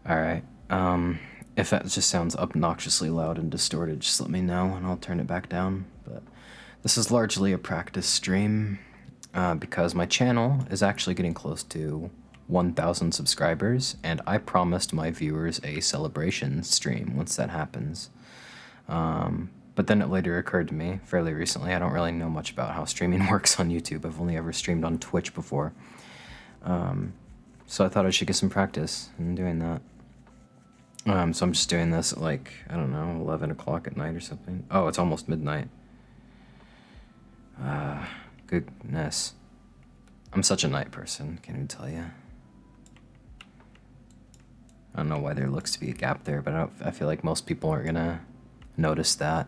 Alright, if that just sounds obnoxiously loud and distorted, just let me know and I'll turn it back down. But this is largely a practice stream, because my channel is actually getting close to 1,000 subscribers, and I promised my viewers a celebration stream once that happens. But then it later occurred to me, fairly recently, I don't really know much about how streaming works on YouTube. I've only ever streamed on Twitch before. So I thought I should get some practice in doing that. So I'm just doing this at like, I don't know, 11 o'clock at night or something. Oh, it's almost midnight. Goodness. I'm such a night person, can't even tell you. I don't know why there looks to be a gap there, but I feel like most people aren't gonna notice that.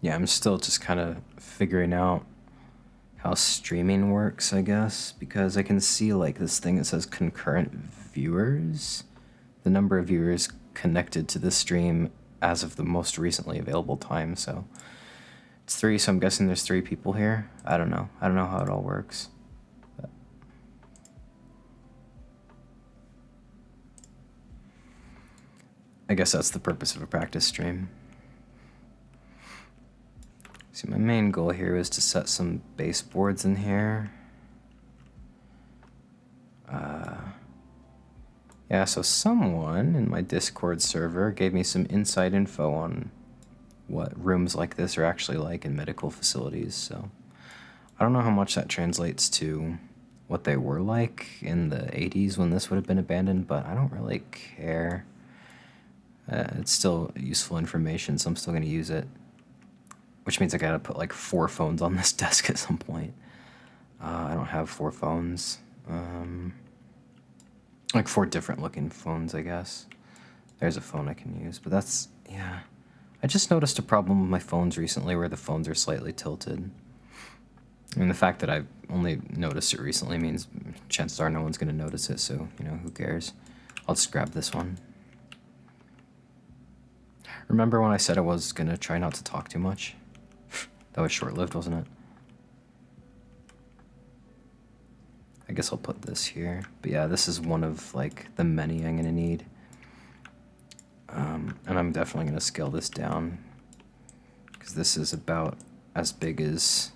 Yeah, I'm still just kind of figuring out how streaming works, I guess, because I can see like this thing that says concurrent viewers, the number of viewers connected to this stream as of the most recently available time. So it's 3, so I'm guessing there's 3 people here. I don't know how it all works. But I guess that's the purpose of a practice stream. See, my main goal here is to set some baseboards in here. Yeah, so someone in my Discord server gave me some inside info on what rooms like this are actually like in medical facilities, so I don't know how much that translates to what they were like in the 80s when this would have been abandoned, but I don't really care. It's still useful information, so I'm still going to use it. Which means I gotta put like 4 phones on this desk at some point. I don't have 4 phones. Like 4 different looking phones, I guess. There's a phone I can use, but that's, yeah. I just noticed a problem with my phones recently where the phones are slightly tilted. And the fact that I've only noticed it recently means chances are no one's gonna notice it, so, you know, who cares? I'll just grab this one. Remember when I said I was gonna try not to talk too much? That was short-lived, wasn't it? I guess I'll put this here. But yeah, this is one of like the many I'm gonna need. And I'm definitely gonna scale this down because this is about as big as...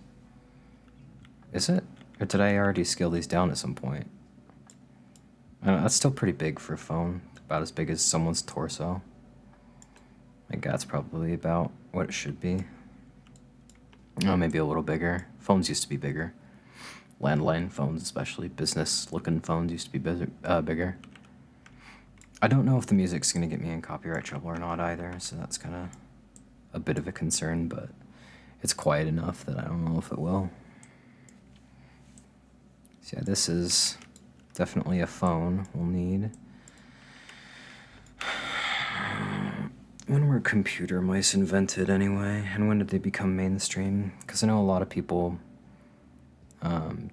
Is it? Or did I already scale these down at some point? I don't know, that's still pretty big for a phone. About as big as someone's torso. I think that's probably about what it should be. Oh, maybe a little bigger. Phones used to be bigger. Landline phones, especially business-looking phones, used to be bigger. I don't know if the music's gonna get me in copyright trouble or not either, so that's kind of a bit of a concern, but it's quiet enough that I don't know if it will. So yeah, this is definitely a phone we'll need. When were computer mice invented anyway, and when did they become mainstream? Because I know a lot of people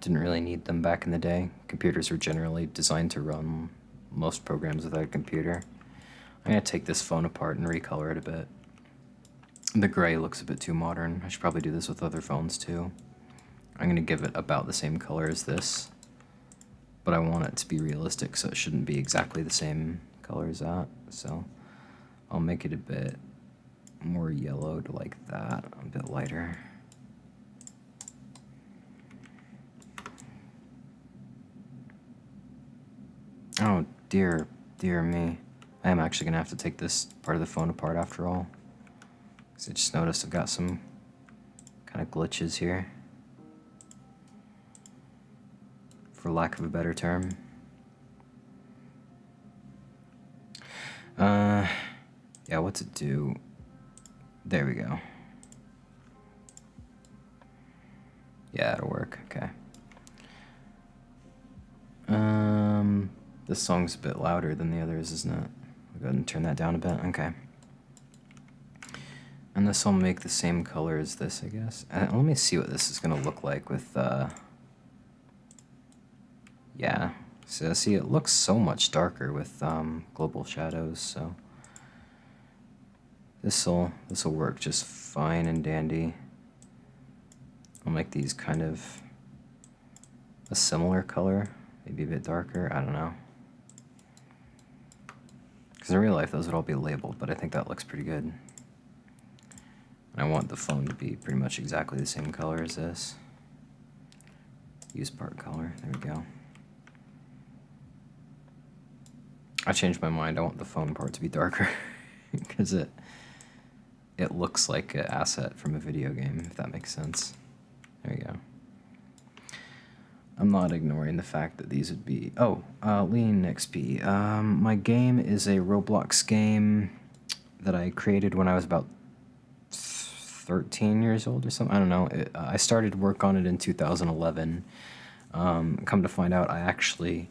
didn't really need them back in the day. Computers were generally designed to run most programs without a computer. I'm going to take this phone apart and recolor it a bit. The gray looks a bit too modern. I should probably do this with other phones too. I'm going to give it about the same color as this, but I want it to be realistic, so it shouldn't be exactly the same color as that. So I'll make it a bit more yellowed like that, a bit lighter. Oh, dear me. I am actually going to have to take this part of the phone apart after all. Because I just noticed I've got some kind of glitches here. For lack of a better term. Yeah, what's it do? There we go. Yeah, it'll work, okay. This song's a bit louder than the others, isn't it? I'll go ahead and turn that down a bit, okay. And this will make the same color as this, I guess. Let me see what this is gonna look like with, yeah. So, see, it looks so much darker with, global shadows, so... This'll work just fine and dandy. I'll make these kind of a similar color, maybe a bit darker, I don't know. Because in real life those would all be labeled, but I think that looks pretty good. And I want the phone to be pretty much exactly the same color as this. Use part color, there we go. I changed my mind, I want the phone part to be darker because it looks like an asset from a video game, if that makes sense. There you go. I'm not ignoring the fact that these would be... Oh, Lean XP. My game is a Roblox game that I created when I was about 13 years old or something. I don't know. I started work on it in 2011. Come to find out, I actually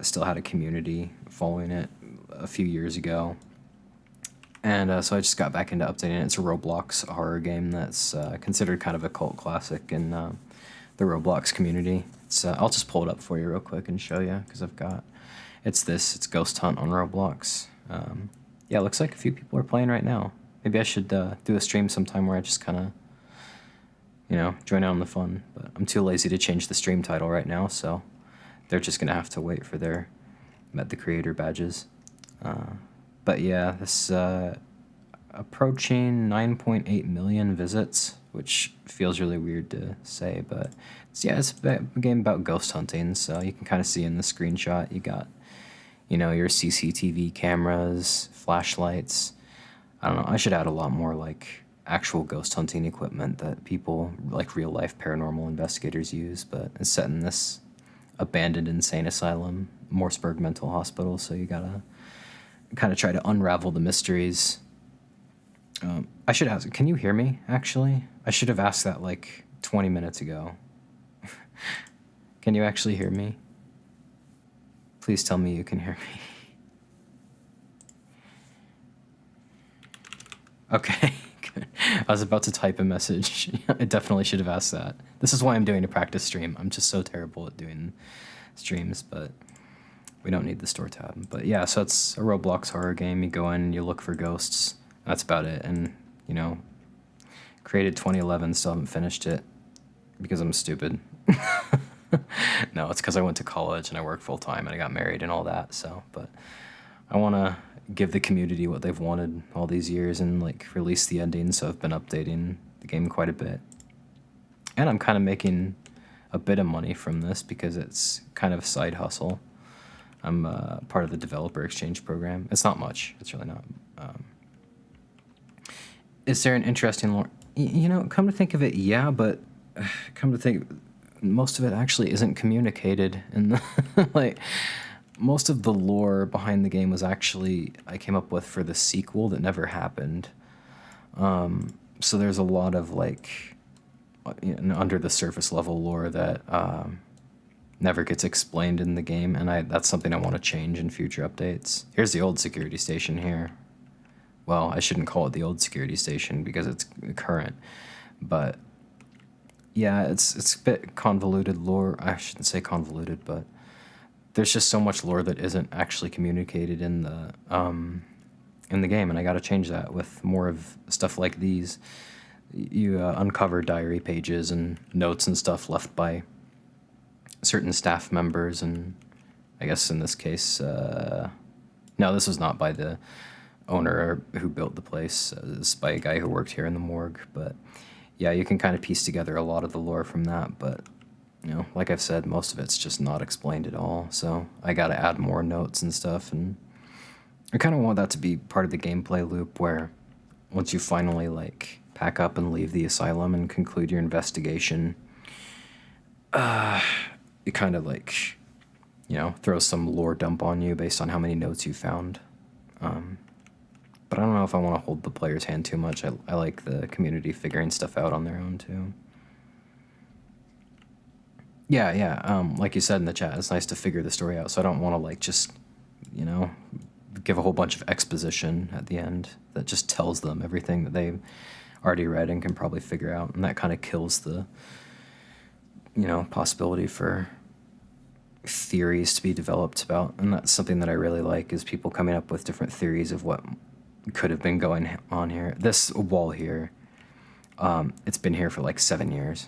still had a community following it a few years ago. And so I just got back into updating it. It's a Roblox horror game that's considered kind of a cult classic in the Roblox community. It's, I'll just pull it up for you real quick and show you, because I've got... It's Ghost Hunt on Roblox. Yeah, it looks like a few people are playing right now. Maybe I should do a stream sometime where I just kind of, you know, join out on the fun. But I'm too lazy to change the stream title right now, so they're just going to have to wait for their Met the Creator badges. But yeah, this approaching 9.8 million visits, which feels really weird to say, but it's a game about ghost hunting, so you can kind of see in the screenshot, you got, you know, your CCTV cameras, flashlights. I don't know, I should add a lot more, like, actual ghost hunting equipment that people, like real-life paranormal investigators use, but it's set in this abandoned insane asylum, Morseburg Mental Hospital, so you gotta kind of try to unravel the mysteries. I should ask, can you hear me, actually? I should have asked that, like, 20 minutes ago. Can you actually hear me? Please tell me you can hear me. Okay, good. I was about to type a message. I definitely should have asked that. This is why I'm doing a practice stream. I'm just so terrible at doing streams, but we don't need the store tab. But yeah, so it's a Roblox horror game. You go in and you look for ghosts. That's about it. And, you know, created 2011, still haven't finished it because I'm stupid. No, it's because I went to college and I work full time and I got married and all that. So, but I want to give the community what they've wanted all these years and like release the ending. So I've been updating the game quite a bit, and I'm kind of making a bit of money from this because it's kind of a side hustle. I'm part of the developer exchange program. It's not much. It's really not. Is there an interesting lore? You know, come to think of it, yeah, but come to think, most of it actually isn't communicated. And like, most of the lore behind the game was actually I came up with for the sequel that never happened. So there's a lot of like, you know, under the surface level lore that never gets explained in the game, and that's something I want to change in future updates. Here's the old security station here. Well, I shouldn't call it the old security station because it's current, but yeah, it's a bit convoluted lore. I shouldn't say convoluted, but there's just so much lore that isn't actually communicated in the game, and I got to change that with more of stuff like these. You uncover diary pages and notes and stuff left by certain staff members, and I guess in this case, no, this was not by the owner who built the place. It's by a guy who worked here in the morgue, but yeah, you can kind of piece together a lot of the lore from that, but you know, like I've said, most of it's just not explained at all, so I gotta add more notes and stuff, and I kind of want that to be part of the gameplay loop where once you finally like pack up and leave the asylum and conclude your investigation, you kind of like, you know, throw some lore dump on you based on how many notes you found. But I don't know if I want to hold the player's hand too much. I like the community figuring stuff out on their own too. Yeah, like you said in the chat, it's nice to figure the story out, so I don't want to like just, you know, give a whole bunch of exposition at the end that just tells them everything that they've already read and can probably figure out, and that kind of kills the, you know, possibility for theories to be developed about. And that's something that I really like, is people coming up with different theories of what could have been going on here. This wall here, It's been here for like 7 years.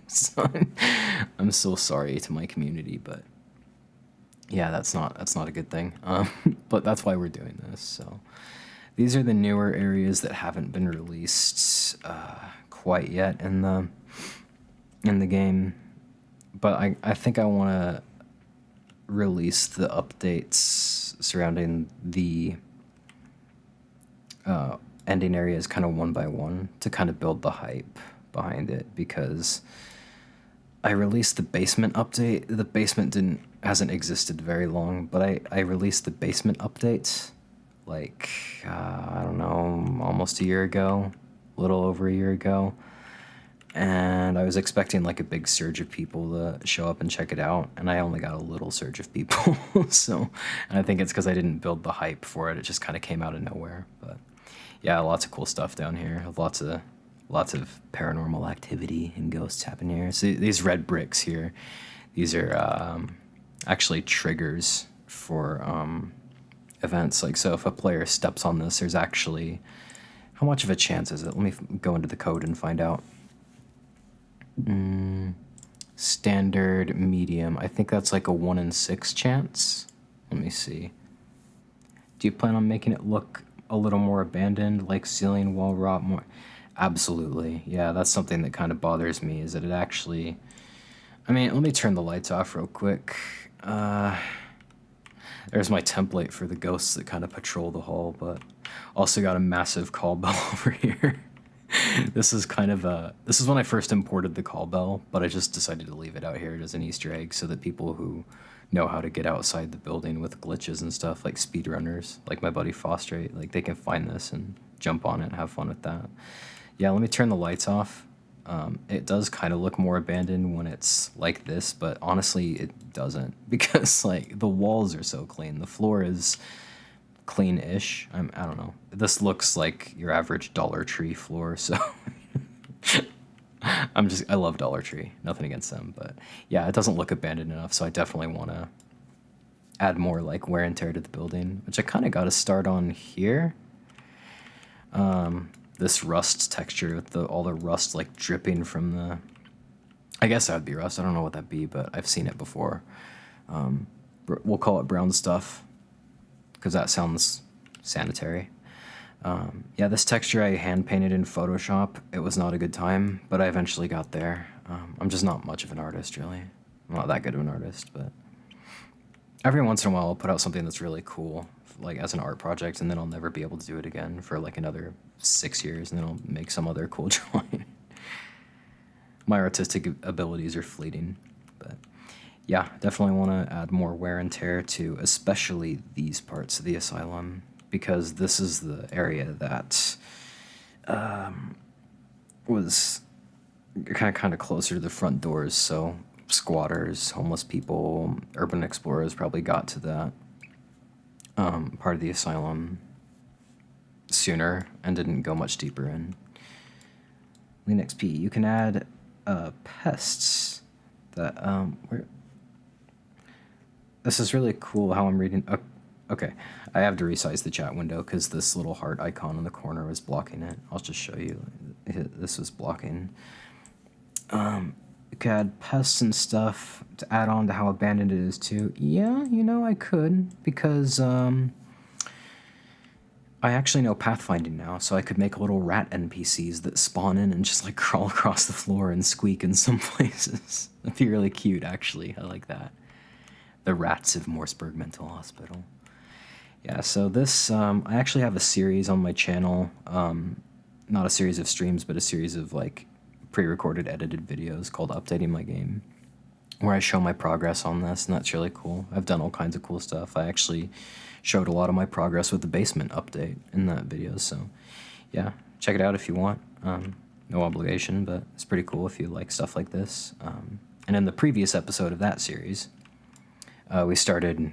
So I'm so sorry to my community, but yeah, that's not a good thing. But that's why we're doing this. So these are the newer areas that haven't been released quite yet in the game. But I think I want to release the updates surrounding the ending areas kind of one by one to kind of build the hype behind it, because I released the basement update. The basement hasn't existed very long, but I released the basement update like I don't know, almost a year ago, a little over a year ago. And I was expecting like a big surge of people to show up and check it out, and I only got a little surge of people. So, and I think it's because I didn't build the hype for it. It just kind of came out of nowhere. But yeah, lots of cool stuff down here. Lots of paranormal activity and ghosts happen here. So these red bricks here, these are actually triggers for events. Like, so if a player steps on this, there's actually, how much of a chance is it? Let me go into the code and find out. Standard, medium. I think that's like a 1 in 6 chance. Let me see. Do you plan on making it look a little more abandoned, like ceiling wall rot more? Absolutely. Yeah, that's something that kind of bothers me, is that it actually, I mean, let me turn the lights off real quick. There's my template for the ghosts that kind of patrol the hall, but also got a massive call bell over here. This is kind of this is when I first imported the call bell, but I just decided to leave it out here as an Easter egg so that people who know how to get outside the building with glitches and stuff, like speedrunners, like my buddy Foster, like they can find this and jump on it and have fun with that. Yeah, let me turn the lights off. It does kind of look more abandoned when it's like this, but honestly, it doesn't, because like the walls are so clean. The floor is clean-ish. I don't know. This looks like your average Dollar Tree floor, so I love Dollar Tree. Nothing against them, but yeah, it doesn't look abandoned enough, so I definitely want to add more like wear and tear to the building, which I kind of got to start on here. This rust texture with all the rust like dripping from the, I guess that would be rust. I don't know what that'd be, but I've seen it before. We'll call it brown stuff, because that sounds sanitary. Yeah, this texture I hand painted in Photoshop. It was not a good time, but I eventually got there. I'm just not much of an artist, really. I'm not that good of an artist, but every once in a while I'll put out something that's really cool, like as an art project, and then I'll never be able to do it again for like another 6 years, and then I'll make some other cool drawing. My artistic abilities are fleeting, but yeah, definitely want to add more wear and tear to especially these parts of the asylum, because this is the area that was kind of closer to the front doors, so squatters, homeless people, urban explorers probably got to that part of the asylum sooner and didn't go much deeper in. LeanXP, you can add pests that this is really cool how I'm reading. Okay, I have to resize the chat window because this little heart icon in the corner was blocking it. I'll just show you. This was blocking. You could add pests and stuff to add on to how abandoned it is too. Yeah, you know, I could, because I actually know pathfinding now, so I could make little rat NPCs that spawn in and just like crawl across the floor and squeak in some places. That'd be really cute, actually. I like that. The rats of Morseburg Mental Hospital. Yeah, so this, I actually have a series on my channel, not a series of streams, but a series of like pre-recorded edited videos called Updating My Game, where I show my progress on this, and that's really cool. I've done all kinds of cool stuff. I actually showed a lot of my progress with the basement update in that video, so yeah, check it out if you want. No obligation, but it's pretty cool if you like stuff like this. And in the previous episode of that series, we started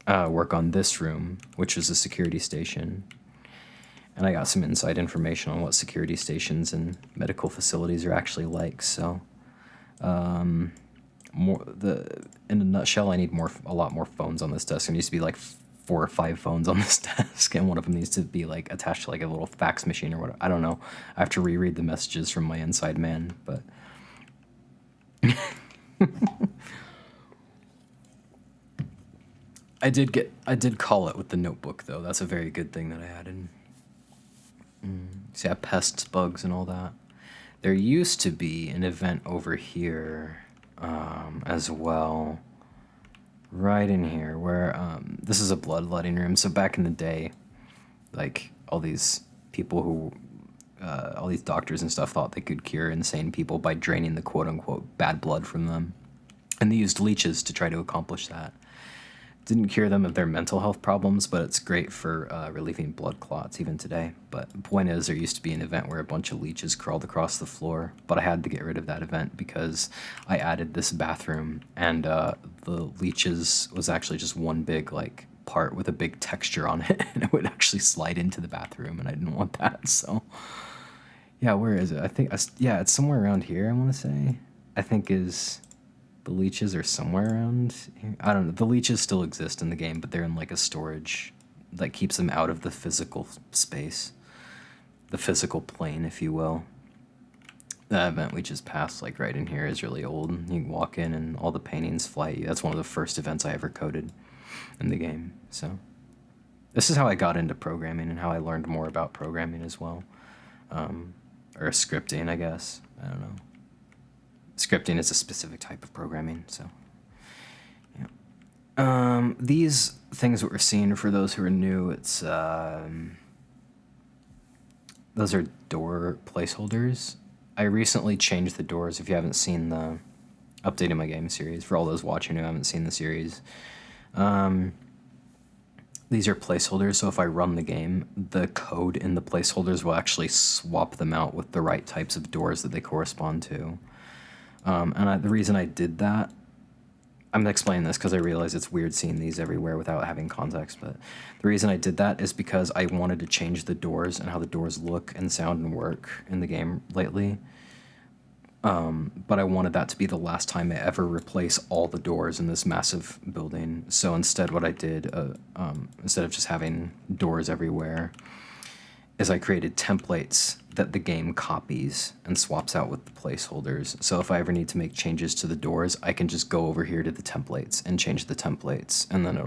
work on this room, which was a security station. And I got some inside information on what security stations and medical facilities are actually like. So, in a nutshell, I need a lot more phones on this desk. There needs to be like 4 or 5 phones on this desk, and one of them needs to be like attached to like a little fax machine or whatever. I don't know. I have to reread the messages from my inside man, but I did call it with the notebook though. That's a very good thing that I added. See, I have pests, bugs, and all that. There used to be an event over here as well, right in here, where this is a bloodletting room. So back in the day, like all these people who, all these doctors and stuff thought they could cure insane people by draining the quote-unquote bad blood from them, and they used leeches to try to accomplish that. Didn't cure them of their mental health problems, but it's great for relieving blood clots even today. But the point is, there used to be an event where a bunch of leeches crawled across the floor, but I had to get rid of that event because I added this bathroom, and the leeches was actually just one big like part with a big texture on it, and it would actually slide into the bathroom, and I didn't want that. So yeah, where is it? I think yeah, it's somewhere around here. I want to say. I think is. The leeches are somewhere around here. I don't know. The leeches still exist in the game, but they're in like a storage that keeps them out of the physical space. The physical plane, if you will. The event we just passed, like right in here, is really old. You can walk in and all the paintings fly at you. That's one of the first events I ever coded in the game. So this is how I got into programming and how I learned more about programming as well. Or scripting, I guess. I don't know. Scripting is a specific type of programming, so yeah. These things that we're seeing, for those who are new, it's those are door placeholders. I recently changed the doors. If you haven't seen the update in my game series, for all those watching who haven't seen the series, these are placeholders. So if I run the game, the code in the placeholders will actually swap them out with the right types of doors that they correspond to. The reason I did that, I'm explaining this because I realize it's weird seeing these everywhere without having context, but the reason I did that is because I wanted to change the doors and how the doors look and sound and work in the game lately. But I wanted that to be the last time I ever replace all the doors in this massive building. So instead what I did, instead of just having doors everywhere, is I created templates that the game copies and swaps out with the placeholders. So if I ever need to make changes to the doors, I can just go over here to the templates and change the templates, and then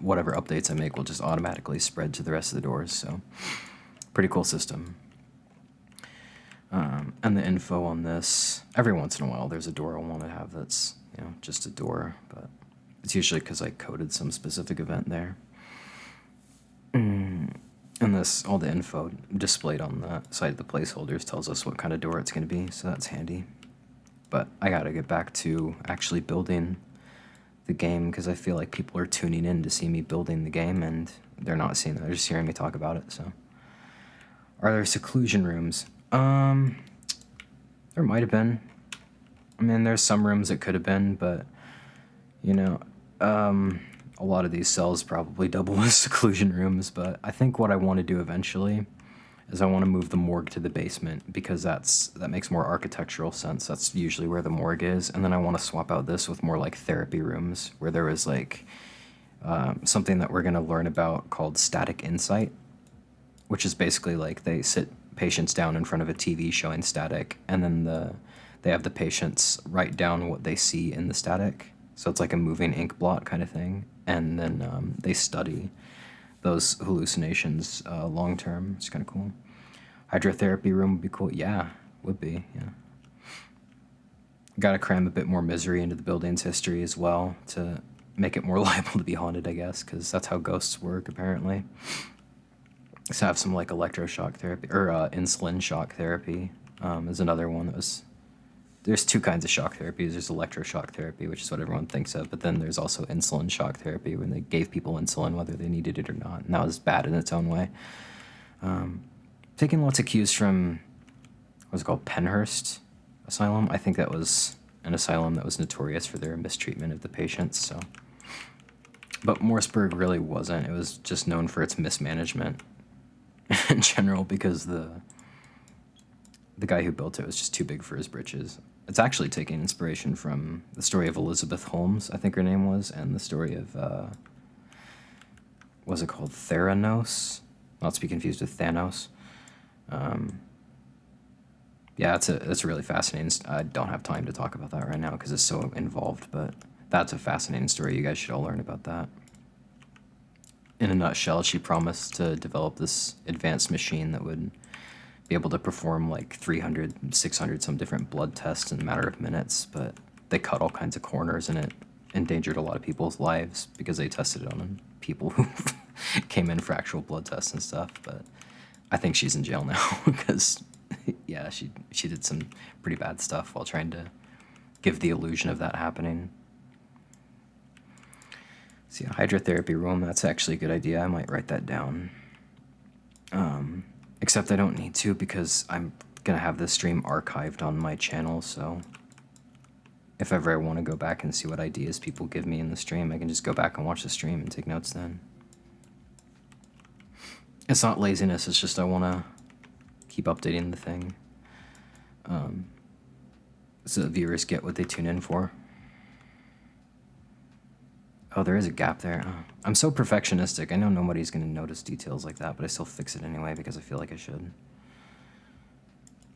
whatever updates I make will just automatically spread to the rest of the doors. So pretty cool system. And the info on this, every once in a while there's a door I want to have that's, just a door, but it's usually because I coded some specific event there. And this, all the info displayed on the side of the placeholders tells us what kind of door it's going to be, so that's handy. But I gotta get back to actually building the game, because I feel like people are tuning in to see me building the game, and they're not seeing it, they're just hearing me talk about it, so. Are there seclusion rooms? There might have been. I mean, there's some rooms that could have been, but, a lot of these cells probably double as seclusion rooms, but I think what I want to do eventually is I want to move the morgue to the basement, because that makes more architectural sense. That's usually where the morgue is, and then I want to swap out this with more like therapy rooms, where there is like something that we're going to learn about called static insight, which is basically like they sit patients down in front of a TV showing static, and then they have the patients write down what they see in the static. So it's like a moving ink blot kind of thing. And then they study those hallucinations long term. It's kind of cool. Hydrotherapy room would be cool. Yeah, would be, yeah. Got to cram a bit more misery into the building's history as well to make it more liable to be haunted, I guess, because that's how ghosts work, apparently. So have some like electroshock therapy, or insulin shock therapy is another one that was... There's two kinds of shock therapies. There's electroshock therapy, which is what everyone thinks of, but then there's also insulin shock therapy, when they gave people insulin whether they needed it or not, and that was bad in its own way. Taking lots of cues from, what was it called, Penhurst Asylum? I think that was an asylum that was notorious for their mistreatment of the patients, so. But Morseburg really wasn't. It was just known for its mismanagement in general, because the guy who built it was just too big for his britches. It's actually taking inspiration from the story of Elizabeth Holmes, I think her name was, and the story of, what was it called? Theranos? Not to be confused with Thanos. Yeah, it's really fascinating. I don't have time to talk about that right now because it's so involved, but that's a fascinating story. You guys should all learn about that. In a nutshell, she promised to develop this advanced machine that would be able to perform like 300, 600 some different blood tests in a matter of minutes, but they cut all kinds of corners and it endangered a lot of people's lives because they tested it on people who came in for actual blood tests and stuff. But I think she's in jail now because, yeah, she did some pretty bad stuff while trying to give the illusion of that happening. See, a hydrotherapy room, that's actually a good idea. I might write that down. Except I don't need to because I'm going to have this stream archived on my channel, so if ever I want to go back and see what ideas people give me in the stream, I can just go back and watch the stream and take notes then. It's not laziness, it's just I want to keep updating the thing. So the viewers get what they tune in for. Oh, there is a gap there. Oh. I'm so perfectionistic. I know nobody's going to notice details like that, but I still fix it anyway because I feel like I should.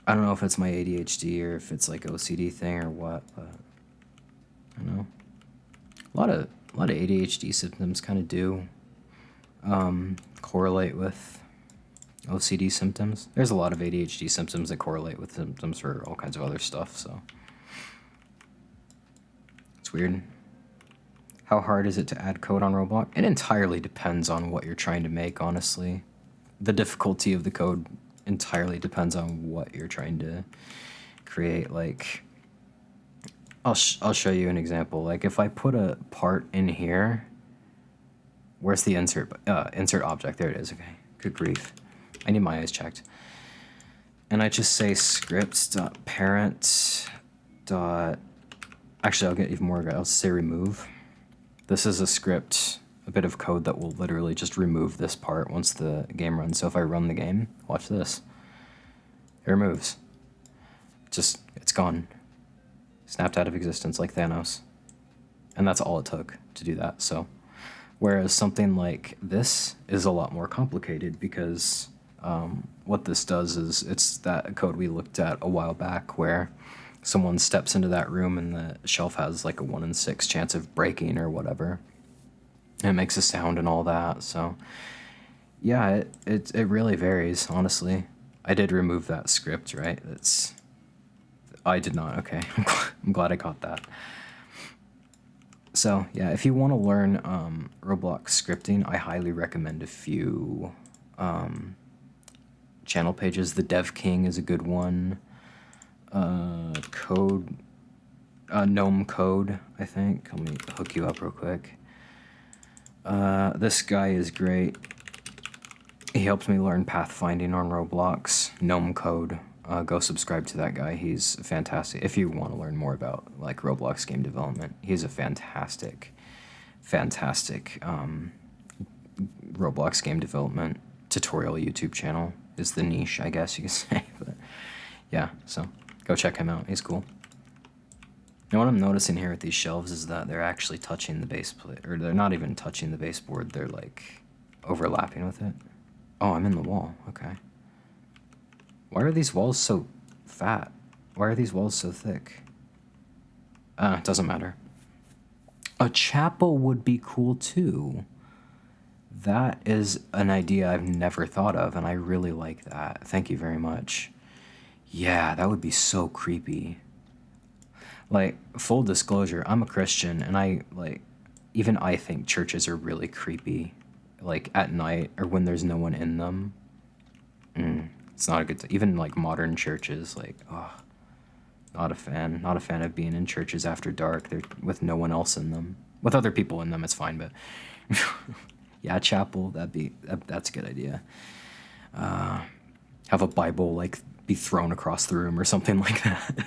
I don't know if it's my ADHD or if it's like OCD thing or what, but I don't know. A lot of ADHD symptoms kind of do correlate with OCD symptoms. There's a lot of ADHD symptoms that correlate with symptoms for all kinds of other stuff, so it's weird. How hard is it to add code on Roblox? It entirely depends on what you're trying to make, honestly. The difficulty of the code entirely depends on what you're trying to create. Like, I'll show you an example. Like, if I put a part in here, where's the insert object? There it is. Okay, good grief. I need my eyes checked. And I just say scripts.parent. Actually, I'll get even more. I'll say remove. This is a script, a bit of code that will literally just remove this part once the game runs. So if I run the game, watch this. It removes. It's gone. Snapped out of existence like Thanos. And that's all it took to do that, so. Whereas something like this is a lot more complicated because what this does is it's that code we looked at a while back where someone steps into that room and the shelf has like a 1 in 6 chance of breaking or whatever. And it makes a sound and all that, so yeah, it really varies, honestly. I did remove that script, right? I did not, okay. I'm glad I caught that. So yeah, if you want to learn Roblox scripting, I highly recommend a few channel pages. The Dev King is a good one. Gnome Code, I think. Let me hook you up real quick. This guy is great. He helped me learn pathfinding on Roblox. Gnome Code. Go subscribe to that guy. He's fantastic. If you want to learn more about like Roblox game development, he's a fantastic Roblox game development tutorial YouTube channel. Is the niche, I guess you could say. But yeah, so go check him out. He's cool. And what I'm noticing here with these shelves is that they're actually touching the base plate, or they're not even touching the baseboard. They're like overlapping with it. Oh, I'm in the wall. Okay. Why are these walls so fat? Why are these walls so thick? It doesn't matter. A chapel would be cool too. That is an idea I've never thought of, and I really like that. Thank you very much. Yeah, that would be so creepy. Like, full disclosure, I'm a Christian, and even I think churches are really creepy. Like, at night, or when there's no one in them. It's not a good even, like, modern churches, like, oh, not a fan. Not a fan of being in churches after dark. They're with no one else in them. With other people in them, it's fine, but... yeah, chapel, that's a good idea. Have a Bible, like, be thrown across the room or something like that.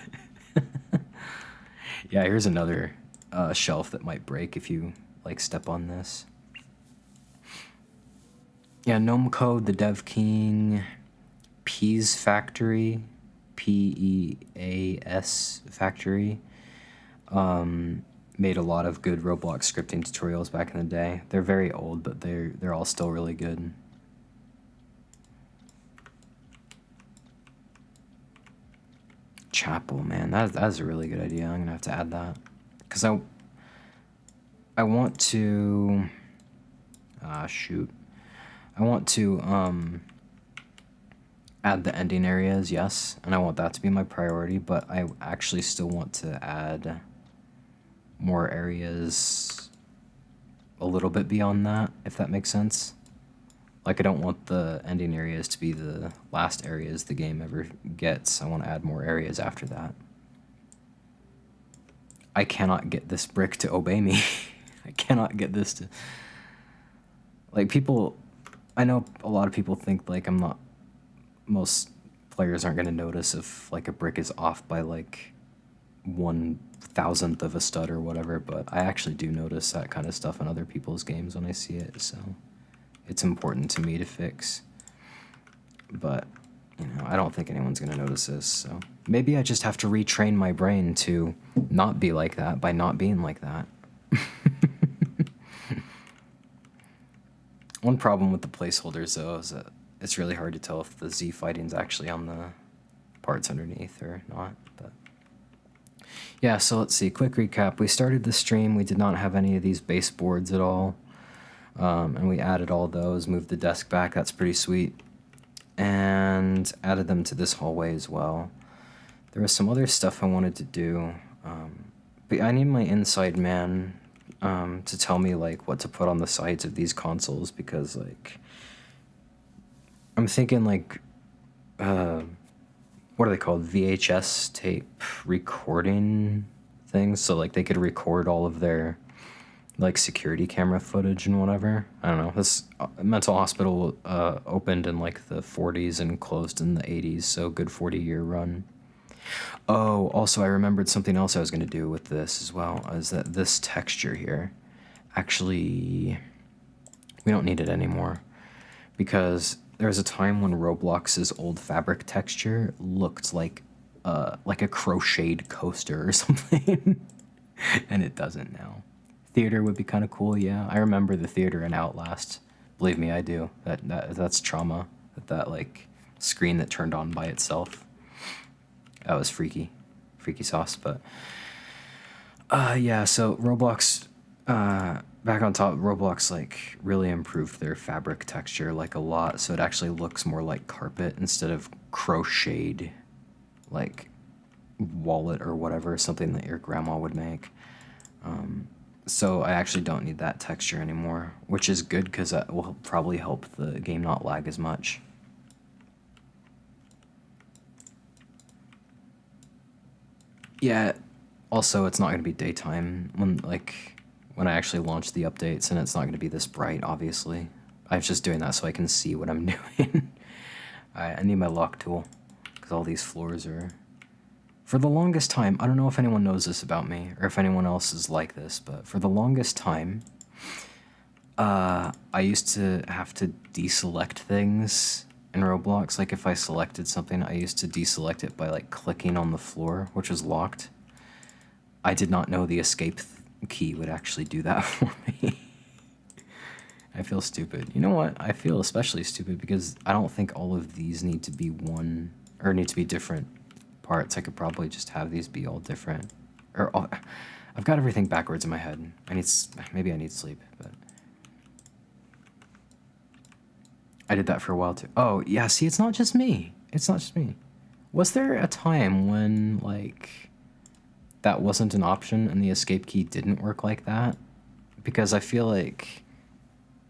Yeah, here's another shelf that might break if you, like, step on this. Yeah, Gnome Code, the Dev King, Peas Factory, PEAS factory made a lot of good Roblox scripting tutorials back in the day. They're very old, but they're all still really good. Chapel, man, that's a really good idea. I'm gonna have to add that, because I want to shoot. I want to add the ending areas, yes, and I want that to be my priority, but I actually still want to add more areas a little bit beyond that, if that makes sense. Like, I don't want the ending areas to be the last areas the game ever gets. I want to add more areas after that. I cannot get this brick to obey me. I cannot get this to... Like, people... I know a lot of people think, like, I'm not... Most players aren't going to notice if, like, a brick is off by, like, 1/1000th of a stud or whatever, but I actually do notice that kind of stuff in other people's games when I see it, so... It's important to me to fix, but, you know, I don't think anyone's going to notice this, so maybe I just have to retrain my brain to not be like that by not being like that. One problem with the placeholders, though, is that it's really hard to tell if the Z fighting's actually on the parts underneath or not, but... Yeah, so let's see, quick recap. We started the stream, we did not have any of these baseboards at all. And we added all those, moved the desk back, that's pretty sweet, and added them to this hallway as well. There was some other stuff I wanted to do, but I need my inside man to tell me, like, what to put on the sides of these consoles, because, like, I'm thinking, like, what are they called, VHS tape recording things, so, like, they could record all of their... like security camera footage and whatever. I don't know. This mental hospital opened in like the 40s and closed in the 80s, so good 40-year run. Oh, also I remembered something else I was going to do with this as well, is that this texture here, actually, we don't need it anymore, because there was a time when Roblox's old fabric texture looked like a crocheted coaster or something, and it doesn't now. Theater would be kind of cool, yeah. I remember the theater in Outlast. Believe me, I do. That's trauma. That like screen that turned on by itself. That was freaky. Freaky sauce, but... yeah, so Roblox... back on top, Roblox like really improved their fabric texture like a lot, so it actually looks more like carpet instead of crocheted like wallet or whatever, something that your grandma would make. So I actually don't need that texture anymore, which is good because that will probably help the game not lag as much. Yeah, also it's not going to be daytime when I actually launch the updates, and it's not going to be this bright, obviously. I'm just doing that so I can see what I'm doing. I need my lock tool, because all these floors are... For the longest time, I don't know if anyone knows this about me, or if anyone else is like this, but for the longest time, I used to have to deselect things in Roblox. Like, if I selected something, I used to deselect it by, like, clicking on the floor, which was locked. I did not know the escape key would actually do that for me. I feel stupid. You know what? I feel especially stupid because I don't think all of these need to be one, or need to be different parts. I could probably just have these be all different. Or all, I've got everything backwards in my head. Maybe I need sleep, but... I did that for a while too. Oh, yeah, see, it's not just me. It's not just me. Was there a time when, like, that wasn't an option and the escape key didn't work like that? Because I feel like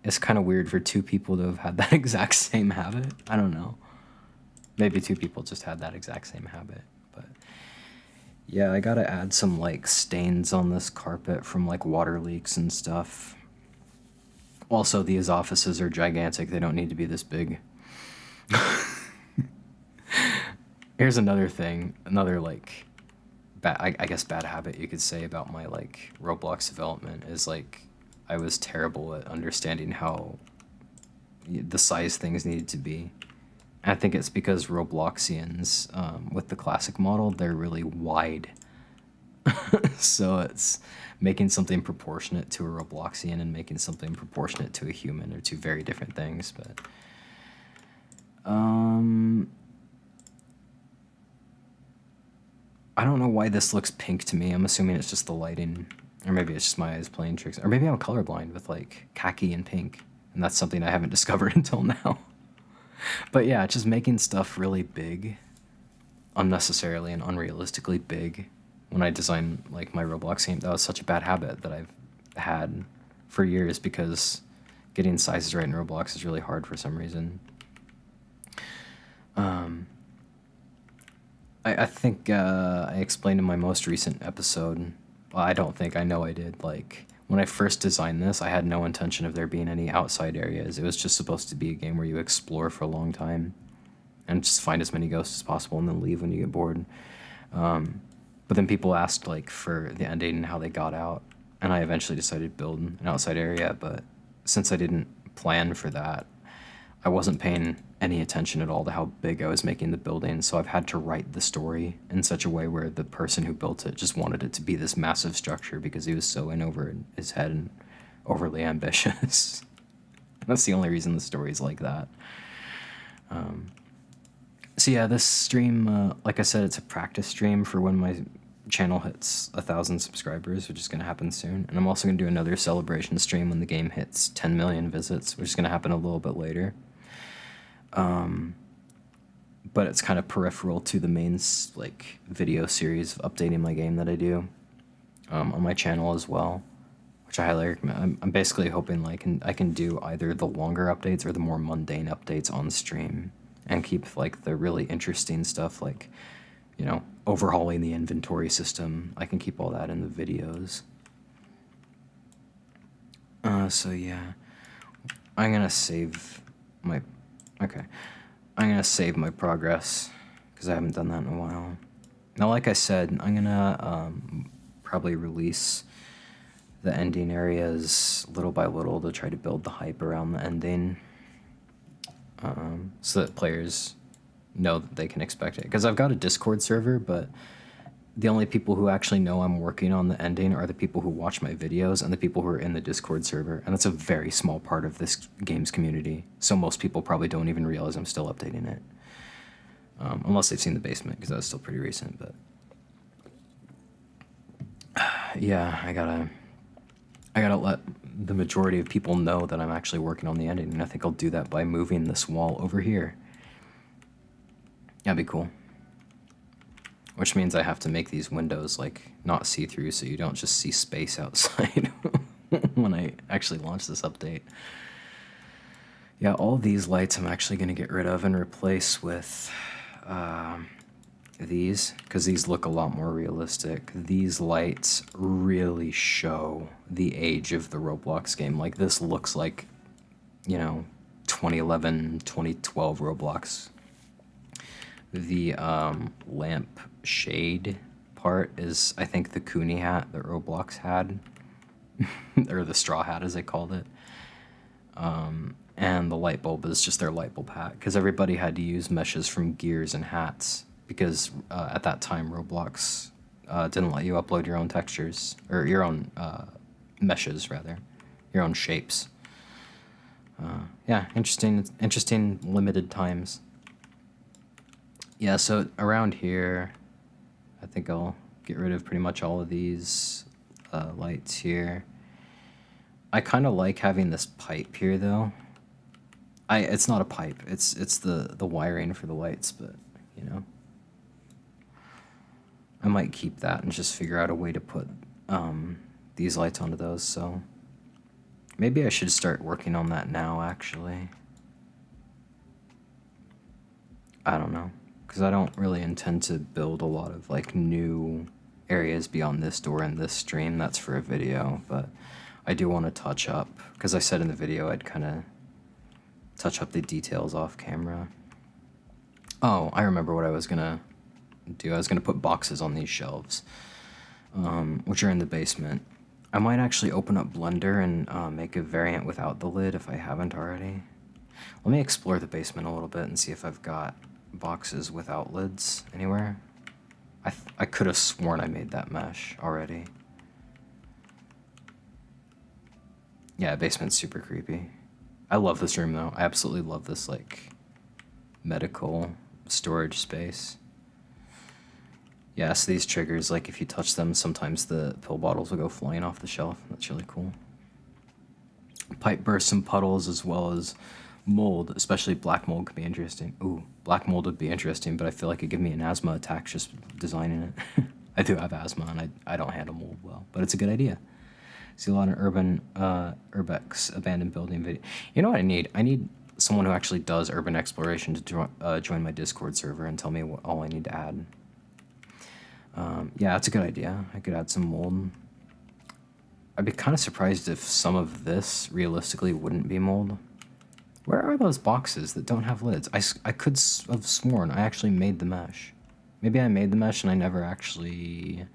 it's kind of weird for two people to have had that exact same habit. I don't know. Maybe two people just had that exact same habit, but... Yeah, I gotta add some, like, stains on this carpet from, like, water leaks and stuff. Also, these offices are gigantic. They don't need to be this big. Here's another thing, another, like, I guess bad habit you could say about my, like, Roblox development is, like, I was terrible at understanding how the size things needed to be. I think it's because Robloxians, with the classic model, they're really wide. So it's making something proportionate to a Robloxian and making something proportionate to a human are two very different things, but I don't know why this looks pink to me. I'm assuming it's just the lighting, or maybe it's just my eyes playing tricks, or maybe I'm colorblind with like khaki and pink, and that's something I haven't discovered until now. But yeah, just making stuff really big, unnecessarily and unrealistically big. When I designed like my Roblox game, that was such a bad habit that I've had for years because getting sizes right in Roblox is really hard for some reason. I think I explained in my most recent episode, well, I don't think, I know I did, like, when I first designed this, I had no intention of there being any outside areas. It was just supposed to be a game where you explore for a long time and just find as many ghosts as possible and then leave when you get bored. But then people asked, like, for the ending and how they got out, and I eventually decided to build an outside area, but since I didn't plan for that, I wasn't paying any attention at all to how big I was making the building, so I've had to write the story in such a way where the person who built it just wanted it to be this massive structure because he was so in over his head and overly ambitious. That's the only reason the story's like that. So yeah, this stream, like I said, it's a practice stream for when my channel hits 1,000 subscribers, which is going to happen soon. And I'm also going to do another celebration stream when the game hits 10 million visits, which is going to happen a little bit later. But it's kind of peripheral to the main like video series of updating my game that I do on my channel as well, which I highly recommend. I'm basically hoping like I can do either the longer updates or the more mundane updates on stream and keep like the really interesting stuff like, you know, overhauling the inventory system. I can keep all that in the videos. So yeah, I'm gonna save my, okay. I'm gonna save my progress because I haven't done that in a while. Now, like I said, I'm gonna probably release the ending areas little by little to try to build the hype around the ending, so that players know that they can expect it. Because I've got a Discord server, but the only people who actually know I'm working on the ending are the people who watch my videos and the people who are in the Discord server, and that's a very small part of this game's community, so most people probably don't even realize I'm still updating it. Unless they've seen the basement, because that's still pretty recent, but... yeah, I gotta let the majority of people know that I'm actually working on the ending, and I think I'll do that by moving this wall over here. That'd be cool. Which means I have to make these windows, like, not see-through so you don't just see space outside when I actually launch this update. Yeah, all these lights I'm actually going to get rid of and replace with these, because these look a lot more realistic. These lights really show the age of the Roblox game. Like, this looks like, you know, 2011, 2012 Roblox. The lamp shade part is, I think, the Kuni hat that Roblox had, or the straw hat as they called it. And the light bulb is just their light bulb hat, because everybody had to use meshes from gears and hats, because at that time Roblox didn't let you upload your own textures, or your own meshes, rather, your own shapes. Yeah, interesting limited times. Yeah, so around here, I think I'll get rid of pretty much all of these lights here. I kind of like having this pipe here, though. It's not a pipe. It's the wiring for the lights, but, you know. I might keep that and just figure out a way to put these lights onto those, so... maybe I should start working on that now, actually. I don't know. Because I don't really intend to build a lot of, like, new areas beyond this door in this stream. That's for a video, but I do want to touch up, because I said in the video I'd kind of touch up the details off camera. Oh, I remember what I was going to do. I was going to put boxes on these shelves, which are in the basement. I might actually open up Blender and make a variant without the lid if I haven't already. Let me explore the basement a little bit and see if I've got boxes without lids anywhere. I could have sworn I made that mesh already. Yeah, basement's super creepy. I love this room though. I absolutely love this like medical storage space. Yeah, so these triggers, like if you touch them, sometimes the pill bottles will go flying off the shelf. That's really cool. Pipe bursts and puddles as well as mold, especially black mold could be interesting. Ooh, black mold would be interesting, but I feel like it'd give me an asthma attack just designing it. I do have asthma and I don't handle mold well, but it's a good idea. See a lot of urban, urbex abandoned building video. You know what I need? I need someone who actually does urban exploration to join my Discord server and tell me what all I need to add. Yeah, that's a good idea. I could add some mold. I'd be kind of surprised if some of this realistically wouldn't be mold. Where are those boxes that don't have lids? I could have sworn I actually made the mesh. Maybe I made the mesh and I never actually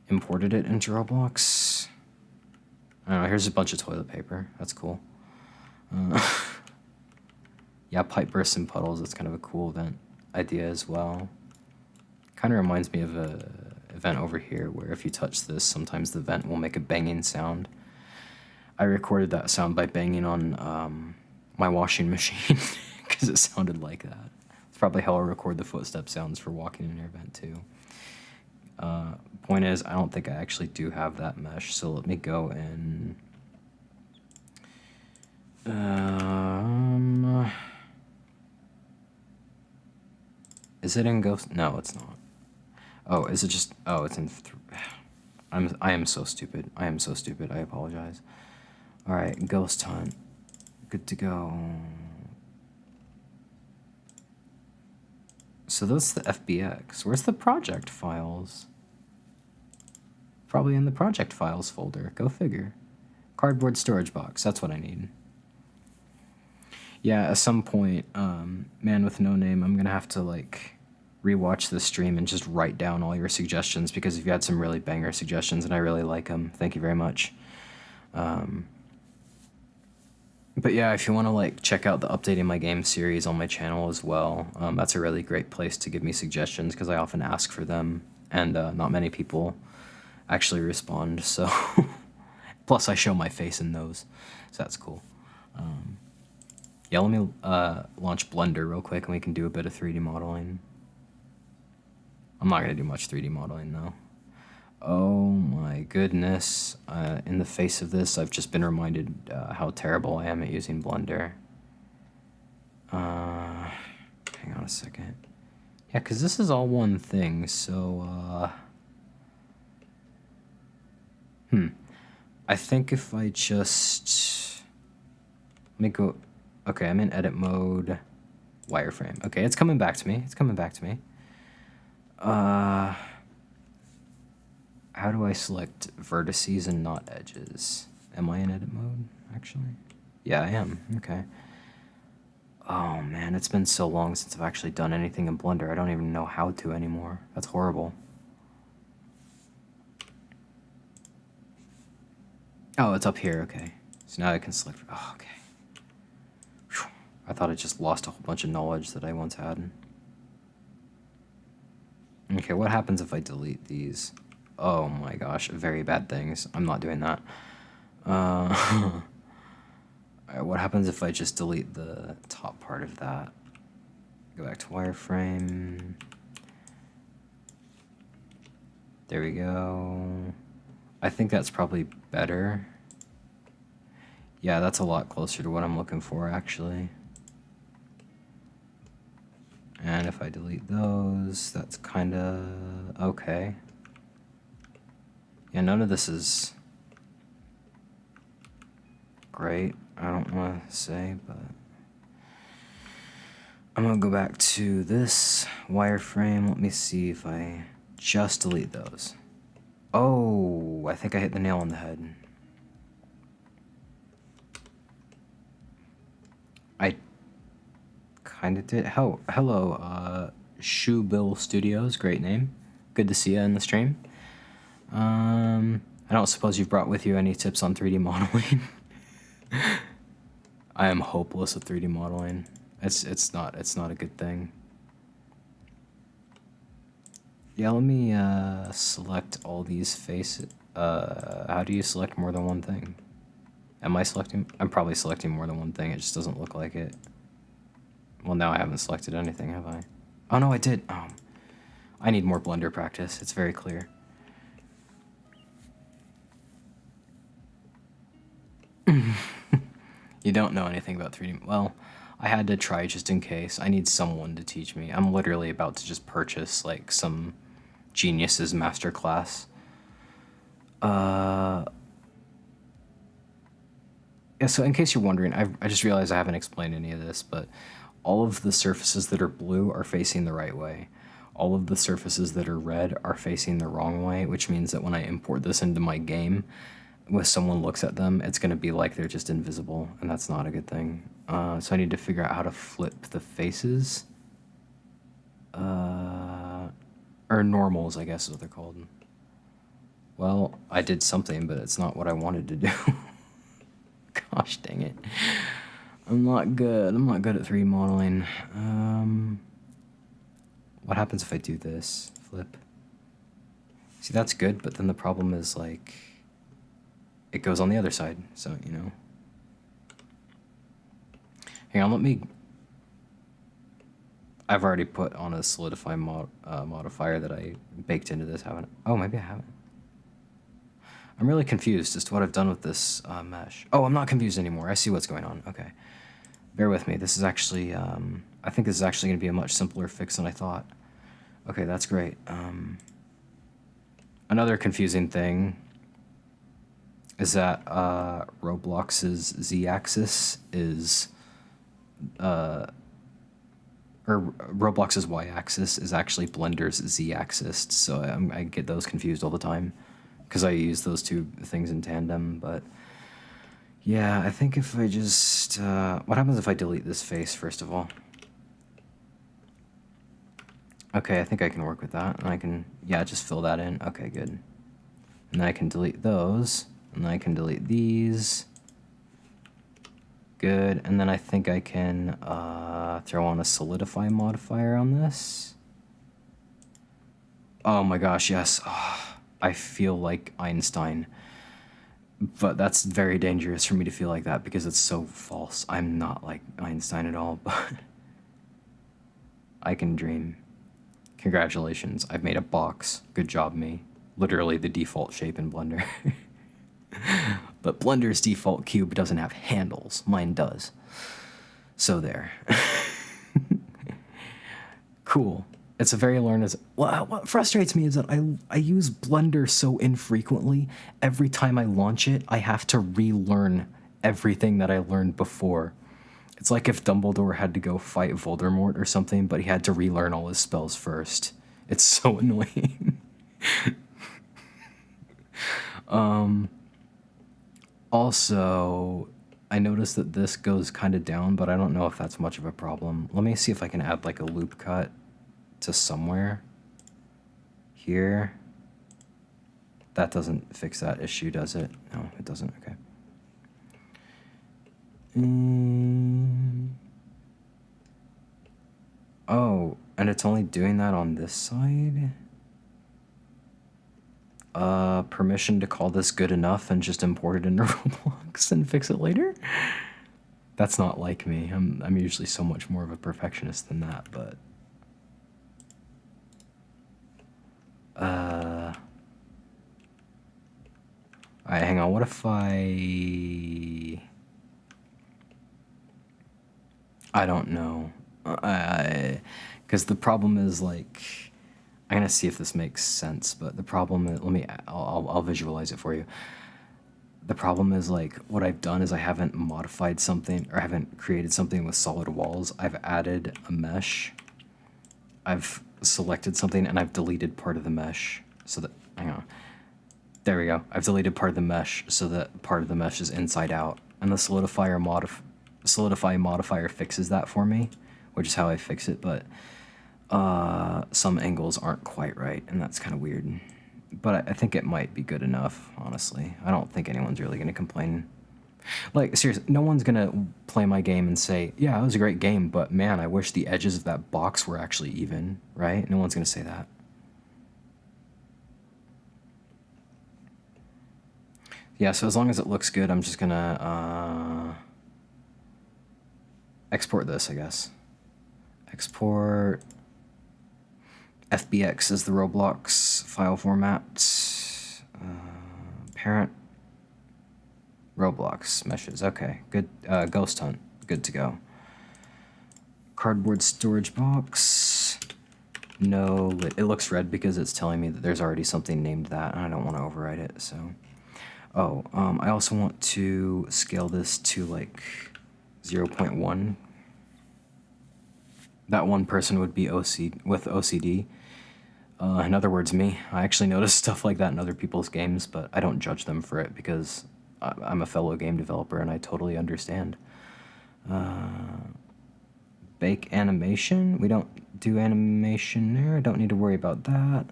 imported it into Roblox. I don't know, here's a bunch of toilet paper. That's cool. Yeah, pipe bursts and puddles. That's kind of a cool event idea as well. Kind of reminds me of a event over here where if you touch this, sometimes the vent will make a banging sound. I recorded that sound by banging on my washing machine because it sounded like that. It's probably how I record the footstep sounds for walking in your vent too. Point is, I don't think I actually do have that mesh, so let me go and is it in Ghost? No, it's not. Oh, is it just? Oh, it's in. I am so stupid. I am so stupid. I apologize. All right, Ghost Hunt. Good to go. So that's the FBX. Where's the project files? Probably in the project files folder. Go figure. Cardboard storage box. That's what I need. Yeah, at some point, man with no name, I'm gonna have to like rewatch the stream and just write down all your suggestions because you've had some really banger suggestions and I really like them. Thank you very much. But yeah, if you want to like check out the Updating My Game series on my channel as well, that's a really great place to give me suggestions because I often ask for them and not many people actually respond. So plus I show my face in those, so that's cool. Yeah, let me launch Blender real quick and we can do a bit of 3D modeling. I'm not going to do much 3D modeling though. Oh my goodness. In the face of this, I've just been reminded how terrible I am at using Blender. Hang on a second. Yeah, because this is all one thing, so... I think if I just... Let me go... Okay, I'm in edit mode. Wireframe. Okay, it's coming back to me. It's coming back to me. How do I select vertices and not edges? Am I in edit mode, actually? Yeah, I am. Okay. Oh, man, it's been so long since I've actually done anything in Blender. I don't even know how to anymore. That's horrible. Oh, it's up here. Okay. So now I can select... Oh, okay. Whew. I thought I just lost a whole bunch of knowledge that I once had. Okay, what happens if I delete these? Oh my gosh, very bad things. I'm not doing that. Alright, what happens if I just delete the top part of that? Go back to wireframe. There we go. I think that's probably better. Yeah, that's a lot closer to what I'm looking for, actually. And if I delete those, that's kind of okay. Yeah, none of this is great, I don't want to say, but I'm going to go back to this wireframe. Let me see if I just delete those. Oh, I think I hit the nail on the head. I kind of did. Hello, Shoe Bill Studios, great name. Good to see you in the stream. I don't suppose you've brought with you any tips on 3D modeling. I am hopeless with 3D modeling. It's not a good thing. Yeah, let me select all these faces. How do you select more than one thing? Am I selecting? I'm probably selecting more than one thing. It just doesn't look like it. Well, now I haven't selected anything, have I? Oh no, I did. Oh, I need more Blender practice. It's very clear. You don't know anything about 3D. Well, I had to try just in case. I need someone to teach me. I'm literally about to just purchase like some Genius's masterclass. Yeah, so in case you're wondering, I just realized I haven't explained any of this, but all of the surfaces that are blue are facing the right way. All of the surfaces that are red are facing the wrong way, which means that when I import this into my game, when someone looks at them, it's going to be like they're just invisible, and that's not a good thing. So I need to figure out how to flip the faces. Or normals, I guess is what they're called. Well, I did something, but it's not what I wanted to do. Gosh dang it. I'm not good. I'm not good at 3D modeling. What happens if I do this? Flip. See, that's good, but then the problem is, like, it goes on the other side, so, you know. Hang on, let me... I've already put on a solidify modifier that I baked into this, haven't I? Oh, maybe I haven't. I'm really confused as to what I've done with this mesh. Oh, I'm not confused anymore. I see what's going on. Okay. Bear with me. This is actually, I think this is actually going to be a much simpler fix than I thought. Okay, that's great. Another confusing thing is that Roblox's z-axis is, or Roblox's y-axis is actually Blender's z-axis, so I get those confused all the time because I use those two things in tandem. But yeah, I think if I just, what happens if I delete this face first of all? Okay, I think I can work with that, and I can, yeah, just fill that in. Okay, good. And then I can delete those, and then I can delete these. Good, and then I think I can throw on a solidify modifier on this. Oh my gosh, yes. Oh, I feel like Einstein. But that's very dangerous for me to feel like that because it's so false. I'm not like Einstein at all, but I can dream. Congratulations, I've made a box. Good job, me. Literally the default shape in Blender. But Blender's default cube doesn't have handles. Mine does. So there. Cool. It's a very learned... Well, what frustrates me is that I use Blender so infrequently. Every time I launch it, I have to relearn everything that I learned before. It's like if Dumbledore had to go fight Voldemort or something, but he had to relearn all his spells first. It's so annoying. Also, I noticed that this goes kind of down, but I don't know if that's much of a problem. Let me see if I can add like a loop cut to somewhere. Here. That doesn't fix that issue, does it? No, it doesn't. Okay. Oh, and it's only doing that on this side? Permission to call this good enough and just import it into Roblox and fix it later? That's not like me. I'm usually so much more of a perfectionist than that, but... Alright, hang on. What if I don't know. Because the problem is, like... I'm gonna see if this makes sense, but the problem is... I'll visualize it for you. The problem is, like, what I've done is I haven't modified something, or I haven't created something with solid walls. I've added a mesh. I've selected something, and I've deleted part of the mesh. So that... Hang on. There we go. I've deleted part of the mesh so that part of the mesh is inside out. And the solidify modifier fixes that for me, which is how I fix it, but some angles aren't quite right, and that's kind of weird. But I think it might be good enough, honestly. I don't think anyone's really going to complain. Like, seriously, no one's gonna play my game and say, yeah, it was a great game, but man, I wish the edges of that box were actually even, right? No one's gonna say that. Yeah, so as long as it looks good, I'm just gonna export this, I guess. Export FBX is the Roblox file format. Parent Roblox meshes. Okay, good. Ghost Hunt, good to go. Cardboard storage box. No, it looks red because it's telling me that there's already something named that, and I don't want to overwrite it. So, I also want to scale this to like 0.1. That one person would be with OCD. In other words, me. I actually notice stuff like that in other people's games, but I don't judge them for it because I'm a fellow game developer and I totally understand. Bake animation. We don't do animation there. I don't need to worry about that.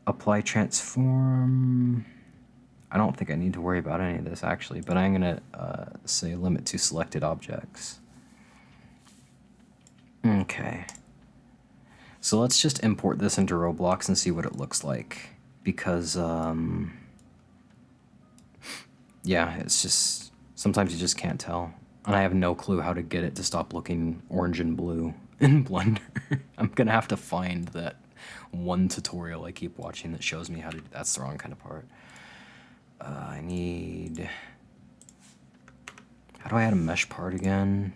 Apply transform. I don't think I need to worry about any of this actually, but I'm gonna say limit to selected objects. Okay. So let's just import this into Roblox and see what it looks like. Because, yeah, it's just, sometimes you just can't tell. And I have no clue how to get it to stop looking orange and blue in Blender. I'm gonna have to find that one tutorial I keep watching that shows me how to do that's the wrong kind of part. I need, how do I add a mesh part again?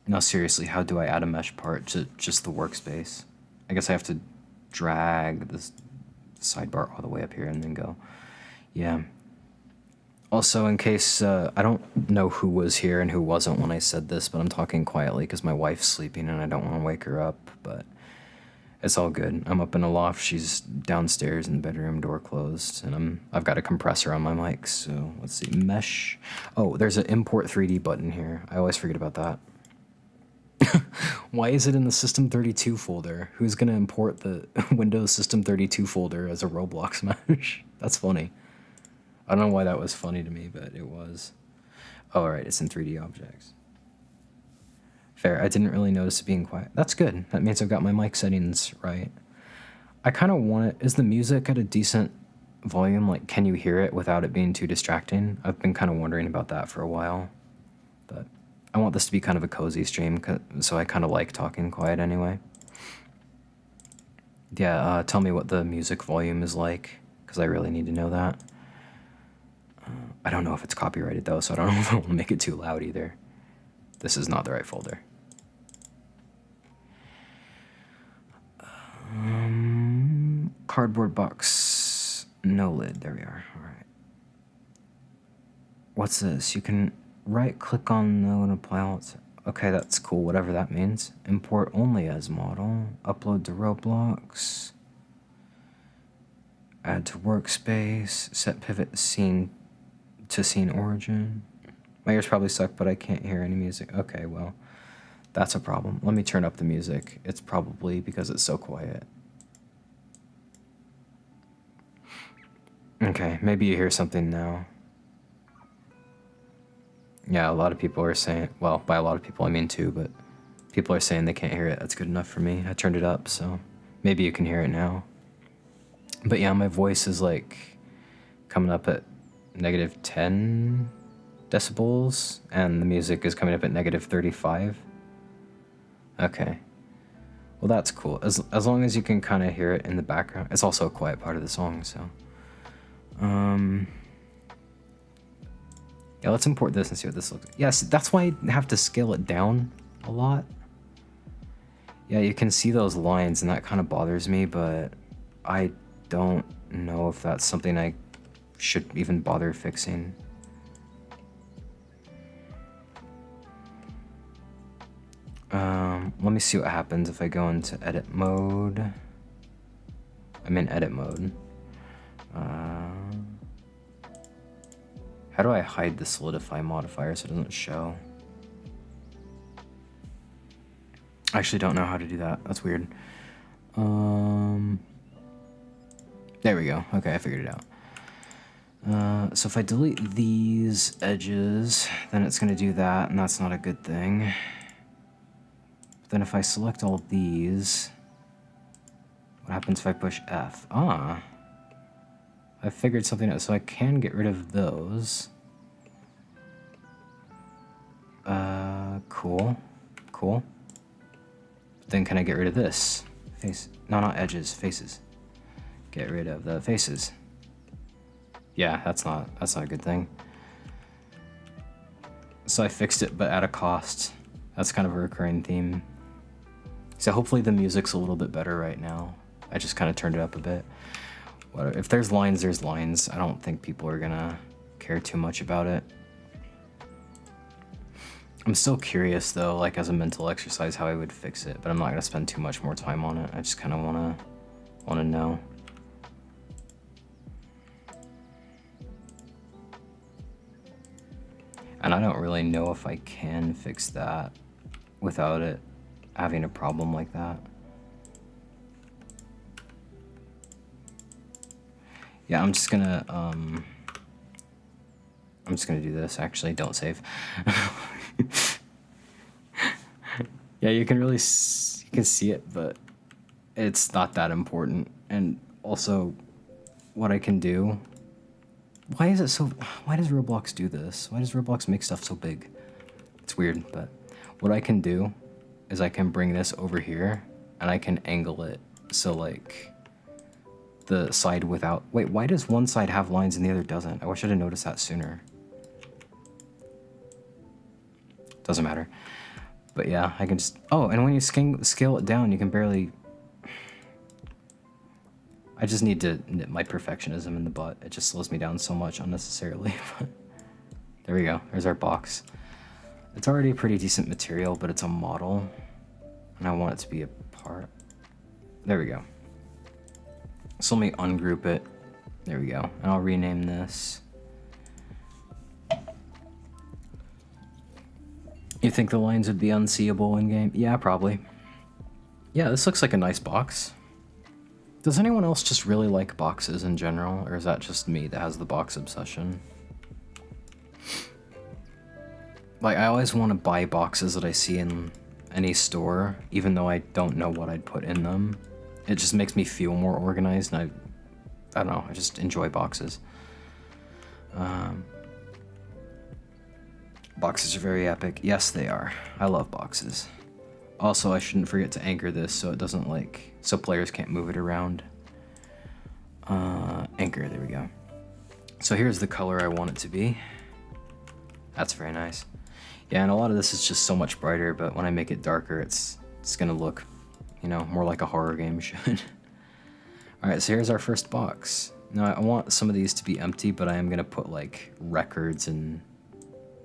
No, seriously, how do I add a mesh part to just the workspace? I guess I have to drag this sidebar all the way up here and then go. Yeah. Also, in case, I don't know who was here and who wasn't when I said this, but I'm talking quietly because my wife's sleeping and I don't want to wake her up, but it's all good. I'm up in a loft, she's downstairs in the bedroom, door closed, and I've got a compressor on my mic, so let's see, mesh. Oh, there's an import 3D button here. I always forget about that. Why is it in the System32 folder? Who's gonna import the Windows System32 folder as a Roblox mesh? That's funny. I don't know why that was funny to me, but it was. Oh, all right, it's in 3D objects. Fair, I didn't really notice it being quiet. That's good. That means I've got my mic settings right. I kind of want it. Is the music at a decent volume? Like, can you hear it without it being too distracting? I've been kind of wondering about that for a while, but I want this to be kind of a cozy stream, so I kind of like talking quiet anyway. Yeah, tell me what the music volume is like, because I really need to know that. I don't know if it's copyrighted though, so I don't know if I want to make it too loud either. This is not the right folder. Cardboard box, no lid, there we are, all right. What's this? You can right click on no and apply all. Okay, that's cool, whatever that means. Import only as model, upload to Roblox, add to workspace, set pivot scene to scene origin. My ears probably suck, but I can't hear any music. Okay, well, that's a problem. Let me turn up the music. It's probably because it's so quiet. Okay, maybe you hear something now. Yeah, a lot of people are saying, well, by a lot of people I mean two, but people are saying they can't hear it. That's good enough for me. I turned it up, so maybe you can hear it now. But yeah, my voice is like coming up at -10 decibels, and the music is coming up at -35. Okay. Well, that's cool. As long as you can kind of hear it in the background. It's also a quiet part of the song, so. Yeah, let's import this and see what this looks like. Yes, that's why I have to scale it down a lot. Yeah, you can see those lines, and that kind of bothers me, but I don't know if that's something I should even bother fixing. Let me see what happens if I go into edit mode. I'm in edit mode. How do I hide the solidify modifier so it doesn't show? I actually don't know how to do that. That's weird. There we go. Okay, I figured it out. So if I delete these edges, then it's going to do that, and that's not a good thing. But then if I select all these, what happens if I push F? Ah, I figured something out, so I can get rid of those. Cool. Cool. Then can I get rid of this? Face. No, not edges, faces. Get rid of the faces. Yeah, that's not a good thing. So I fixed it, but at a cost. That's kind of a recurring theme. So hopefully the music's a little bit better right now. I just kind of turned it up a bit. If there's lines, there's lines. I don't think people are gonna care too much about it. I'm still curious though, like as a mental exercise, how I would fix it, but I'm not gonna spend too much more time on it. I just kind of wanna know. And I don't really know if I can fix that without it having a problem like that. Yeah, I'm just gonna do this. Actually, don't save. Yeah, you can see it, but it's not that important. And also, what I can do. Why does Roblox do this? Why does Roblox make stuff so big? It's weird, but what I can do is I can bring this over here and I can angle it so like the side without. Wait, why does one side have lines and the other doesn't? I wish I'd have noticed that sooner. Doesn't matter. But yeah, I can just. Oh, and when you scale it down, you can barely. I just need to nip my perfectionism in the butt. It just slows me down so much unnecessarily. There we go. There's our box. It's already a pretty decent material, but it's a model. And I want it to be a part. There we go. So let me ungroup it. There we go. And I'll rename this. You think the lines would be unseeable in game? Yeah, probably. Yeah, this looks like a nice box. Does anyone else just really like boxes in general, or is that just me that has the box obsession? Like, I always want to buy boxes that I see in any store, even though I don't know what I'd put in them. It just makes me feel more organized, and I don't know, I just enjoy boxes. Boxes are very epic. Yes, they are. I love boxes. Also, I shouldn't forget to anchor this so it doesn't so players can't move it around. Anchor, there we go. So here's the color I want it to be. That's very nice. Yeah, and a lot of this is just so much brighter, but when I make it darker, it's gonna look, more like a horror game should. All right, so here's our first box. Now I want some of these to be empty, but I am gonna put like records and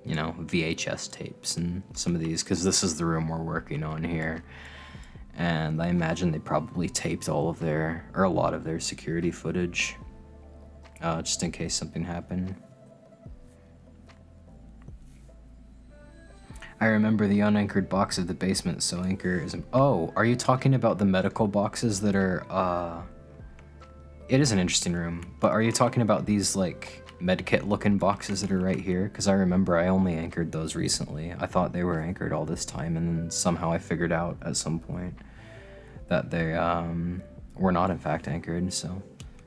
VHS tapes and some of these, because this is the room we're working on here. And I imagine they probably taped all of a lot of their security footage, just in case something happened. I remember the unanchored box of the basement, so anchor is... Oh, are you talking about the medical boxes that are, It is an interesting room, but are you talking about these, like, medkit looking boxes that are right here? Because I remember I only anchored those recently. I thought they were anchored all this time, and then somehow I figured out at some point that they were not in fact anchored. So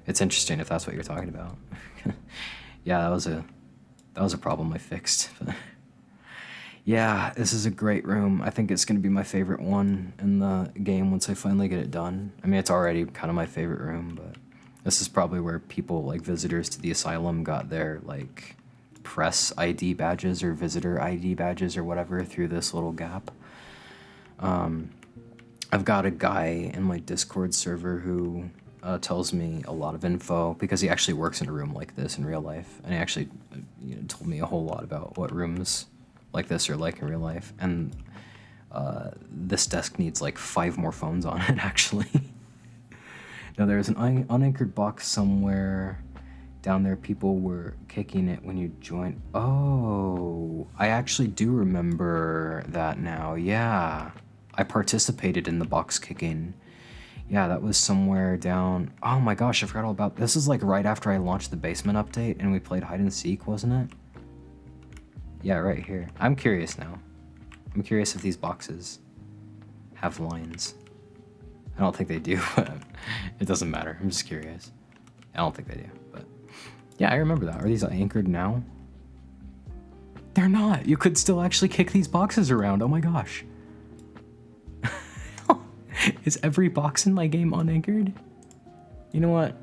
it's interesting if that's what you're talking about. Yeah, that was a problem I fixed. Yeah, this is a great room. I think it's going to be my favorite one in the game once I finally get it done. I mean, it's already kind of my favorite room, but this is probably where people, like visitors to the asylum, got their like press ID badges or visitor ID badges or whatever through this little gap. I've got a guy in my Discord server who tells me a lot of info because he actually works in a room like this in real life, and he actually told me a whole lot about what rooms like this are like in real life. And this desk needs like 5 more phones on it, actually. Now, there's an unanchored box somewhere down there. People were kicking it when you joined. Oh, I actually do remember that now. Yeah, I participated in the box kicking. Yeah, that was somewhere down... Oh my gosh, I forgot all about... This is like right after I launched the basement update and we played hide and seek, wasn't it? Yeah, right here. I'm curious now. I'm curious if these boxes have lines. I don't think they do, but it doesn't matter. I'm just curious. I don't think they do, but... Yeah, I remember that. Are these anchored now? They're not! You could still actually kick these boxes around, oh my gosh. Is every box in my game unanchored? You know what?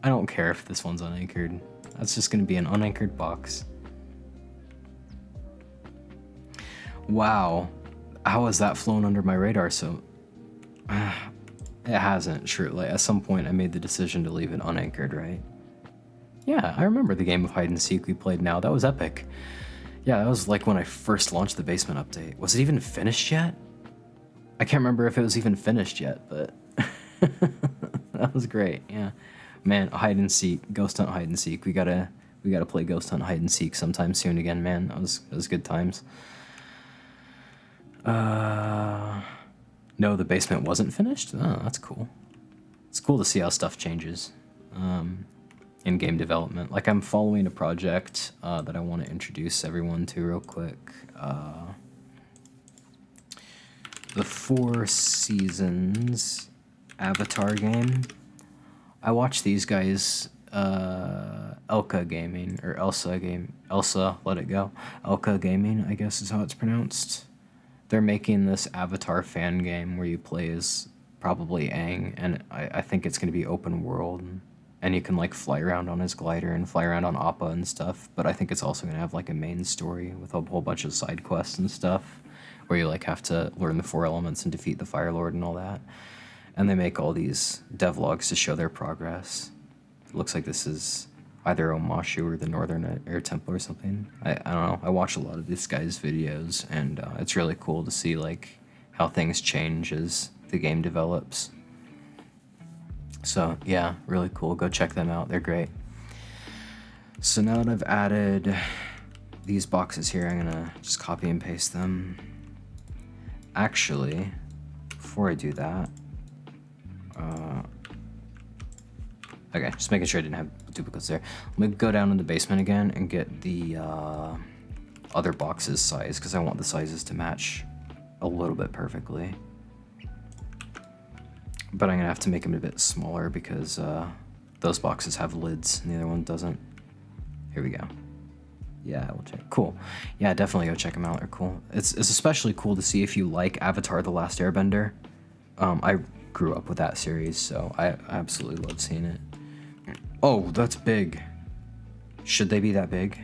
I don't care if this one's unanchored. That's just gonna be an unanchored box. Wow. How has that flown under my radar so... It hasn't, sure. Like, at some point I made the decision to leave it unanchored, right? Yeah, I remember the game of hide and seek we played now. That was epic. Yeah, that was like when I first launched the basement update. Was it even finished yet? I can't remember if it was even finished yet, but that was great. Yeah, man, hide and seek, Ghost Hunt hide and seek. We gotta play Ghost Hunt hide and seek sometime soon again, man. That was good times. No, the basement wasn't finished. Oh, that's cool. It's cool to see how stuff changes in game development. Like, I'm following a project that I want to introduce everyone to real quick. The Four Seasons Avatar game. I watched these guys, Elka Gaming, or Elsa, let it go. Elka Gaming, I guess is how it's pronounced. They're making this Avatar fan game where you play as probably Aang, and I think it's going to be open world. And you can like fly around on his glider and fly around on Appa and stuff, but I think it's also going to have like a main story with a whole bunch of side quests and stuff, where you like have to learn the 4 elements and defeat the Fire Lord and all that. And they make all these devlogs to show their progress. It looks like this is either Omashu or the Northern Air Temple or something. I don't know. I watch a lot of this guy's videos, and it's really cool to see like how things change as the game develops. So yeah, really cool. Go check them out. They're great. So now that I've added these boxes here, I'm gonna just copy and paste them. Actually, before I do that, okay, just making sure I didn't have duplicates there. Let me go down in the basement again and get the other boxes size, because I want the sizes to match a little bit perfectly. But I'm gonna have to make them a bit smaller because those boxes have lids and the other one doesn't. Here we go. Yeah, we'll check. Cool. Yeah, definitely go check them out. They're cool. It's especially cool to see if you like Avatar: The Last Airbender. I grew up with that series, so I absolutely love seeing it. Oh, that's big. Should they be that big?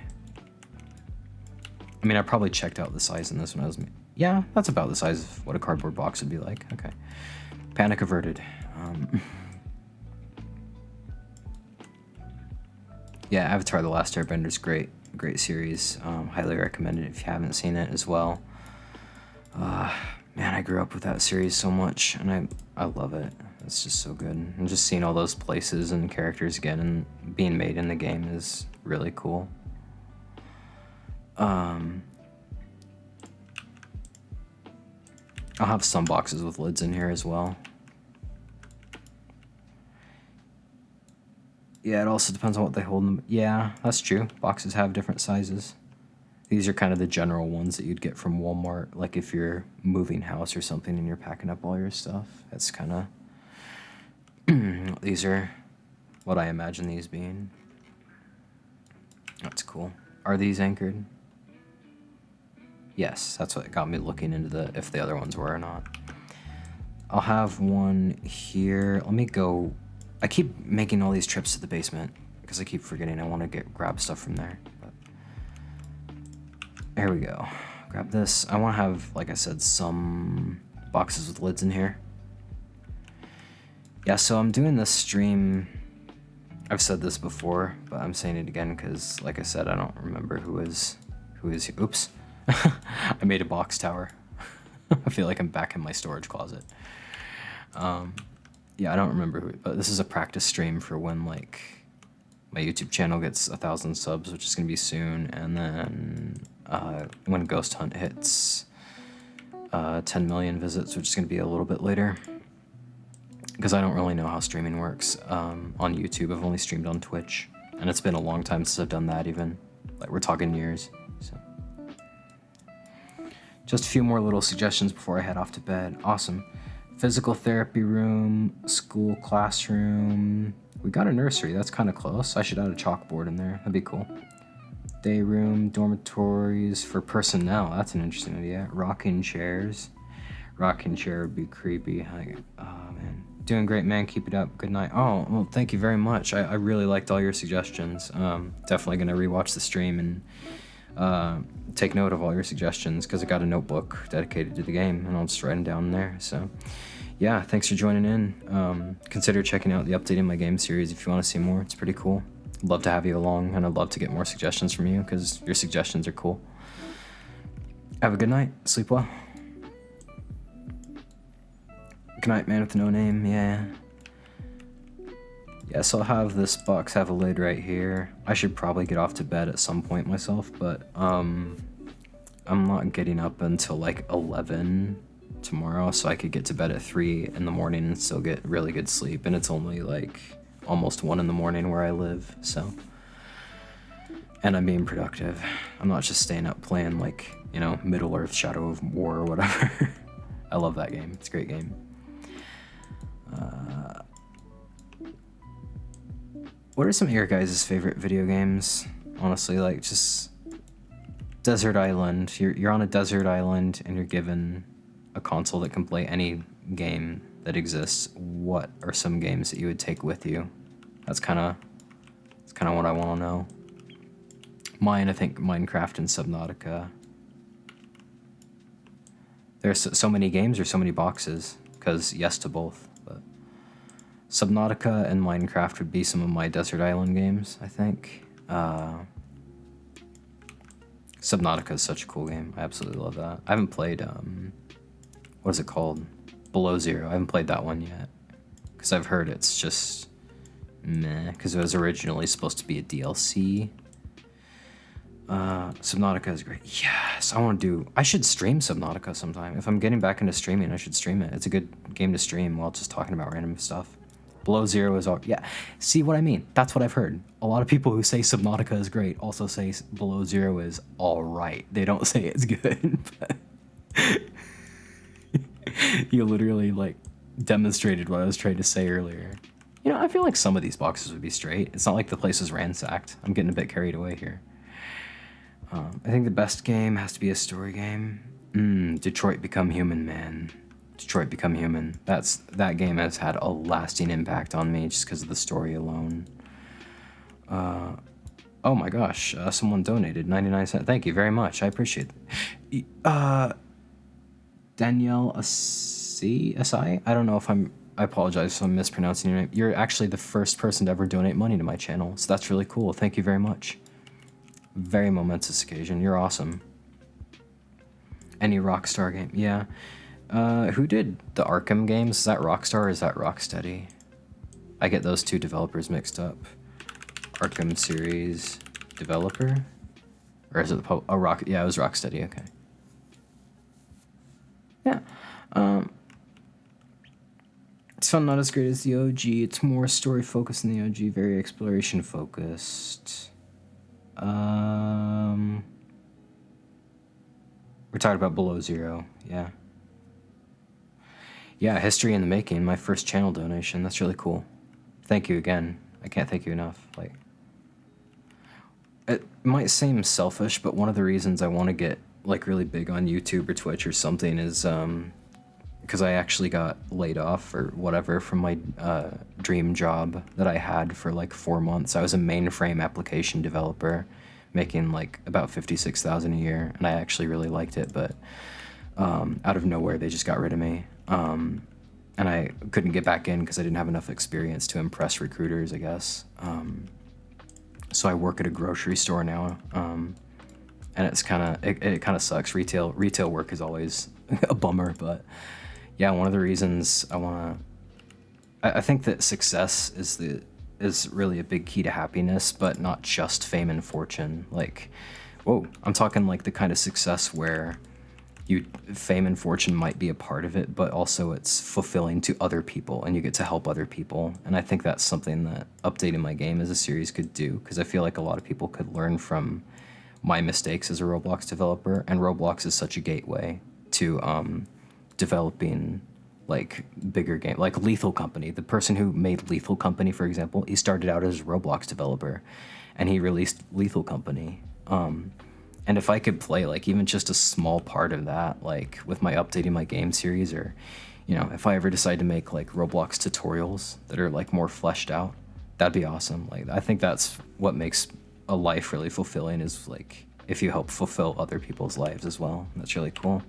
I mean, I probably checked out the size in this when I was... Yeah, that's about the size of what a cardboard box would be like. Okay. Panic averted. Yeah, Avatar: The Last Airbender is great. Great series. Highly recommend it if you haven't seen it as well. Man, I grew up with that series so much, and I love it. It's just so good. And just seeing all those places and characters again and being made in the game is really cool. I'll have some boxes with lids in here as well. Yeah, it also depends on what they hold in them. Yeah, that's true. Boxes have different sizes. These are kind of the general ones that you'd get from Walmart, like if you're moving house or something and you're packing up all your stuff. That's kind of... These are what I imagine these being. That's cool. Are these anchored? Yes, that's what got me looking into if the other ones were or not. I'll have one here. Let me go... I keep making all these trips to the basement because I keep forgetting I want to grab stuff from there. But here we go. Grab this. I want to have, like I said, some boxes with lids in here. Yeah, so I'm doing this stream. I've said this before, but I'm saying it again because, like I said, I don't remember who is. Oops. I made a box tower. I feel like I'm back in my storage closet. Yeah, I don't remember who, but this is a practice stream for when, like, my YouTube channel gets 1,000 subs, which is going to be soon, and then when Ghost Hunt hits 10 million visits, which is going to be a little bit later. because I don't really know how streaming works on YouTube. I've only streamed on Twitch, and it's been a long time since I've done that even. Like, we're talking years, so. Just a few more little suggestions before I head off to bed. Awesome. Physical therapy room, school classroom. We got a nursery, that's kind of close. I should add a chalkboard in there, that'd be cool. Day room, dormitories for personnel, that's an interesting idea. Rocking chairs. Rocking chair would be creepy. Oh man. Doing great, man, keep it up, good night. Oh, well, thank you very much. I really liked all your suggestions. Definitely gonna rewatch the stream and take note of all your suggestions, because I got a notebook dedicated to the game and I'll just write them down there. So yeah, thanks for joining in. Consider checking out the Updating My Game series if you want to see more. It's pretty cool. I'd love to have you along, and I'd love to get more suggestions from you because your suggestions are cool. Have a good night. Sleep well. Good night, man with no name. Yeah. Yes, I'll have this box have a lid right here. I should probably get off to bed at some point myself, but I'm not getting up until like 11 tomorrow, so I could get to bed at 3 in the morning and still get really good sleep. And it's only like almost 1 in the morning where I live, so. And I'm being productive. I'm not just staying up playing like, you know, Middle-earth Shadow of War or whatever. I love that game. It's a great game. What are some of your guys' favorite video games? Honestly, like just desert island. You're on a desert island and you're given a console that can play any game that exists. What are some games that you would take with you? That's kind of what I want to know. Mine, I think Minecraft and Subnautica. There's so many games or so many boxes, because yes to both. But Subnautica and Minecraft would be some of my desert island games, I think. Subnautica is such a cool game. I absolutely love that. I haven't played, what is it called? Below Zero. I haven't played that one yet, because I've heard it's just meh, because it was originally supposed to be a DLC. Subnautica is great. Yes, I should stream Subnautica sometime. If I'm getting back into streaming, I should stream it. It's a good game to stream while just talking about random stuff. Below Zero is all, yeah. See what I mean? That's what I've heard. A lot of people who say Subnautica is great also say Below Zero is all right. They don't say it's good. You literally like demonstrated what I was trying to say earlier. You know, I feel like some of these boxes would be straight. It's not like the place is ransacked. I'm getting a bit carried away here. I think the best game has to be a story game. Detroit Become Human, man. Detroit Become Human. That game has had a lasting impact on me just because of the story alone. Oh my gosh, someone donated 99 cents. Thank you very much. I appreciate it. Danielle Asai? I don't know if I apologize if I'm mispronouncing your name. You're actually the first person to ever donate money to my channel, so that's really cool. Thank you very much. Very momentous occasion. You're awesome. Any Rockstar game? Yeah. Who did the Arkham games? Is that Rockstar or is that Rocksteady? I get those two developers mixed up. Arkham series developer? Or is it the yeah, it was Rocksteady, okay. Yeah. It's fun, not as great as the OG. It's more story focused than the OG, very exploration focused. We're talking about Below Zero, yeah. Yeah, history in the making, my first channel donation. That's really cool. Thank you again. I can't thank you enough. Like, it might seem selfish, but one of the reasons I want to get like really big on YouTube or Twitch or something is because I actually got laid off or whatever from my dream job that I had for like 4 months. I was a mainframe application developer, making like about $56,000 a year, and I actually really liked it, but out of nowhere they just got rid of me, and I couldn't get back in because I didn't have enough experience to impress recruiters, I guess. So I work at a grocery store now, and it's it kind of sucks. Retail work is always a bummer, but yeah, one of the reasons I think that success is really a big key to happiness, but not just fame and fortune. Like, whoa, I'm talking like the kind of success where fame and fortune might be a part of it, but also it's fulfilling to other people and you get to help other people. And I think that's something that updating my game as a series could do, because I feel like a lot of people could learn from my mistakes as a Roblox developer, and Roblox is such a gateway to developing like bigger game, like Lethal Company. The person who made Lethal Company, for example, he started out as a Roblox developer and he released Lethal Company. And if I could play like even just a small part of that, like with my updating my game series, or, you know, if I ever decide to make like Roblox tutorials that are like more fleshed out, that'd be awesome. Like, I think that's what makes a life really fulfilling, is like if you help fulfill other people's lives as well. That's really cool.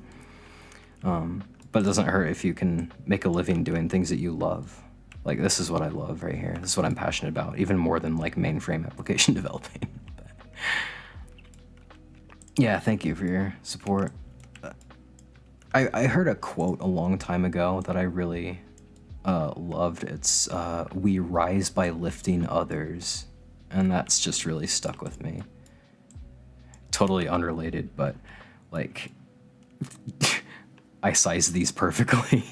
But it doesn't hurt if you can make a living doing things that you love. Like, this is what I love right here. This is what I'm passionate about, even more than like mainframe application developing. But yeah, thank you for your support. I heard a quote a long time ago that I really loved. It's, we rise by lifting others. And that's just really stuck with me. Totally unrelated, but like, I size these perfectly.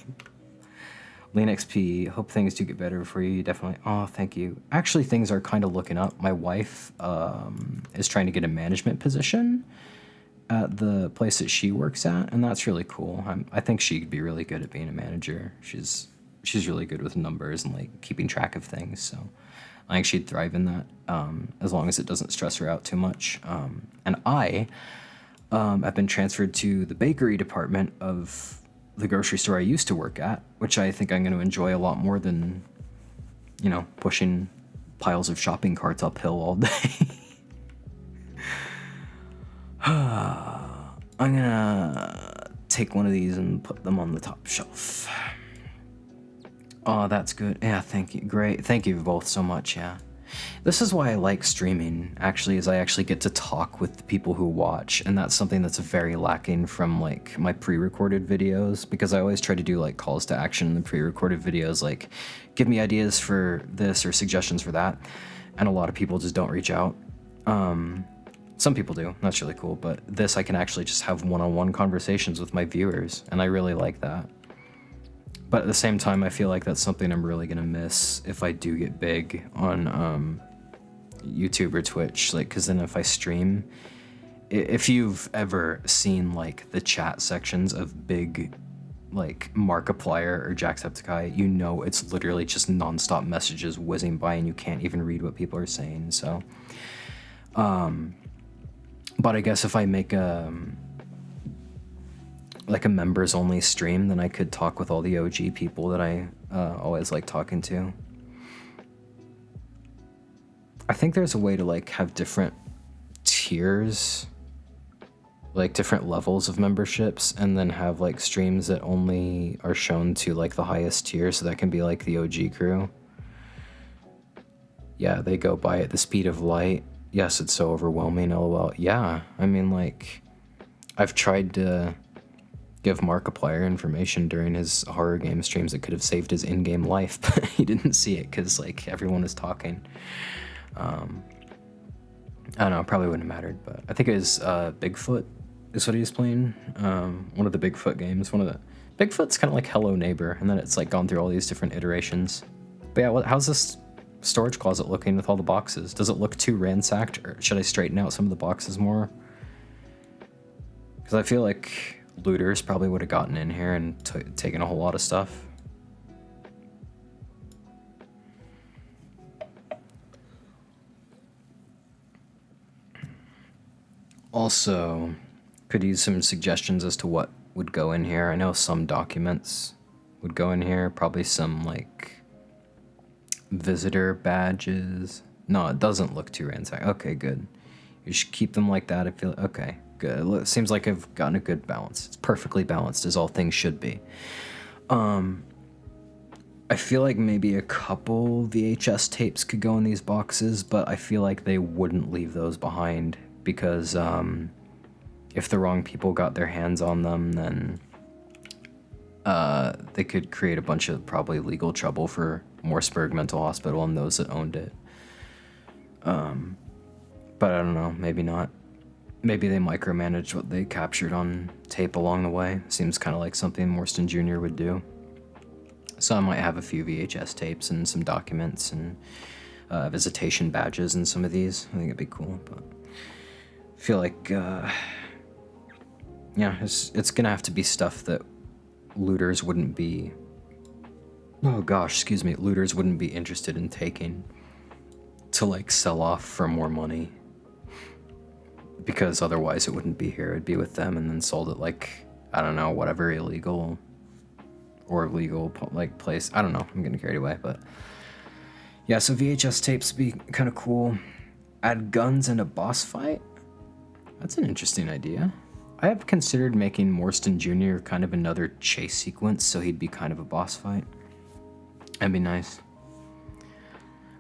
LeanXP, hope things do get better for you. Definitely. Oh, thank you. Actually, things are kind of looking up. My wife is trying to get a management position at the place that she works at, and that's really cool. I think she'd be really good at being a manager. She's really good with numbers and like keeping track of things. So I think she'd thrive in that, as long as it doesn't stress her out too much. And I've been transferred to the bakery department of the grocery store I used to work at, which I think I'm going to enjoy a lot more than, you know, pushing piles of shopping carts uphill all day. I'm gonna take one of these and put them on the top shelf. Oh, that's good. Yeah, thank you. Great. Thank you both so much, yeah. This is why I like streaming, actually, is I actually get to talk with the people who watch, and that's something that's very lacking from, like, my pre-recorded videos, because I always try to do, like, calls to action in the pre-recorded videos, like, give me ideas for this or suggestions for that, and a lot of people just don't reach out. Some people do, that's really cool, but this I can actually just have one-on-one conversations with my viewers, and I really like that. But at the same time, I feel like that's something I'm really gonna miss if I do get big on YouTube or Twitch, like, because then if I stream, if you've ever seen like the chat sections of big like Markiplier or Jacksepticeye, you know it's literally just nonstop messages whizzing by and you can't even read what people are saying. So but I guess if I make like a members only stream, then I could talk with all the OG people that I always like talking to. I think there's a way to like have different tiers, like different levels of memberships, and then have like streams that only are shown to like the highest tier, so that can be like the OG crew. Yeah, they go by at the speed of light. Yes, it's so overwhelming, lol. Yeah, I mean, like, I've tried to give Markiplier information during his horror game streams that could have saved his in-game life, but he didn't see it because, like, everyone was talking. I don't know, probably wouldn't have mattered, but I think it was Bigfoot is what he was playing. One of the Bigfoot games. Bigfoot's kind of like Hello Neighbor, and then it's like gone through all these different iterations. But yeah, how's this storage closet looking with all the boxes? Does it look too ransacked, or should I straighten out some of the boxes more? Because I feel like looters probably would have gotten in here and taken a whole lot of stuff. Also, could use some suggestions as to what would go in here. I know some documents would go in here, probably some like visitor badges. No, it doesn't look too ransacked. Okay, good. You should keep them like that. I feel okay. Good. It seems like I've gotten a good balance. It's perfectly balanced, as all things should be. I feel like maybe a couple VHS tapes could go in these boxes, but I feel like they wouldn't leave those behind because if the wrong people got their hands on them, then they could create a bunch of probably legal trouble for Mooresburg Mental Hospital and those that owned it. But I don't know, maybe not. maybe they micromanaged what they captured on tape along the way. Seems kind of like something Morstan Jr. would do. So I might have a few VHS tapes and some documents and visitation badges in some of these. I think it'd be cool, but I feel like, yeah, it's gonna have to be stuff that looters wouldn't be, oh gosh, excuse me, looters wouldn't be interested in taking to like sell off for more money. Because otherwise it wouldn't be here, it'd be with them and then sold at like, I don't know, whatever illegal or legal like place. I don't know, I'm getting carried away, but yeah, so VHS tapes would be kind of cool. Add guns in a boss fight? That's an interesting idea. I have considered making Morstan Jr. kind of another chase sequence, so he'd be kind of a boss fight. That'd be nice.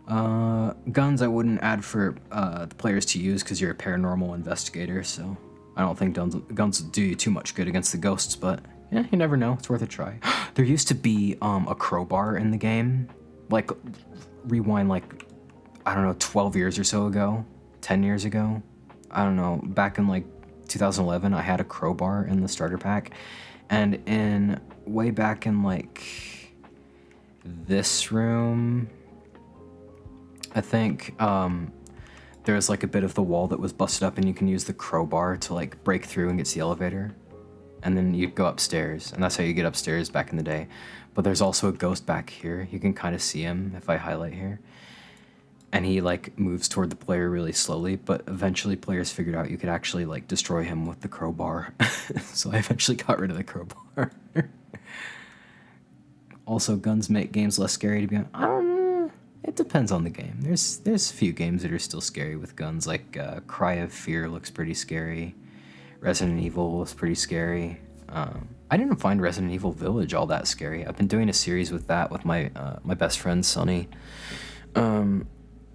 Guns I wouldn't add for the players to use because you're a paranormal investigator, so I don't think guns do you too much good against the ghosts, but yeah, you never know. It's worth a try. There used to be a crowbar in the game, like rewind like, I don't know, 12 years or so ago, 10 years ago. I don't know, back in like 2011, I had a crowbar in the starter pack, and way back in like this room, I think there was like a bit of the wall that was busted up and you can use the crowbar to like break through and get to the elevator. And then you'd go upstairs, and that's how you get upstairs back in the day. But there's also a ghost back here. You can kind of see him if I highlight here. And he like moves toward the player really slowly, but eventually players figured out you could actually like destroy him with the crowbar. So I eventually got rid of the crowbar. Also, guns make games less scary to be honest. I don't know. It depends on the game. There's a few games that are still scary with guns, like Cry of Fear looks pretty scary. Resident Evil was pretty scary. I didn't find Resident Evil Village all that scary. I've been doing a series with that with my my best friend Sonny.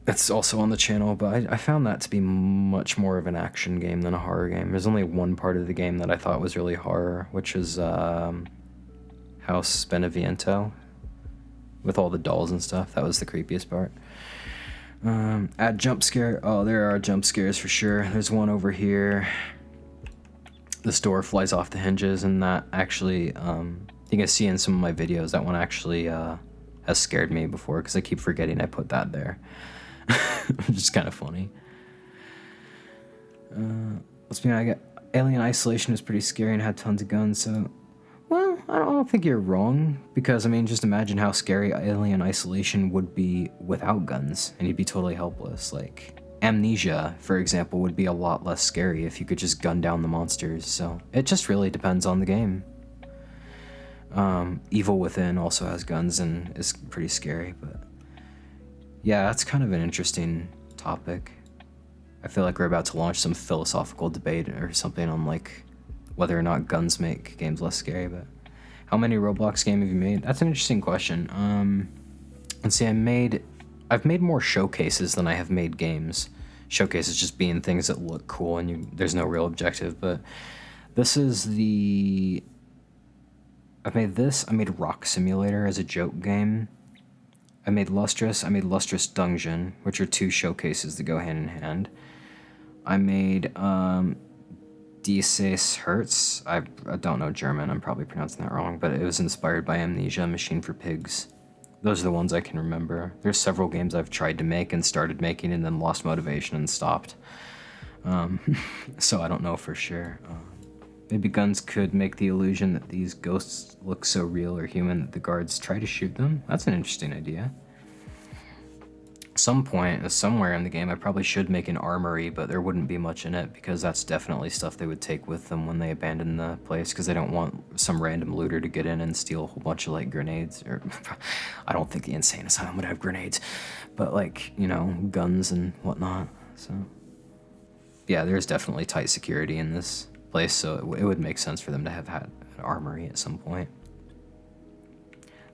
It's also on the channel, but I found that to be much more of an action game than a horror game. There's only one part of the game that I thought was really horror, which is House Beneviento, with all the dolls and stuff. That was the creepiest part. Add jump scare. Oh, there are jump scares for sure. There's one over here. This door flies off the hinges, and that actually, you can see in some of my videos, that one actually has scared me before, because I keep forgetting I put that there. Which is kind of funny. Let's be honest, Alien Isolation was pretty scary and had tons of guns, so... Well, I don't think you're wrong, because, I mean, just imagine how scary Alien Isolation would be without guns, and you'd be totally helpless, like... Amnesia, for example, would be a lot less scary if you could just gun down the monsters, so it just really depends on the game. Evil Within also has guns and is pretty scary, but yeah, that's kind of an interesting topic. I feel like we're about to launch some philosophical debate or something on like whether or not guns make games less scary, but how many Roblox games have you made? That's an interesting question. Let's see, I've made more showcases than I have made games. Showcases just being things that look cool and there's no real objective, but this is the... I made Rock Simulator as a joke game. I made Lustrous Dungeon, which are two showcases that go hand in hand. I made Dieses Herz. I don't know German, I'm probably pronouncing that wrong, but it was inspired by Amnesia, Machine for Pigs. Those are the ones I can remember. There's several games I've tried to make and started making and then lost motivation and stopped. So I don't know for sure. Maybe guns could make the illusion that these ghosts look so real or human that the guards try to shoot them. That's an interesting idea. Some point, somewhere in the game, I probably should make an armory, but there wouldn't be much in it because that's definitely stuff they would take with them when they abandon the place because they don't want some random looter to get in and steal a whole bunch of like grenades. Or I don't think the insane asylum would have grenades, but like, you know, guns and whatnot. So yeah, there's definitely tight security in this place, so it would make sense for them to have had an armory at some point.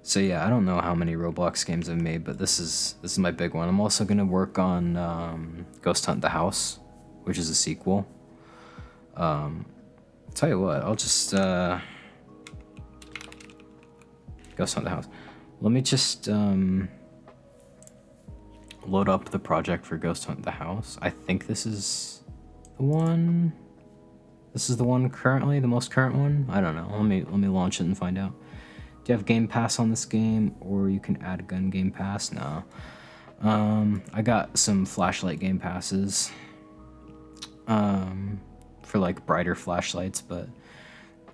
So yeah, I don't know how many Roblox games I've made, but this is my big one. I'm also gonna work on Ghost Hunt the House, which is a sequel. Tell you what, I'll just Ghost Hunt the House. Let me just load up the project for Ghost Hunt the House. I think this is the one. This is the one currently, the most current one? I don't know. Let me launch it and find out. Do you have Game Pass on this game, or you can add gun Game Pass? No. I got some flashlight Game Passes for like brighter flashlights, but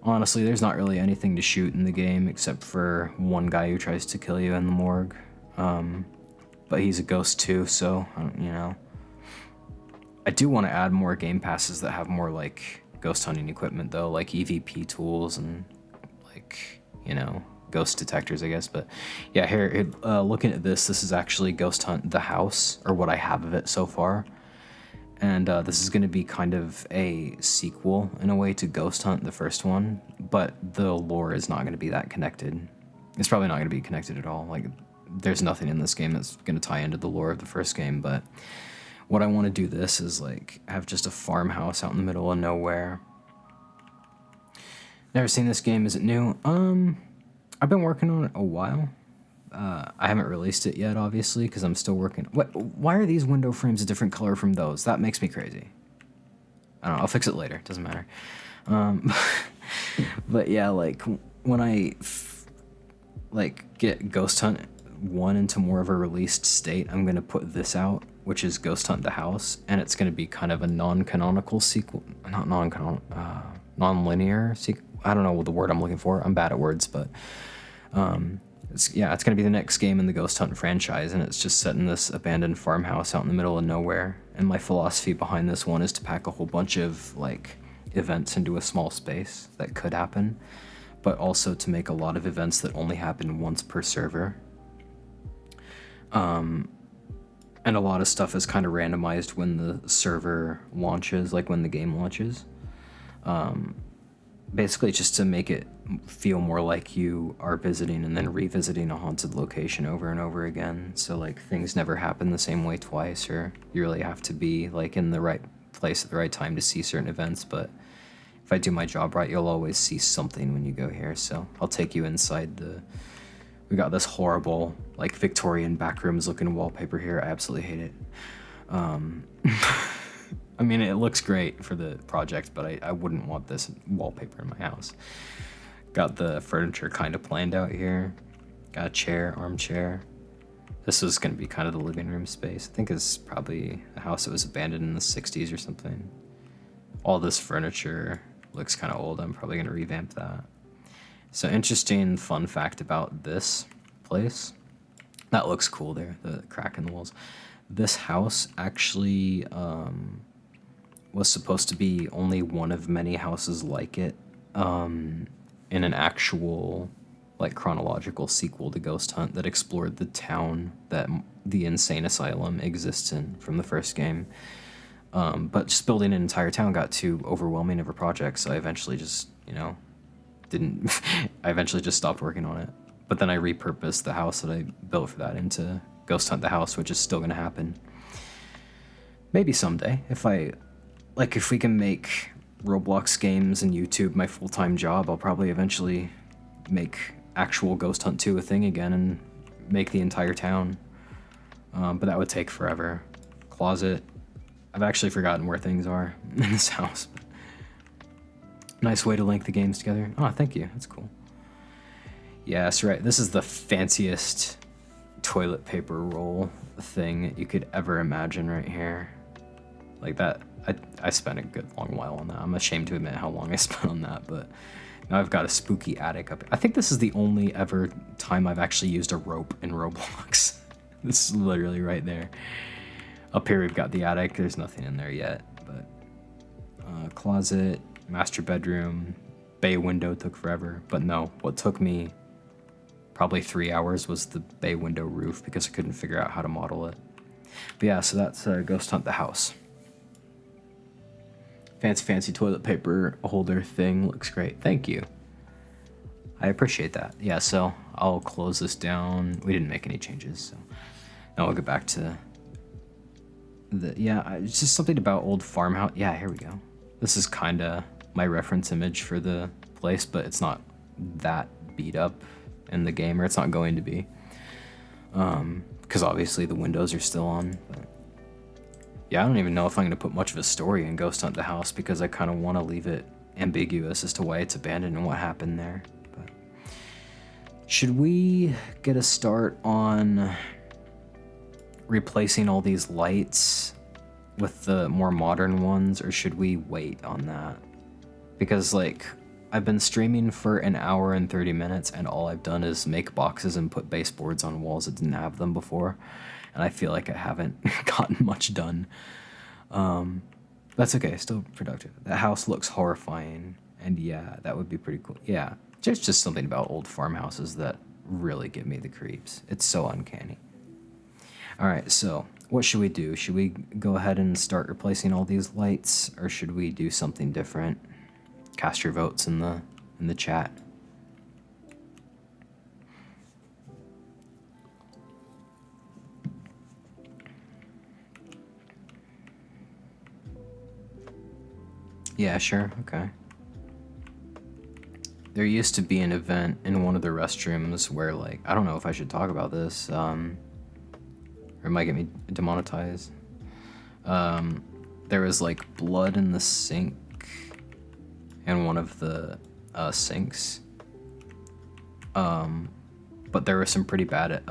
honestly, there's not really anything to shoot in the game except for one guy who tries to kill you in the morgue. But he's a ghost too, so, you know. I do want to add more Game Passes that have more like ghost hunting equipment though, like EVP tools and like, you know, ghost detectors, I guess. But yeah, here, looking at this is actually Ghost Hunt the House, or what I have of it so far. And this is going to be kind of a sequel in a way to Ghost Hunt, the first one, but the lore is not going to be that connected. It's probably not going to be connected at all. Like, there's nothing in this game that's going to tie into the lore of the first game, but what I want to do this is like have just a farmhouse out in the middle of nowhere. Never seen this game. Is it new? I've been working on it a while. I haven't released it yet, obviously, because I'm still working. Why are these window frames a different color from those? That makes me crazy. I don't know. I'll fix it later. It doesn't matter. But yeah, like when I get Ghost Hunt 1 into more of a released state, I'm gonna put this out, which is Ghost Hunt the House, and it's gonna be kind of a non-canonical sequel, not non-linear sequel. I don't know what the word I'm looking for. I'm bad at words, but it's going to be the next game in the Ghost Hunt franchise, and it's just set in this abandoned farmhouse out in the middle of nowhere. And my philosophy behind this one is to pack a whole bunch of like events into a small space that could happen, but also to make a lot of events that only happen once per server. And a lot of stuff is kind of randomized when the server launches, like when the game launches. Basically just to make it feel more like you are visiting and then revisiting a haunted location over and over again. So like things never happen the same way twice, or you really have to be like in the right place at the right time to see certain events. But if I do my job right, you'll always see something when you go here. So I'll take you inside we got this horrible like Victorian backrooms looking wallpaper here. I absolutely hate it. I mean, it looks great for the project, but I wouldn't want this wallpaper in my house. Got the furniture kind of planned out here. Got a chair, armchair. This was going to be kind of the living room space. I think it's probably a house that was abandoned in the 60s or something. All this furniture looks kind of old. I'm probably going to revamp that. So interesting fun fact about this place. That looks cool there, the crack in the walls. This house actually was supposed to be only one of many houses like it in an actual like chronological sequel to Ghost Hunt that explored the town that the insane asylum exists in from the first game. But just building an entire town got too overwhelming of a project, so I eventually just, you know, I eventually just stopped working on it. But then I repurposed the house that I built for that into Ghost Hunt the House, which is still going to happen. Maybe someday, if we can make Roblox games and YouTube my full-time job, I'll probably eventually make actual Ghost Hunt 2 a thing again and make the entire town. But that would take forever. Closet. I've actually forgotten where things are in this house. Nice way to link the games together. Oh, thank you. That's cool. Yeah, that's right. This is the fanciest toilet paper roll thing you could ever imagine right here. Like that, I spent a good long while on that. I'm ashamed to admit how long I spent on that, but now I've got a spooky attic up. I think this is the only ever time I've actually used a rope in Roblox. This is literally right there. Up here we've got the attic. There's nothing in there yet, but closet, master bedroom, bay window took forever. But no, what took me probably 3 hours was the bay window roof because I couldn't figure out how to model it. But yeah, so that's Ghost Hunt the House. Fancy toilet paper holder thing. Looks great. Thank you. I appreciate that. Yeah, so I'll close this down. We didn't make any changes, so now we'll get back to it's just something about old farmhouse. Yeah, here we go. This is kind of my reference image for the place, but it's not that beat up in the game, or it's not going to be. Because obviously the windows are still on, but Yeah, I don't even know if I'm going to put much of a story in Ghost Hunt the House because I kind of want to leave it ambiguous as to why it's abandoned and what happened there. But should we get a start on replacing all these lights with the more modern ones, or should we wait on that? Because, like, I've been streaming for an hour and 30 minutes, and all I've done is make boxes and put baseboards on walls that didn't have them before, and I feel like I haven't gotten much done. That's okay, still productive. That house looks horrifying, and yeah, that would be pretty cool. Yeah, there's just something about old farmhouses that really give me the creeps. It's so uncanny. All right, so what should we do? Should we go ahead and start replacing all these lights, or should we do something different? Cast your votes in the chat. Yeah, sure, okay. There used to be an event in one of the restrooms where, like, I don't know if I should talk about this, or it might get me demonetized. There was, like, blood in the sink in one of the sinks. But there were some pretty bad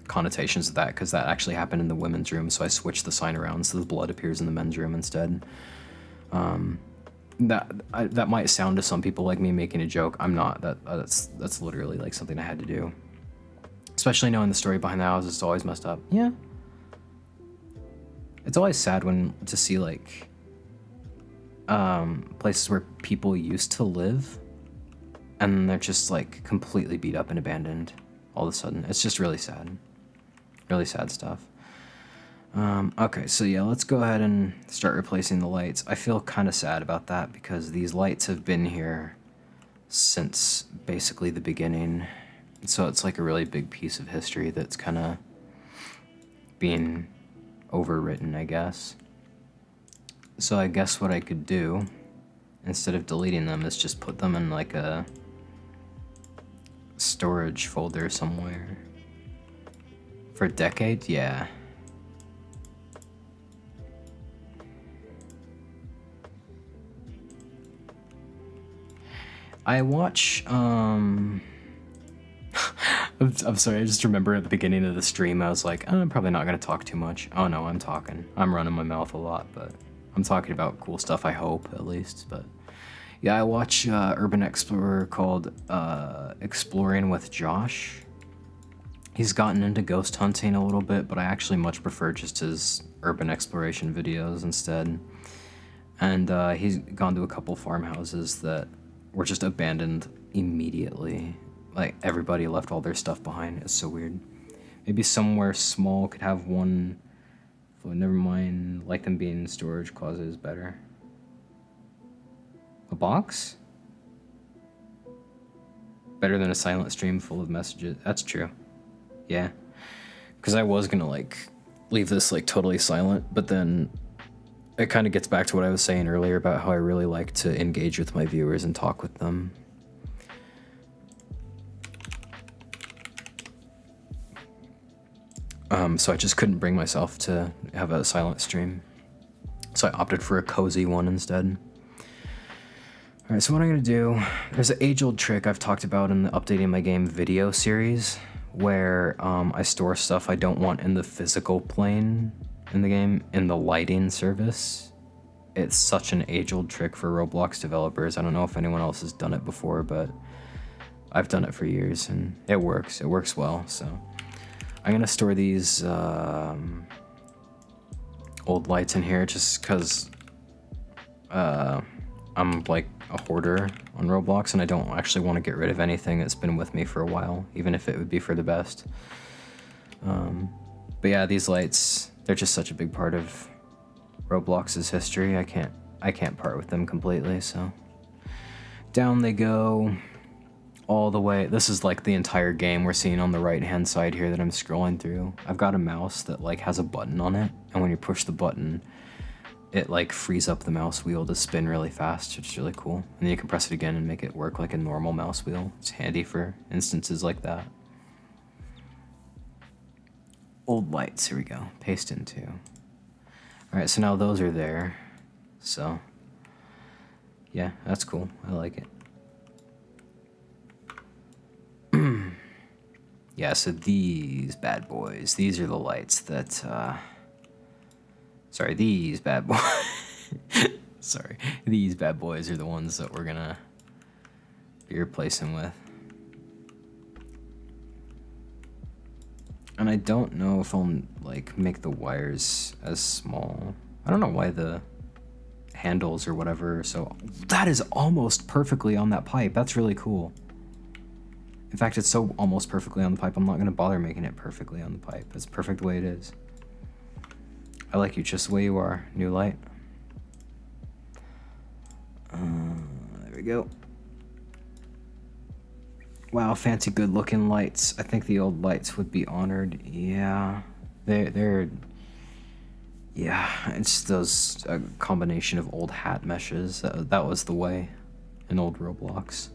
connotations of that, because that actually happened in the women's room, so I switched the sign around so the blood appears in the men's room instead. That might sound to some people like me making a joke. I'm not. That's literally like something I had to do. Especially knowing the story behind the house, it's always messed up. Yeah. It's always sad to see like places where people used to live and they're just like completely beat up and abandoned all of a sudden. It's just really sad. Really sad stuff. Okay, so yeah, let's go ahead and start replacing the lights. I feel kind of sad about that because these lights have been here since basically the beginning. So it's like a really big piece of history that's kind of being overwritten, I guess. So I guess what I could do, instead of deleting them, is just put them in like a storage folder somewhere. For a decade? Yeah. I watch, I'm sorry, I just remember at the beginning of the stream, I was like, I'm probably not going to talk too much. Oh no, I'm talking. I'm running my mouth a lot, but I'm talking about cool stuff, I hope, at least. But yeah, I watch Urban Explorer called Exploring with Josh. He's gotten into ghost hunting a little bit, but I actually much prefer just his urban exploration videos instead. And he's gone to a couple farmhouses that were just abandoned immediately. Like, everybody left all their stuff behind. It's so weird. Maybe somewhere small could have one. Oh, never mind. Like them being in storage closet is better. A box? Better than a silent stream full of messages. That's true. Yeah. Because I was gonna, like, leave this, like, totally silent, but then it kind of gets back to what I was saying earlier about how I really like to engage with my viewers and talk with them. So I just couldn't bring myself to have a silent stream. So I opted for a cozy one instead. Alright, so what I'm going to do, there's an age-old trick I've talked about in the Updating My Game video series, where I store stuff I don't want in the physical plane in the game, in the lighting service. It's such an age-old trick for Roblox developers. I don't know if anyone else has done it before, but I've done it for years, and it works. It works well, so I'm gonna store these old lights in here just because I'm like a hoarder on Roblox, and I don't actually want to get rid of anything that's been with me for a while, even if it would be for the best. But yeah, these lights, they're just such a big part of Roblox's history. I can't part with them completely, so down they go all the way. This is like the entire game we're seeing on the right hand side here that I'm scrolling through. I've got a mouse that like has a button on it, and when you push the button it like frees up the mouse wheel to spin really fast, which is really cool. And then you can press it again and make it work like a normal mouse wheel. It's handy for instances like that. Old lights, here we go. Paste into. Alright, so now those are there. So, yeah, that's cool. I like it. Yeah, so these bad boys, these are the lights that, sorry, these bad boys, sorry, these bad boys are the ones that we're gonna be replacing with. And I don't know if I'll, like, make the wires as small. I don't know why the handles or whatever, so that is almost perfectly on that pipe. That's really cool. In fact, it's so almost perfectly on the pipe, I'm not going to bother making it perfectly on the pipe. It's perfect the way it is. I like you just the way you are. New light. There we go. Wow, fancy good looking lights. I think the old lights would be honored. Yeah. They're yeah, it's those combination of old hat meshes. That was the way in old Roblox.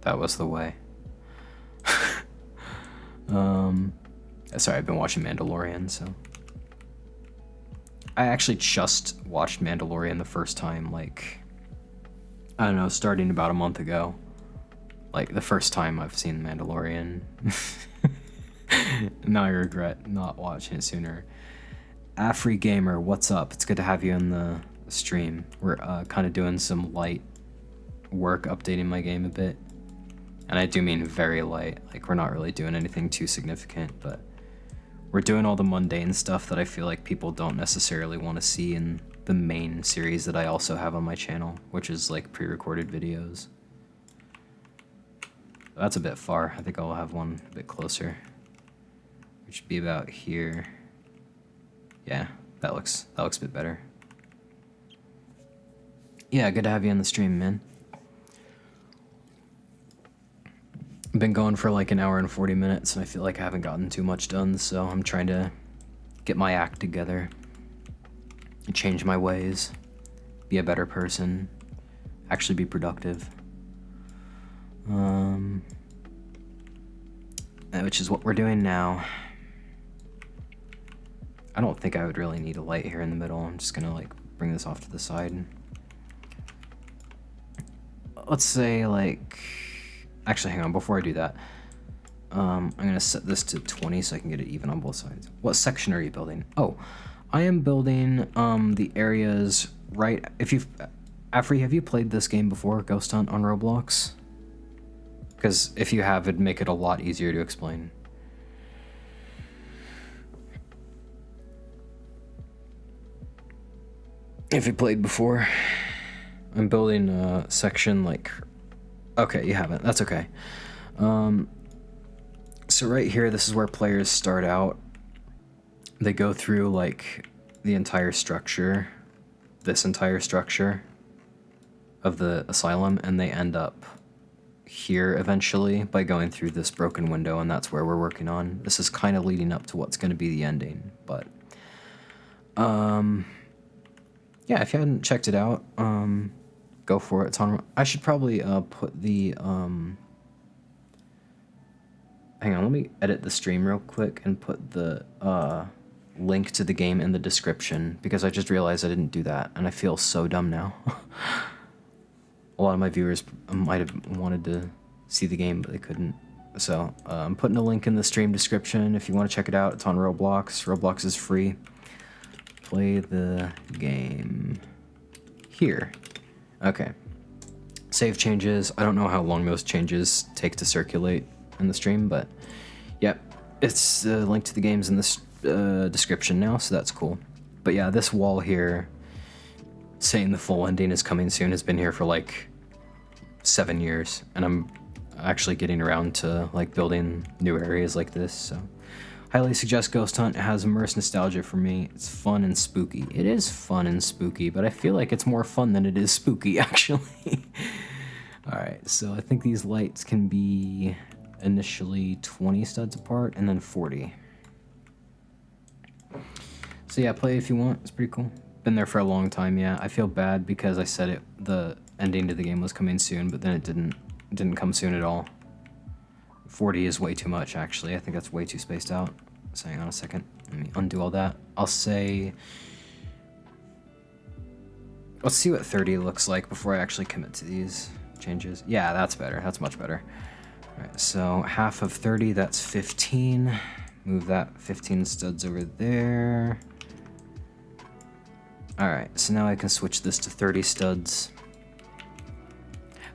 That was the way. Sorry, I've been watching Mandalorian, so. I actually just watched Mandalorian the first time, like, I don't know, starting about a month ago. Like, the first time I've seen Mandalorian. Now I regret not watching it sooner. Afri Gamer, what's up? It's good to have you in the stream. We're kind of doing some light work, updating my game a bit. And I do mean very light, like we're not really doing anything too significant, but we're doing all the mundane stuff that I feel like people don't necessarily want to see in the main series that I also have on my channel, which is like pre-recorded videos. That's a bit far. I think I'll have one a bit closer, which should be about here. Yeah, that looks a bit better. Yeah, good to have you on the stream, man. I've been going for like an hour and 40 minutes, and I feel like I haven't gotten too much done, so I'm trying to get my act together, change my ways, be a better person, actually be productive. Which is what we're doing now. I don't think I would really need a light here in the middle. I'm just gonna like bring this off to the side. Let's say like, actually hang on, before I do that, I'm gonna set this to 20 so I can get it even on both sides. What section are you building? Oh, I am building the areas right, Afri, have you played this game before, Ghost Hunt on Roblox? Because if you have, it'd make it a lot easier to explain. If you played before, I'm building a section like, okay, you haven't, that's okay. So right here, this is where players start out. They go through like the entire structure, this entire structure of the asylum, and they end up here eventually by going through this broken window, and that's where we're working on. This is kind of leading up to what's going to be the ending, but yeah, if you hadn't checked it out, go for it. It's on. I should probably put the hang on, let me edit the stream real quick and put the link to the game in the description, because I just realized I didn't do that and I feel so dumb now. A lot of my viewers might have wanted to see the game, but they couldn't. So I'm putting a link in the stream description if you want to check it out. It's on Roblox. Roblox is free. Play the game here. Okay. Save changes. I don't know how long those changes take to circulate in the stream, but yep, it's the link to the games in the description now, so that's cool. But yeah, this wall here saying the full ending is coming soon has been here for like 7 years, and I'm actually getting around to like building new areas like this, so highly suggest Ghost Hunt. It has immersed nostalgia for me. It's fun and spooky. It is fun and spooky, but I feel like it's more fun than it is spooky, actually. Alright, so I think these lights can be initially 20 studs apart and then 40. So yeah, play if you want. It's pretty cool. Been there for a long time, yeah. I feel bad because I said the ending to the game was coming soon, but then it didn't come soon at all. 40 is way too much, actually. I think that's way too spaced out. So hang on a second. Let me undo all that. I'll say, let's see what 30 looks like before I actually commit to these changes. Yeah, that's better. That's much better. All right, so half of 30, that's 15. Move that 15 studs over there. All right, so now I can switch this to 30 studs.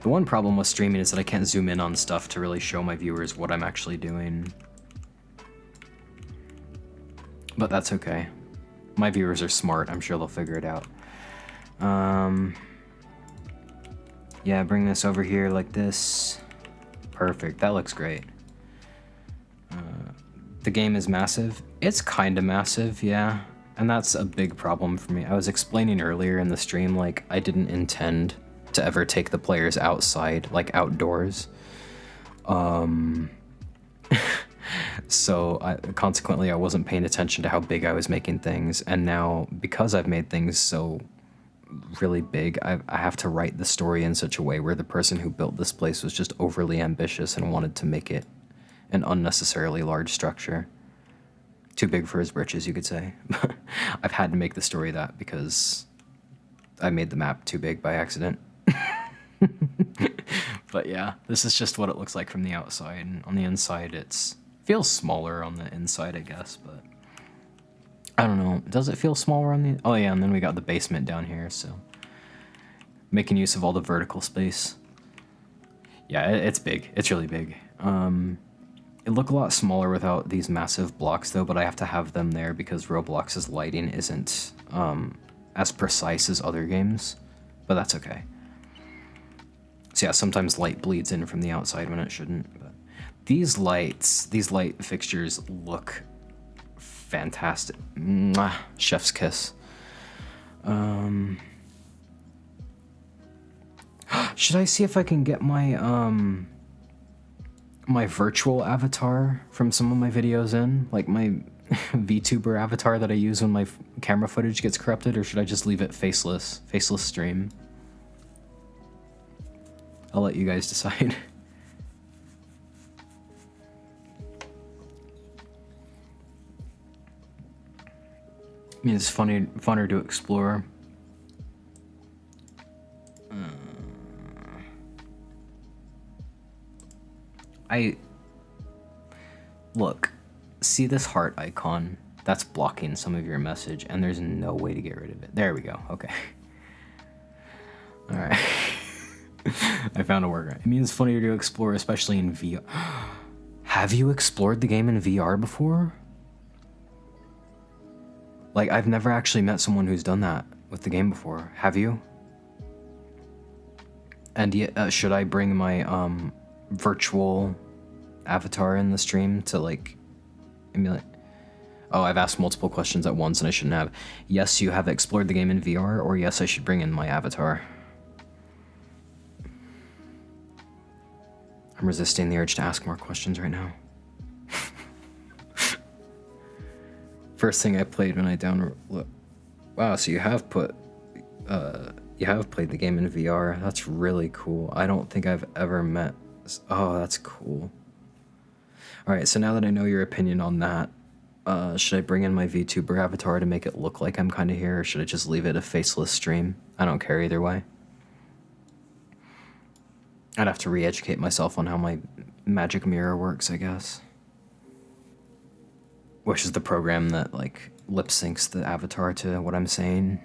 The one problem with streaming is that I can't zoom in on stuff to really show my viewers what I'm actually doing. But that's okay. My viewers are smart. I'm sure they'll figure it out. Yeah, bring this over here like this. Perfect. That looks great. The game is massive. It's kind of massive, yeah. And that's a big problem for me. I was explaining earlier in the stream, like, I didn't intend to ever take the players outside, like outdoors. So consequently, I wasn't paying attention to how big I was making things. And now, because I've made things so really big, I have to write the story in such a way where the person who built this place was just overly ambitious and wanted to make it an unnecessarily large structure. Too big for his britches, you could say. I've had to make the story that because I made the map too big by accident. But yeah, this is just what it looks like from the outside. And on the inside, it feels smaller on the inside, I guess, but I don't know. Does it feel smaller on the... Oh yeah, and then we got the basement down here, so making use of all the vertical space. Yeah, it's big. It's really big. It look a lot smaller without these massive blocks, though, but I have to have them there because Roblox's lighting isn't as precise as other games, but that's okay. So yeah, sometimes light bleeds in from the outside when it shouldn't. But these light fixtures look fantastic. Mwah, chef's kiss. Should I see if I can get my my virtual avatar from some of my videos in, like my VTuber avatar that I use when my camera footage gets corrupted, or should I just leave it faceless stream? I'll let you guys decide. I mean, it's funner to explore. Look, see this heart icon? That's blocking some of your message, and there's no way to get rid of it. There we go, okay. All right. I found a workaround. It means funnier to explore, especially in VR. Have you explored the game in VR before? Like, I've never actually met someone who's done that with the game before. Have you? And should I bring my virtual avatar in the stream to, like, emulate? Oh, I've asked multiple questions at once and I shouldn't have. Yes, you have explored the game in VR, or yes, I should bring in my avatar. I'm resisting the urge to ask more questions right now. First thing I played when I downloaded... Wow, so you have played the game in VR. That's really cool. I don't think I've ever met... Oh, that's cool. Alright, so now that I know your opinion on that, should I bring in my VTuber avatar to make it look like I'm kind of here, or should I just leave it a faceless stream? I don't care either way. I'd have to re-educate myself on how my magic mirror works, I guess. Which is the program that, like, lip syncs the avatar to what I'm saying.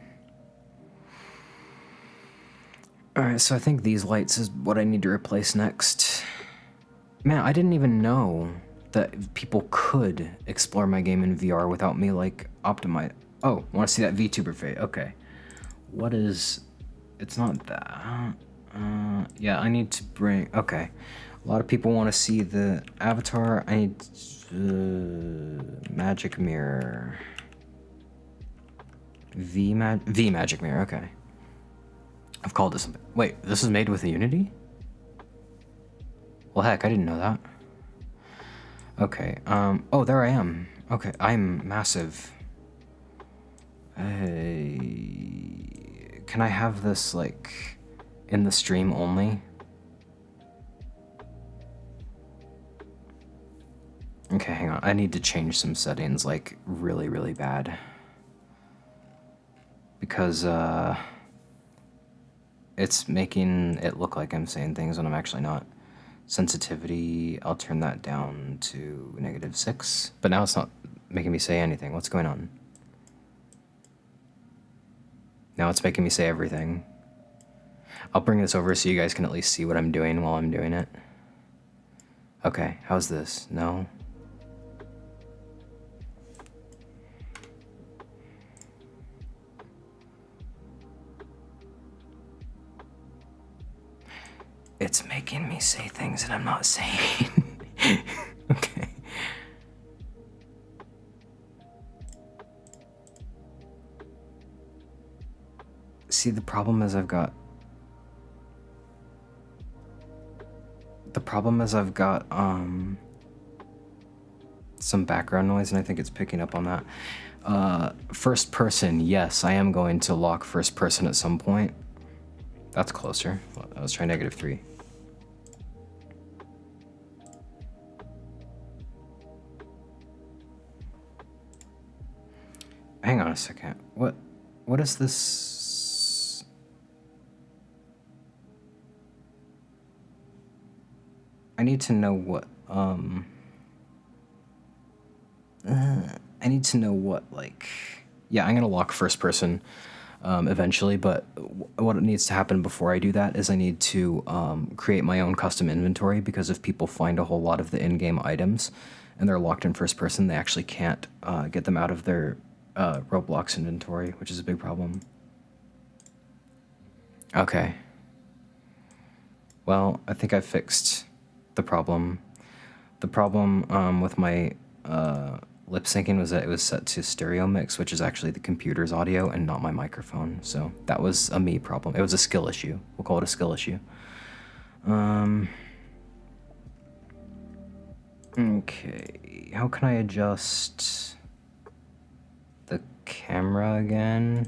Alright, so I think these lights is what I need to replace next. Man, I didn't even know that people could explore my game in VR without me, like, optimize. Oh, want to see that VTuber face? Okay. What is... It's not that... yeah, I need to bring... Okay. A lot of people want to see the avatar. I need... magic mirror. V magic mirror, okay. I've called this something. Wait, this is made with Unity? Well, heck, I didn't know that. Okay, oh, there I am. Okay, I'm massive. Hey... Can I have this, like... in the stream only? Okay, hang on. I need to change some settings, like, really, really bad. Because, it's making it look like I'm saying things when I'm actually not. Sensitivity, I'll turn that down to -6. But now it's not making me say anything. What's going on? Now it's making me say everything. I'll bring this over so you guys can at least see what I'm doing while I'm doing it. Okay, how's this? No? It's making me say things that I'm not saying. Okay. See, the problem is I've got some background noise, and I think it's picking up on that. First person, yes, I am going to lock first person at some point. That's closer. Let's try -3. Hang on a second. What is this? I need to know what, I need to know what, like, yeah, I'm gonna lock first person eventually, but what needs to happen before I do that is I need to create my own custom inventory, because if people find a whole lot of the in-game items and they're locked in first person, they actually can't get them out of their Roblox inventory, which is a big problem. Okay. Well, I think I fixed the problem. The problem with my lip syncing was that it was set to stereo mix, which is actually the computer's audio and not my microphone. So that was a me problem. It was a skill issue. We'll call it a skill issue. Okay, how can I adjust the camera again?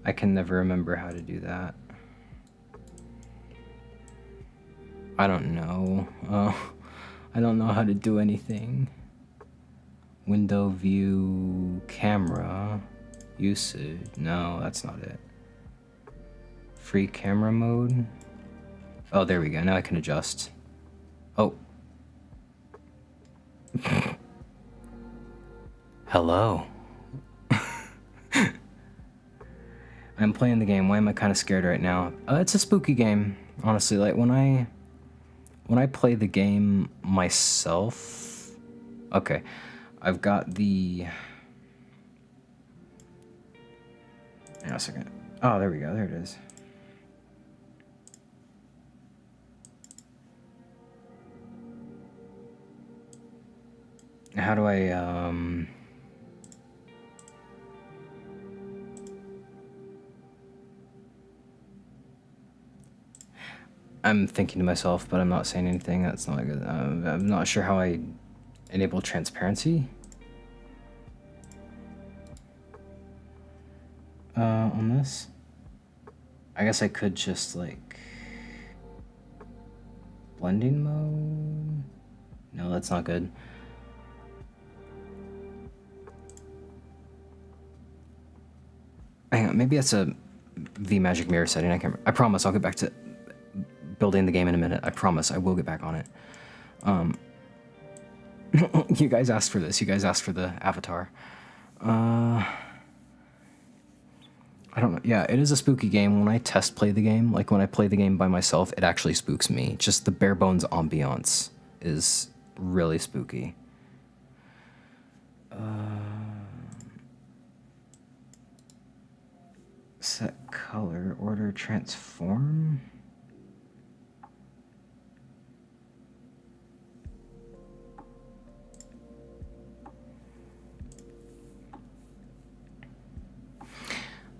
I can never remember how to do that. I don't know. I don't know how to do anything. Window view, camera, usage. No, that's not it. Free camera mode. Oh, there we go. Now I can adjust. Oh. Hello. I'm playing the game. Why am I kind of scared right now? It's a spooky game, honestly. Like when I play the game myself. Okay, I've got the. Hang on a second. Oh, there we go. There it is. How do I I'm thinking to myself, but I'm not saying anything. That's not good. I'm not sure how I enable transparency. On this? I guess I could just like blending mode. No, that's not good. Hang on, maybe that's a V-Magic Mirror setting. I promise I'll get back to building the game in a minute. I promise I will get back on it. You guys asked for this. You guys asked for the avatar. I don't know. Yeah, it is a spooky game. When I test play the game, like when I play the game by myself, it actually spooks me. Just the bare bones ambiance is really spooky. Set color, order, transform.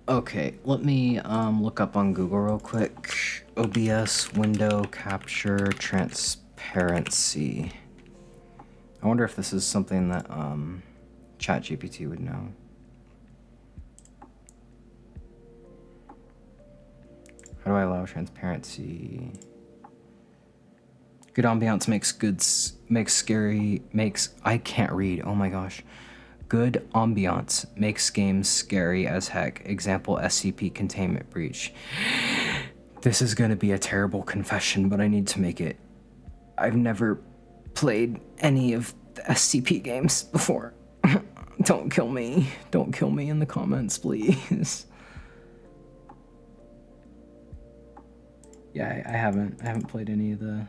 Okay, let me look up on Google real quick. OBS window capture transparency. I wonder if this is something that ChatGPT would know. How do I allow transparency? Good ambiance makes I can't read. Oh my gosh. Good ambiance makes games scary as heck. Example, SCP containment breach. This is gonna be a terrible confession, but I need to make it. I've never played any of the SCP games before. Don't kill me. Don't kill me in the comments, please. Yeah, I haven't played any of the...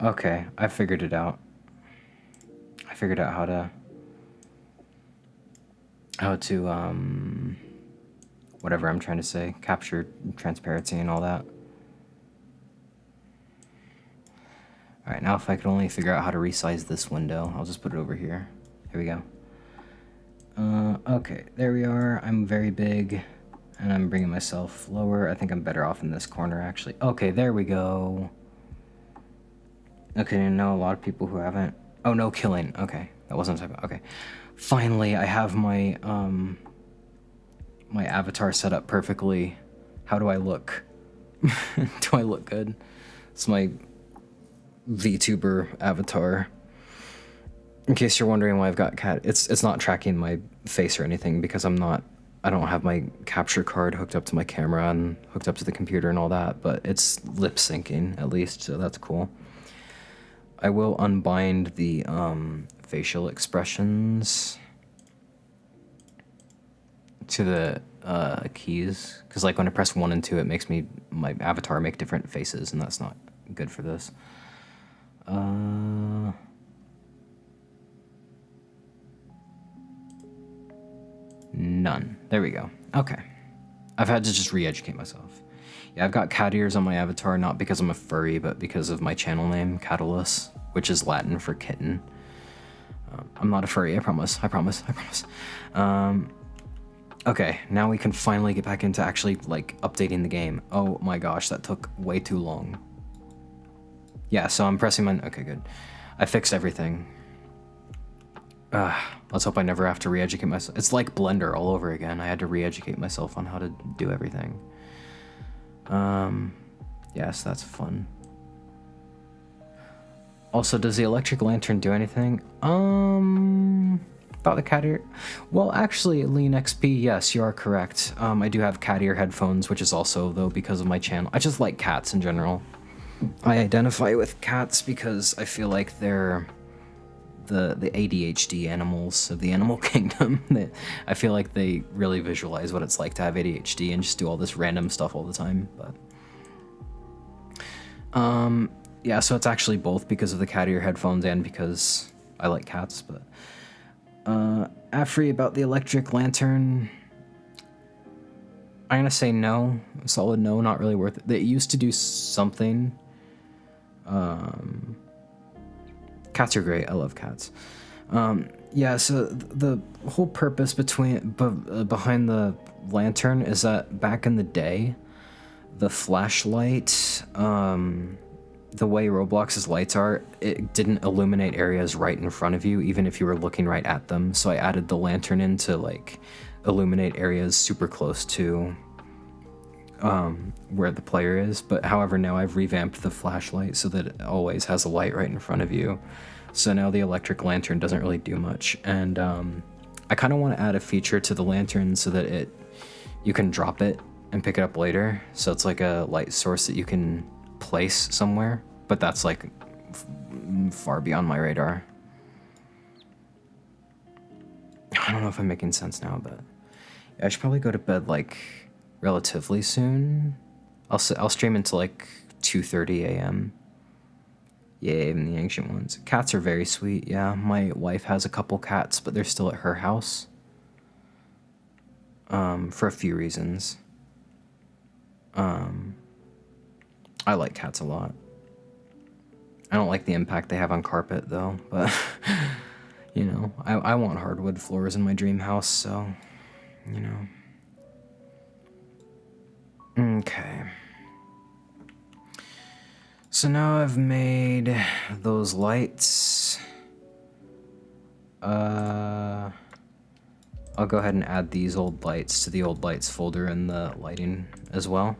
Okay, I figured it out. I figured out how to whatever I'm trying to say, capture transparency and all that. All right, now if I could only figure out how to resize this window, I'll just put it over here. Here we go. Okay, there we are. I'm very big, and I'm bringing myself lower. I think I'm better off in this corner, actually. Okay, there we go. Okay, I know a lot of people who haven't... Oh, no killing. Okay, that wasn't a typo. Okay. Finally, I have my, my avatar set up perfectly. How do I look? Do I look good? It's my VTuber avatar. In case you're wondering why I've got cat... It's not tracking my face or anything because I don't have my capture card hooked up to my camera and hooked up to the computer and all that, but it's lip syncing at least, so that's cool. I will unbind the facial expressions to the keys, because like when I press 1 and 2, it makes my avatar make different faces, and that's not good for this. None. There we go. Okay. I've had to just re-educate myself. Yeah, I've got cat ears on my avatar, not because I'm a furry, but because of my channel name, Catulus, which is Latin for kitten. I'm not a furry, I promise, I promise, I promise. Okay, now we can finally get back into actually, like, updating the game. Oh my gosh, that took way too long. Yeah, so I'm pressing my... Okay, good. I fixed everything. Let's hope I never have to re-educate myself. It's like Blender all over again. I had to re-educate myself on how to do everything. Yes, that's fun. Also, does the electric lantern do anything? About the cat ear? Well, actually, Lean XP, yes, you are correct. I do have cat ear headphones, which is also, though, because of my channel. I just like cats in general. I identify with cats because I feel like they're the ADHD animals of the animal kingdom. I feel like they really visualize what it's like to have ADHD and just do all this random stuff all the time, but... yeah, so it's actually both because of the cat ear headphones and because I like cats, but... Afri, about the electric lantern... I'm gonna say no. A solid no, not really worth it. It used to do something. Cats are great. I love cats. Yeah, so the whole purpose behind the lantern is that back in the day, the flashlight, the way Roblox's lights are, it didn't illuminate areas right in front of you, even if you were looking right at them. So I added the lantern in to, like, illuminate areas super close to where the player is. But however, now I've revamped the flashlight so that it always has a light right in front of you. So now the electric lantern doesn't really do much. And I kind of want to add a feature to the lantern so that you can drop it and pick it up later. So it's like a light source that you can place somewhere, but that's like far beyond my radar. I don't know if I'm making sense now, but yeah, I should probably go to bed like relatively soon. I'll stream until like 2:30 a.m. Yay, even the ancient ones. Cats are very sweet. Yeah, my wife has a couple cats, but they're still at her house. For a few reasons. I like cats a lot. I don't like the impact they have on carpet though, but you know, I want hardwood floors in my dream house, so you know. Okay. So now I've made those lights. I'll go ahead and add these old lights to the old lights folder in the lighting as well.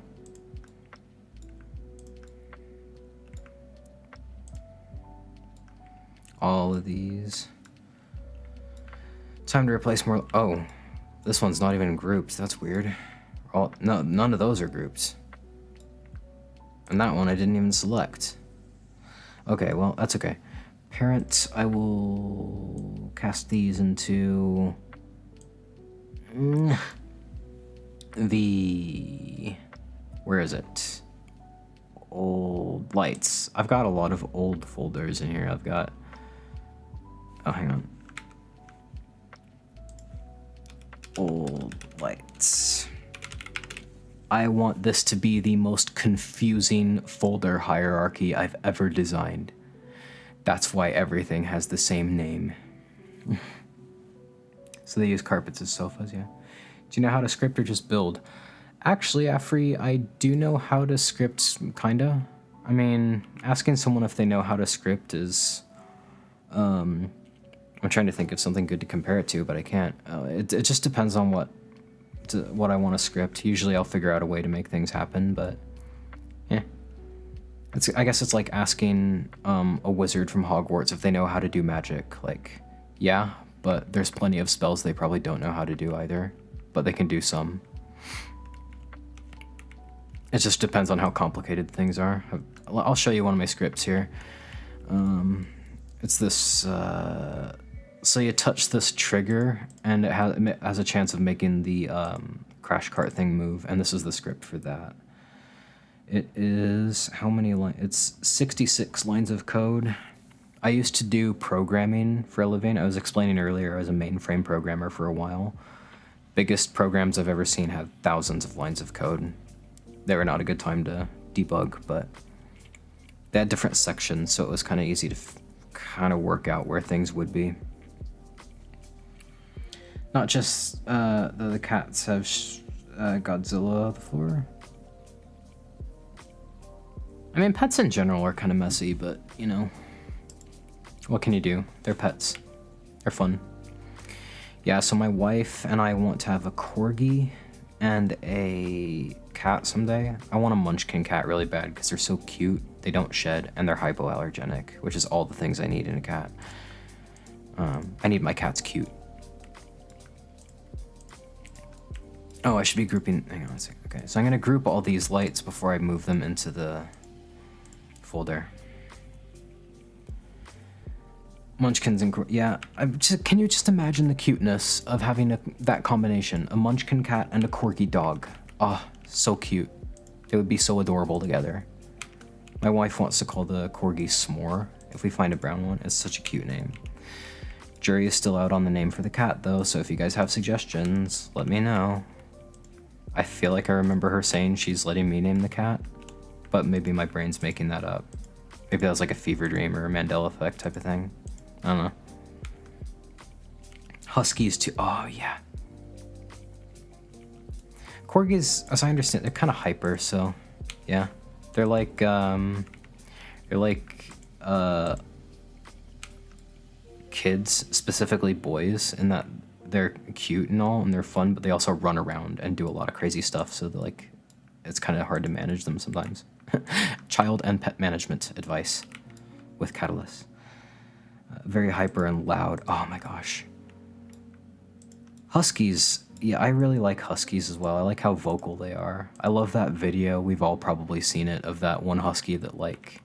All of these. Time to replace more. Oh, this one's not even grouped. That's weird. Oh, no, none of those are grouped. And that one I didn't even select. Okay, well, that's okay. Parent, I will cast these into the... Where is it? Old lights. I've got a lot of old folders in here. I've got... Oh, hang on. Old lights. I want this to be the most confusing folder hierarchy I've ever designed. That's why everything has the same name. So they use carpets as sofas, yeah. Do you know how to script or just build? Actually, Afri, I do know how to script, kinda. I mean, asking someone if they know how to script is... I'm trying to think of something good to compare it to, but I can't. It just depends on what I want to script. Usually I'll figure out a way to make things happen, but yeah. I guess it's like asking a wizard from Hogwarts if they know how to do magic. Like, yeah, but there's plenty of spells they probably don't know how to do either, but they can do some. It just depends on how complicated things are. I'll show you one of my scripts here. It's this... So you touch this trigger, and it has a chance of making the crash cart thing move, and this is the script for that. It is... how many lines? It's 66 lines of code. I used to do programming for a living. I was explaining earlier, I was a mainframe programmer for a while. Biggest programs I've ever seen have thousands of lines of code. They were not a good time to debug, but they had different sections, so it was kind of easy to kind of work out where things would be. Not just the cats have Godzilla on the floor. I mean, pets in general are kind of messy, but, you know, what can you do? They're pets. They're fun. Yeah, so my wife and I want to have a corgi and a cat someday. I want a munchkin cat really bad because they're so cute. They don't shed, and they're hypoallergenic, which is all the things I need in a cat. I need my cats cute. Oh, I should be grouping... Hang on a second. Okay, so I'm going to group all these lights before I move them into the folder. Munchkins and... Yeah, can you just imagine the cuteness of having that combination? A munchkin cat and a corgi dog. Oh, so cute. They would be so adorable together. My wife wants to call the corgi S'more if we find a brown one. It's such a cute name. Jury is still out on the name for the cat, though, so if you guys have suggestions, let me know. I feel like I remember her saying she's letting me name the cat, but maybe my brain's making that up. Maybe that was like a fever dream or a Mandela effect type of thing. I don't know. Huskies too. Oh, yeah. Corgis, as I understand, they're kind of hyper, so yeah. They're like kids, specifically boys, in that they're cute and all, and they're fun, but they also run around and do a lot of crazy stuff, so they're like, it's kind of hard to manage them sometimes. Child and pet management advice with Catulus. Very hyper and loud. Oh my gosh. Huskies. Yeah, I really like huskies as well. I like how vocal they are. I love that video. We've all probably seen it, of that one husky that like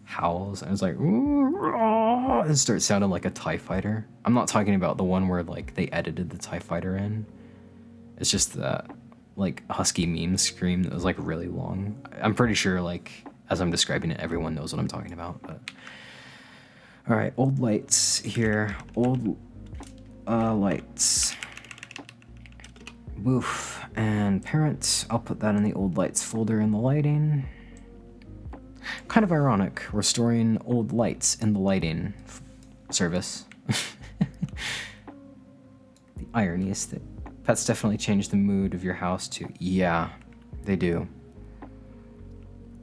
howls and it's like and starts sounding like a TIE fighter. I'm not talking about the one where like they edited the TIE fighter in. It's just that like husky meme scream that was like really long. I'm pretty sure like as I'm describing it, everyone knows what I'm talking about. But all right, old lights here. Old lights. Woof. And parents, I'll put that in the old lights folder in the lighting. Kind of ironic, we're storing old lights in the lighting service. The irony is that pets definitely change the mood of your house too. Yeah, they do.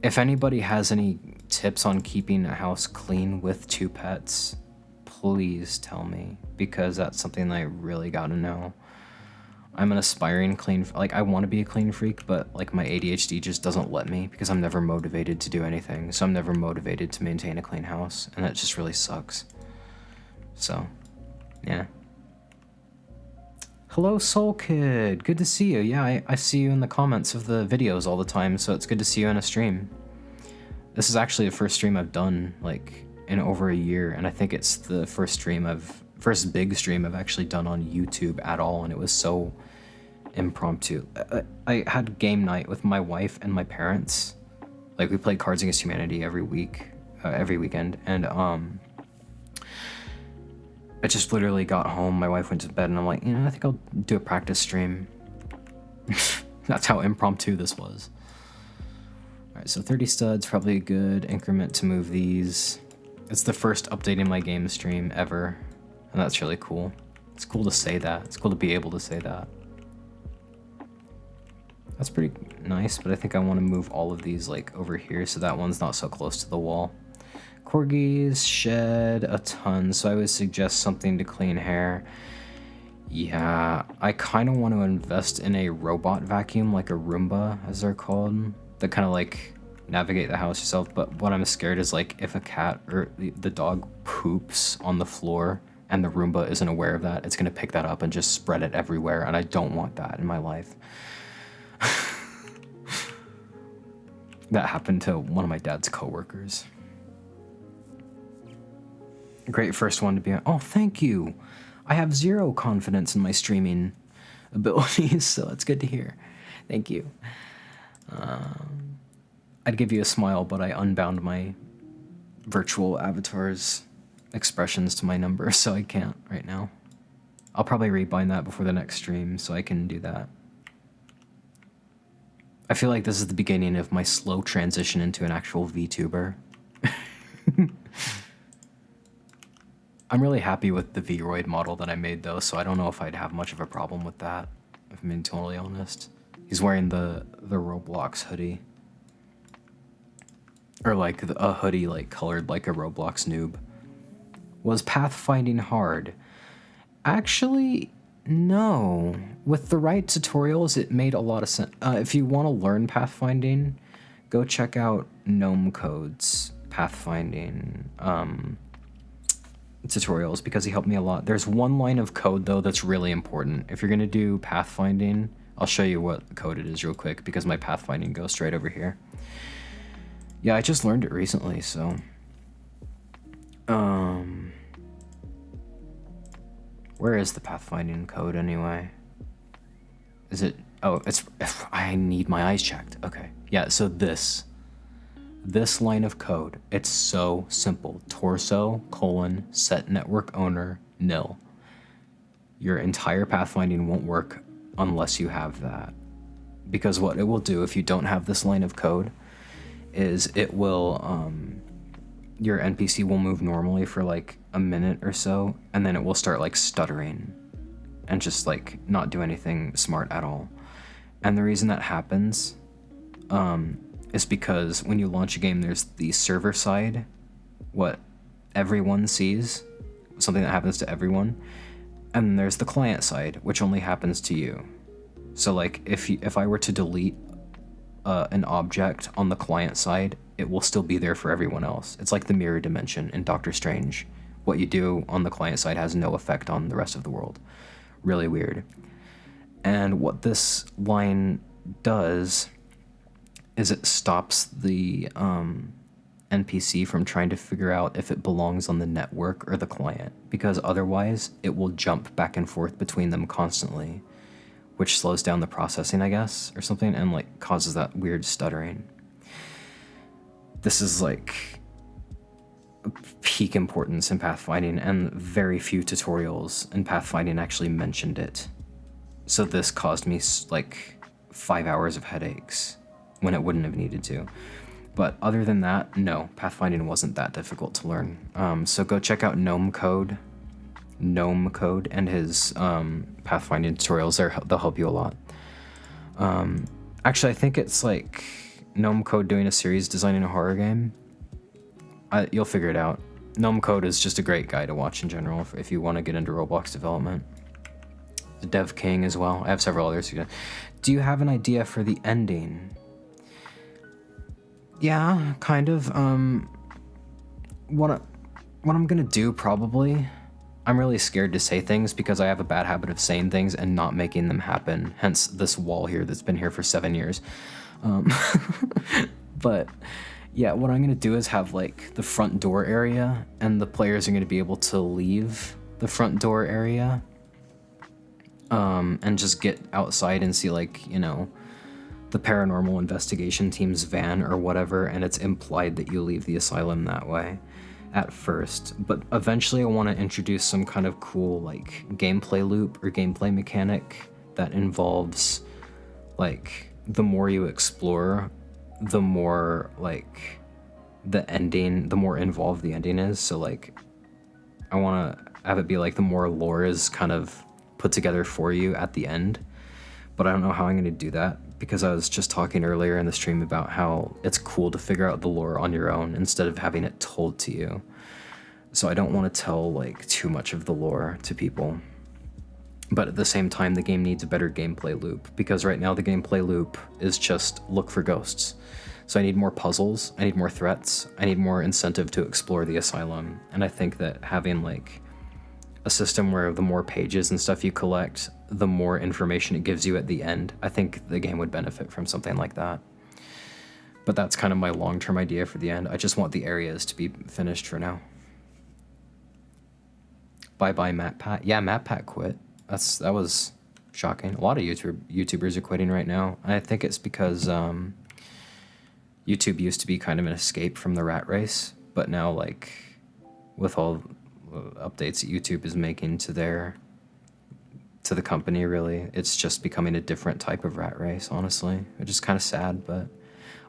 If anybody has any tips on keeping a house clean with 2 pets, please tell me, because that's something that I really gotta know. I'm an aspiring clean, like I want to be a clean freak, but like my ADHD just doesn't let me because I'm never motivated to do anything. So I'm never motivated to maintain a clean house, and that just really sucks. So, yeah. Hello, Soul Kid. Good to see you. Yeah, I see you in the comments of the videos all the time, so it's good to see you in a stream. This is actually the first stream I've done like in over a year, and I think it's the first big stream I've actually done on YouTube at all, and it was so impromptu. I had game night with my wife and my parents. Like we played Cards Against Humanity every weekend, and I just literally got home, my wife went to bed, and I'm like, I think I'll do a practice stream. That's how impromptu this was. Alright, so 30 studs, probably a good increment to move these. It's the first updating my game stream ever, and that's really cool. It's cool to say that. It's cool to be able to say that. That's pretty nice, but I think I want to move all of these like over here so that one's not so close to the wall. Corgis shed a ton, so I would suggest something to clean hair. Yeah, I kind of want to invest in a robot vacuum, like a Roomba, as they're called, that kind of like navigate the house yourself. But what I'm scared is like if a cat or the dog poops on the floor and the Roomba isn't aware of that, it's gonna pick that up and just spread it everywhere, and I don't want that in my life. That happened to one of my dad's coworkers. Great first one to be on. Oh, thank you. I have zero confidence in my streaming abilities, so it's good to hear. Thank you. I'd give you a smile, but I unbound my virtual avatar's expressions to my number, so I can't right now. I'll probably rebind that before the next stream, so I can do that. I feel like this is the beginning of my slow transition into an actual VTuber. I'm really happy with the Vroid model that I made though, so I don't know if I'd have much of a problem with that, if I'm being totally honest. He's wearing the Roblox hoodie. Or like a hoodie like colored like a Roblox noob. Was pathfinding hard? Actually, no. With the right tutorials, it made a lot of sense. If you want to learn pathfinding, go check out Gnome Code's pathfinding tutorials, because he helped me a lot. There's one line of code though that's really important. If you're gonna do pathfinding, I'll show you what code it is real quick, because my pathfinding goes straight over here. Yeah, I just learned it recently, so where is the pathfinding code anyway? Is it, oh, it's, I need my eyes checked. Okay, yeah, so this line of code, it's so simple. Torso, set network owner, nil. Your entire pathfinding won't work unless you have that. Because what it will do if you don't have this line of code is it will, your NPC will move normally for like a minute or so, and then it will start like stuttering and just like not do anything smart at all. And the reason that happens, is because when you launch a game, there's the server side, what everyone sees, something that happens to everyone, and then there's the client side, which only happens to you. So like if I were to delete an object on the client side, it will still be there for everyone else. It's like the mirror dimension in Doctor Strange. What you do on the client side has no effect on the rest of the world. Really weird. And what this line does is it stops the NPC from trying to figure out if it belongs on the network or the client, because otherwise it will jump back and forth between them constantly, which slows down the processing, I guess, or something, and like causes that weird stuttering. This is like peak importance in pathfinding, and very few tutorials in pathfinding actually mentioned it. So this caused me like 5 hours of headaches when it wouldn't have needed to. But other than that, no, pathfinding wasn't that difficult to learn. So go check out Gnome Code and his pathfinding tutorials. They'll help you a lot. Actually, I think it's like Gnome Code doing a series designing a horror game. You'll figure it out. Gnome Code is just a great guy to watch in general if you want to get into Roblox development. The Dev King as well. I have several others. Do you have an idea for the ending? Yeah, kind of. What I'm gonna do probably, I'm really scared to say things because I have a bad habit of saying things and not making them happen. Hence this wall here that's been here for 7 years. But yeah, what I'm gonna do is have like the front door area, and the players are gonna be able to leave the front door area, and just get outside and see, like, you know, the paranormal investigation team's van or whatever, and it's implied that you leave the asylum that way at first. But eventually I want to introduce some kind of cool, like, gameplay loop or gameplay mechanic that involves, like, the more you explore, the more, like, the ending, the more involved the ending is. So, like, I want to have it be like the more lore is kind of put together for you at the end. But I don't know how I'm going to do that, because I was just talking earlier in the stream about how it's cool to figure out the lore on your own instead of having it told to you. So I don't want to tell, like, too much of the lore to people. But at the same time, the game needs a better gameplay loop, because right now the gameplay loop is just look for ghosts. So I need more puzzles, I need more threats, I need more incentive to explore the asylum. And I think that having, like, a system where the more pages and stuff you collect, the more information it gives you at the end, I think the game would benefit from something like that. But that's kind of my long-term idea for the end. I just want the areas to be finished for now. Bye-bye, MatPat. Yeah, MatPat quit. That was shocking. A lot of YouTubers are quitting right now. I think it's because YouTube used to be kind of an escape from the rat race, but now, like, with all updates that YouTube is making to the company, really, it's just becoming a different type of rat race, honestly, which is kind of sad. But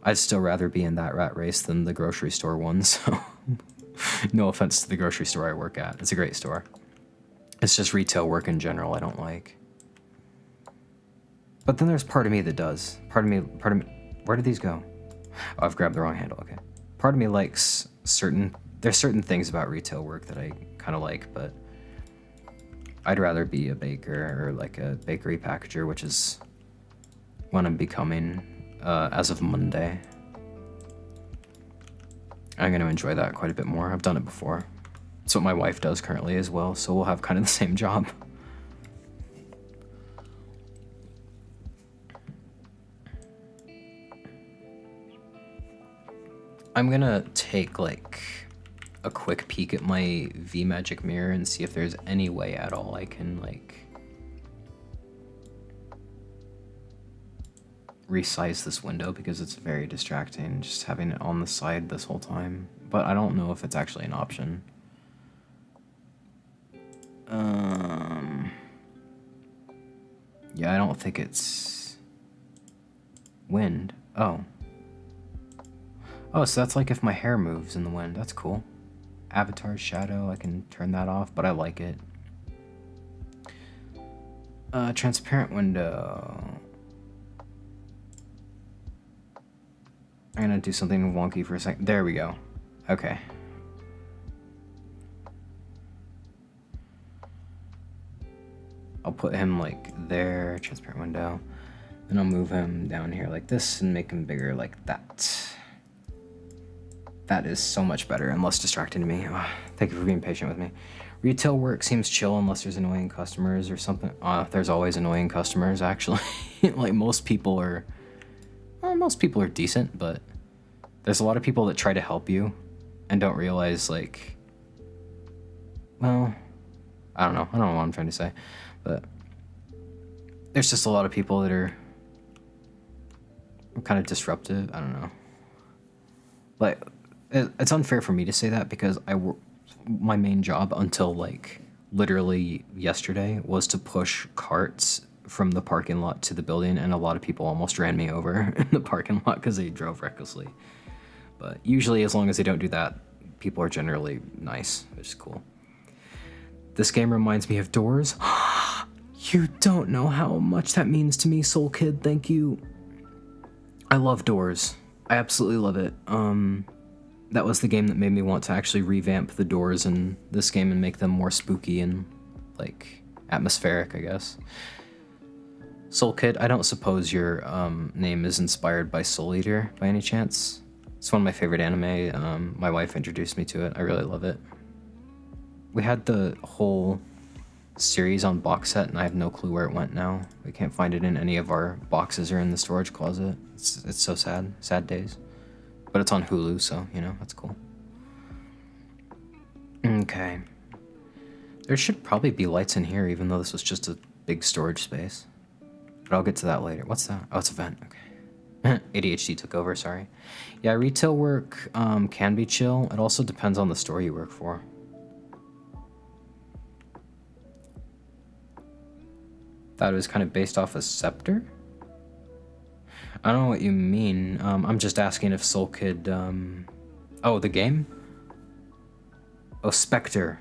I'd still rather be in that rat race than the grocery store one, so no offense to the grocery store I work at. It's a great store. It's just retail work in general I don't like. But then there's part of me that does. Part of me, where did these go? Oh, I've grabbed the wrong handle, okay. Part of me likes there's certain things about retail work that I kind of like, but I'd rather be a baker or like a bakery packager, which is what I'm becoming as of Monday. I'm going to enjoy that quite a bit more. I've done it before. It's what my wife does currently as well, so we'll have kind of the same job. I'm gonna take, like, a quick peek at my V-Magic mirror and see if there's any way at all I can, like, resize this window, because it's very distracting just having it on the side this whole time. But I don't know if it's actually an option. Yeah, I don't think it's wind. Oh, so that's like if my hair moves in the wind. That's cool. Avatar shadow, I can turn that off, but I like it. Transparent window. I'm gonna do something wonky for a second. There we go. Okay. I'll put him like there, transparent window. Then I'll move him down here like this and make him bigger like that. That is so much better and less distracting to me. Oh, thank you for being patient with me. Retail work seems chill unless there's annoying customers or something. There's always annoying customers, actually. Like, most people are decent, but there's a lot of people that try to help you and don't realize, like, well, I don't know what I'm trying to say, but there's just a lot of people that are kind of disruptive. I don't know. Like, it's unfair for me to say that because my main job until, like, literally yesterday was to push carts from the parking lot to the building, and a lot of people almost ran me over in the parking lot because they drove recklessly. But usually, as long as they don't do that, people are generally nice, which is cool. This game reminds me of Doors. You don't know how much that means to me, Soul Kid. Thank you. I love Doors. I absolutely love it. that was the game that made me want to actually revamp the doors in this game and make them more spooky and, like, atmospheric, I guess. Soul Kid, I don't suppose your name is inspired by Soul Eater by any chance? It's one of my favorite anime. My wife introduced me to it. I really love it. We had the whole series on box set, and I have no clue where it went now. We can't find it in any of our boxes or in the storage closet. It's so sad. Sad days. But it's on Hulu, so, you know, that's cool. Okay. There should probably be lights in here, even though this was just a big storage space. But I'll get to that later. What's that? Oh, it's a vent. Okay. ADHD took over, sorry. Yeah, retail work can be chill. It also depends on the store you work for. That was kind of based off a scepter? I don't know what you mean. I'm just asking if Soul Kid, Oh, the game? Oh, Spectre.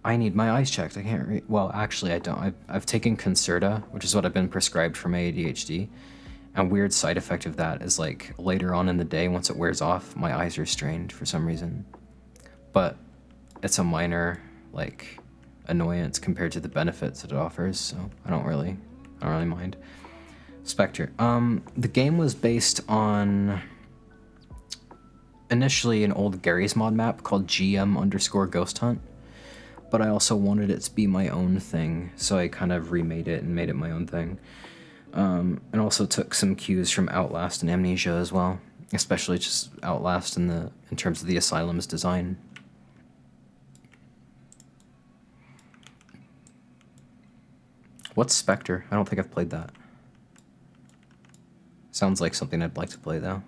I need my eyes checked. I can't read. Well, actually, I don't. I've taken Concerta, which is what I've been prescribed for my ADHD. And weird side effect of that is, like, later on in the day, once it wears off, my eyes are strained for some reason. But it's a minor, like, annoyance compared to the benefits it offers, so I don't really mind. Spectre. The game was based on initially an old Garry's Mod map called GM_Ghost Hunt, but I also wanted it to be my own thing, so I kind of remade it and made it my own thing. And also took some cues from Outlast and Amnesia as well, especially just Outlast in terms of the asylum's design. What's Spectre? I don't think I've played that. Sounds like something I'd like to play, though.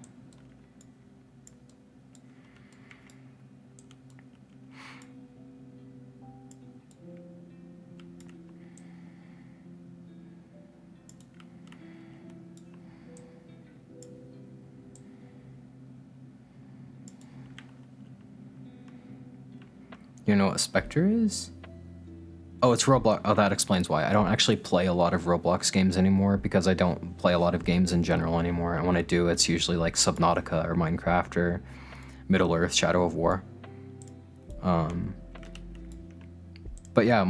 You know what Spectre is? Oh, it's Roblox. Oh, that explains why. I don't actually play a lot of Roblox games anymore because I don't play a lot of games in general anymore. And when I do, it's usually like Subnautica or Minecraft or Middle-earth, Shadow of War. But yeah,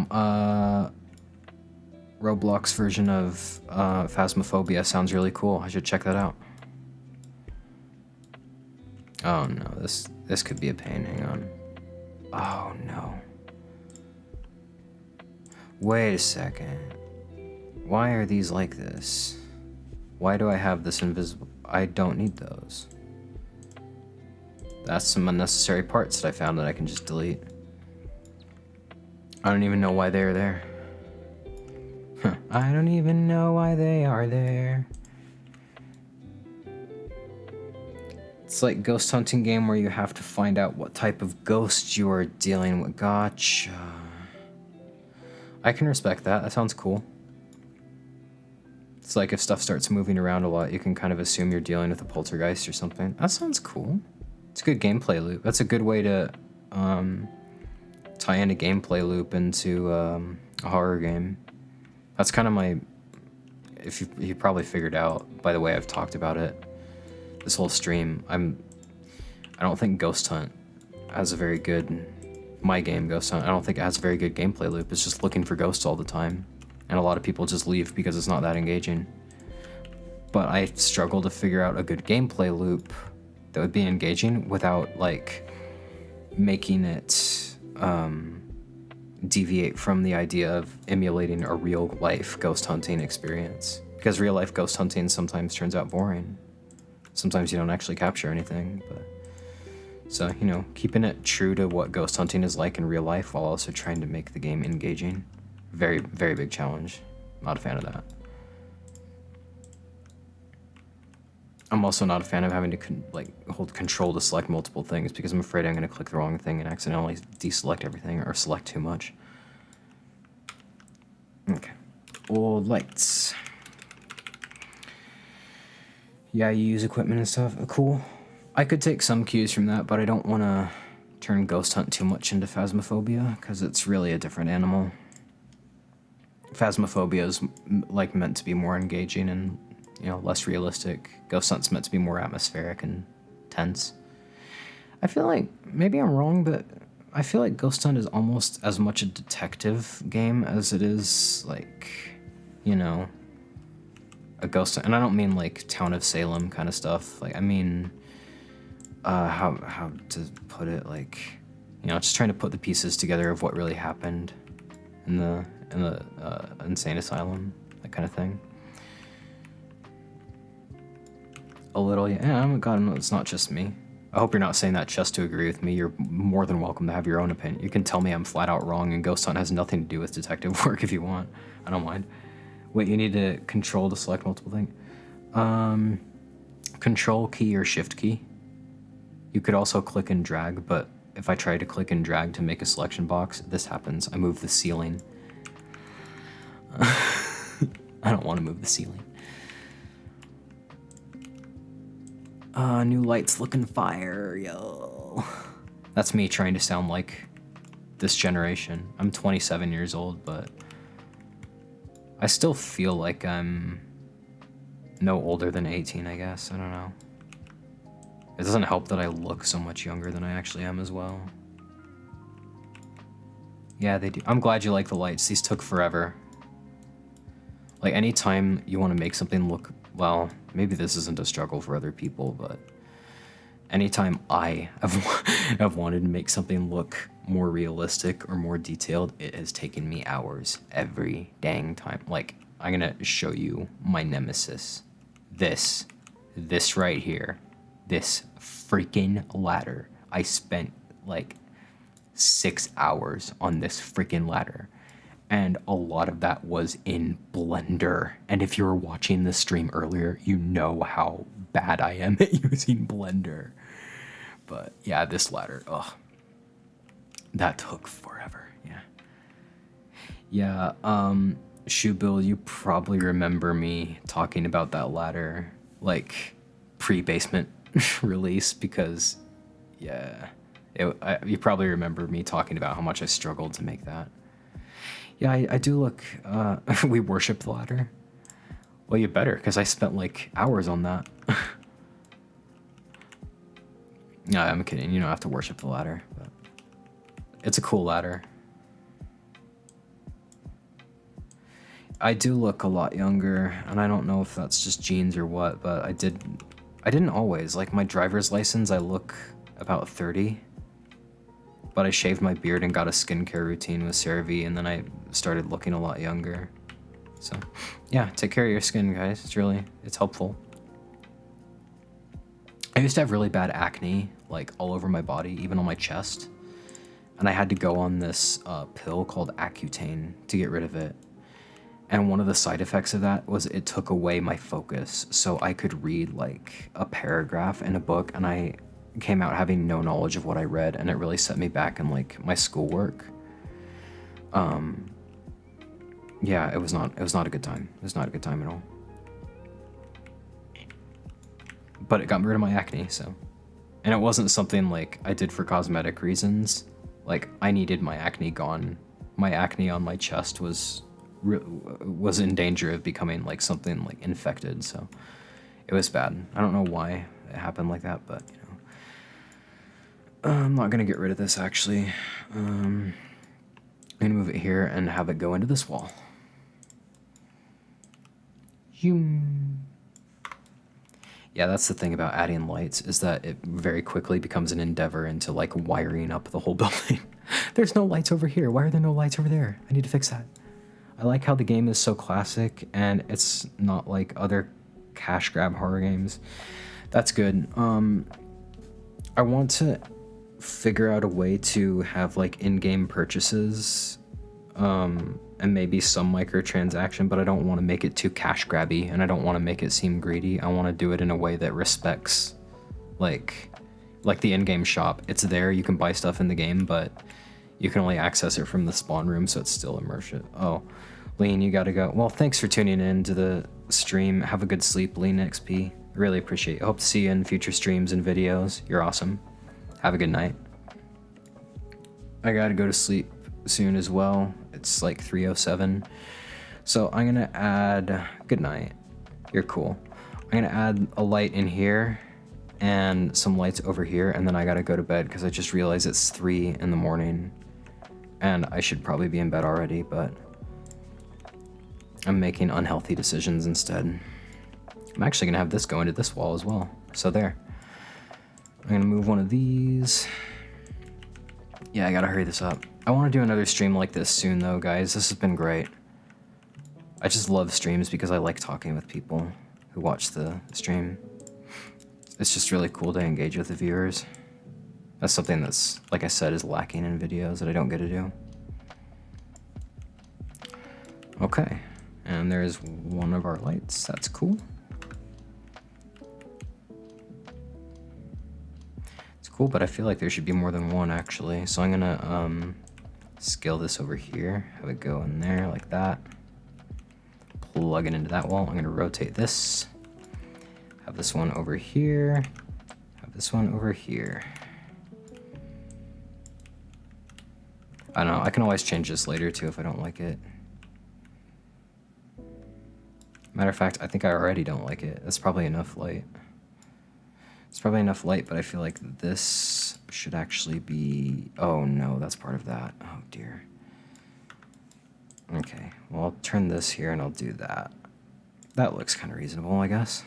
Roblox version of Phasmophobia sounds really cool. I should check that out. Oh no, this could be a pain. Hang on. Oh no. Wait a second. Why are these like this? Why do I have this invisible? I don't need those. That's some unnecessary parts that I found that I can just delete. I don't even know why they're there. Huh. I don't even know why they are there. It's like ghost hunting game where you have to find out what type of ghost you are dealing with. Gotcha. I can respect that. That sounds cool. It's like if stuff starts moving around a lot, you can kind of assume you're dealing with a poltergeist or something. That sounds cool. It's a good gameplay loop. That's a good way to tie in a gameplay loop into a horror game. That's kind of my... If you probably figured out by the way I've talked about it this whole stream, I don't think Ghost Hunt has a very good... My game, Ghost Hunt, I don't think it has a very good gameplay loop. It's just looking for ghosts all the time. And a lot of people just leave because it's not that engaging. But I struggle to figure out a good gameplay loop that would be engaging without, like, making it deviate from the idea of emulating a real-life ghost hunting experience. Because real-life ghost hunting sometimes turns out boring. Sometimes you don't actually capture anything, but... So, you know, keeping it true to what ghost hunting is like in real life while also trying to make the game engaging. Very, very big challenge. Not a fan of that. I'm also not a fan of having to, hold control to select multiple things because I'm afraid I'm going to click the wrong thing and accidentally deselect everything or select too much. Okay. Old lights. Yeah, you use equipment and stuff. Cool. I could take some cues from that, but I don't want to turn Ghost Hunt too much into Phasmophobia, because it's really a different animal. Phasmophobia is, like, meant to be more engaging and, you know, less realistic. Ghost Hunt's meant to be more atmospheric and tense. I feel like, maybe I'm wrong, but I feel like Ghost Hunt is almost as much a detective game as it is, like, you know, a Ghost Hunt. And I don't mean, like, Town of Salem kind of stuff. Like, I mean, how to put it, like, you know, just trying to put the pieces together of what really happened in the insane asylum, that kind of thing. A little, yeah. Oh God, no, it's not just me. I hope you're not saying that just to agree with me. You're more than welcome to have your own opinion. You can tell me I'm flat out wrong, and Ghost Hunt has nothing to do with detective work if you want. I don't mind. Wait, you need to control to select multiple things. Control key or shift key. You could also click and drag, but if I try to click and drag to make a selection box, this happens. I move the ceiling. I don't want to move the ceiling. New lights looking fire, yo. That's me trying to sound like this generation. I'm 27 years old, but I still feel like I'm no older than 18, I guess. I don't know. It doesn't help that I look so much younger than I actually am as well. Yeah, they do. I'm glad you like the lights. These took forever. Like, anytime you want to make something look, well, maybe this isn't a struggle for other people, but anytime I have wanted to make something look more realistic or more detailed, it has taken me hours every dang time. Like, I'm gonna show you my nemesis. This right here. This freaking ladder. I spent like 6 hours on this freaking ladder. And a lot of that was in Blender. And if you were watching this stream earlier, you know how bad I am at using Blender. But yeah, this ladder, ugh. That took forever, yeah. Yeah, Shoe Bill, you probably remember me talking about that ladder, like, pre-basement release, because, yeah, you probably remember me talking about how much I struggled to make that. Yeah, I do look, we worship the ladder. Well, you better, because I spent, like, hours on that. No, I'm kidding, you don't have to worship the ladder, but it's a cool ladder. I do look a lot younger, and I don't know if that's just genes or what, but I didn't always. Like, my driver's license, I look about 30. But I shaved my beard and got a skincare routine with CeraVe, and then I started looking a lot younger. So, yeah, take care of your skin, guys. It's helpful. I used to have really bad acne, like, all over my body, even on my chest. And I had to go on this pill called Accutane to get rid of it. And one of the side effects of that was it took away my focus. So I could read, like, a paragraph in a book, and I came out having no knowledge of what I read, and it really set me back in, like, my schoolwork. Yeah, it was not a good time. It was not a good time at all. But it got rid of my acne, so. And it wasn't something, like, I did for cosmetic reasons. Like, I needed my acne gone. My acne on my chest was in danger of becoming, like, something, like, infected, so. It was bad. I don't know why it happened like that, but, you know. I'm not gonna get rid of this, actually. I'm gonna move it here and have it go into this wall. Yeah, that's the thing about adding lights, is that it very quickly becomes an endeavor into, like, wiring up the whole building. There's no lights over here. Why are there no lights over there? I need to fix that. I like how the game is so classic, and it's not like other cash grab horror games. That's good. I want to figure out a way to have, like, in-game purchases, and maybe some microtransaction, but I don't want to make it too cash grabby, and I don't want to make it seem greedy. I want to do it in a way that respects, like the in-game shop. It's there, you can buy stuff in the game, but you can only access it from the spawn room, so it's still immersive. Oh, Lean, you gotta go. Well, thanks for tuning in to the stream. Have a good sleep, Lean XP. Really appreciate it. Hope to see you in future streams and videos. You're awesome. Have a good night. I gotta go to sleep soon as well. It's like 3:07. So I'm gonna add, good night. You're cool. I'm gonna add a light in here, and some lights over here, and then I gotta go to bed because I just realized it's 3 in the morning and I should probably be in bed already, but I'm making unhealthy decisions instead. I'm actually gonna have this go into this wall as well. So there. I'm gonna move one of these. Yeah, I gotta hurry this up. I wanna do another stream like this soon though, guys. This has been great. I just love streams because I like talking with people who watch the stream. It's just really cool to engage with the viewers. That's something that's, like I said, is lacking in videos that I don't get to do. Okay, and there's one of our lights. That's cool. It's cool, but I feel like there should be more than one actually. So I'm gonna scale this over here, have it go in there like that. Plug it into that wall. I'm gonna rotate this. Have this one over here. Have this one over here. I don't know, I can always change this later too if I don't like it. Matter of fact, I think I already don't like it. That's probably enough light. It's probably enough light, but I feel like this should actually be... Oh no, that's part of that. Oh dear. Okay, well I'll turn this here and I'll do that. That looks kind of reasonable, I guess.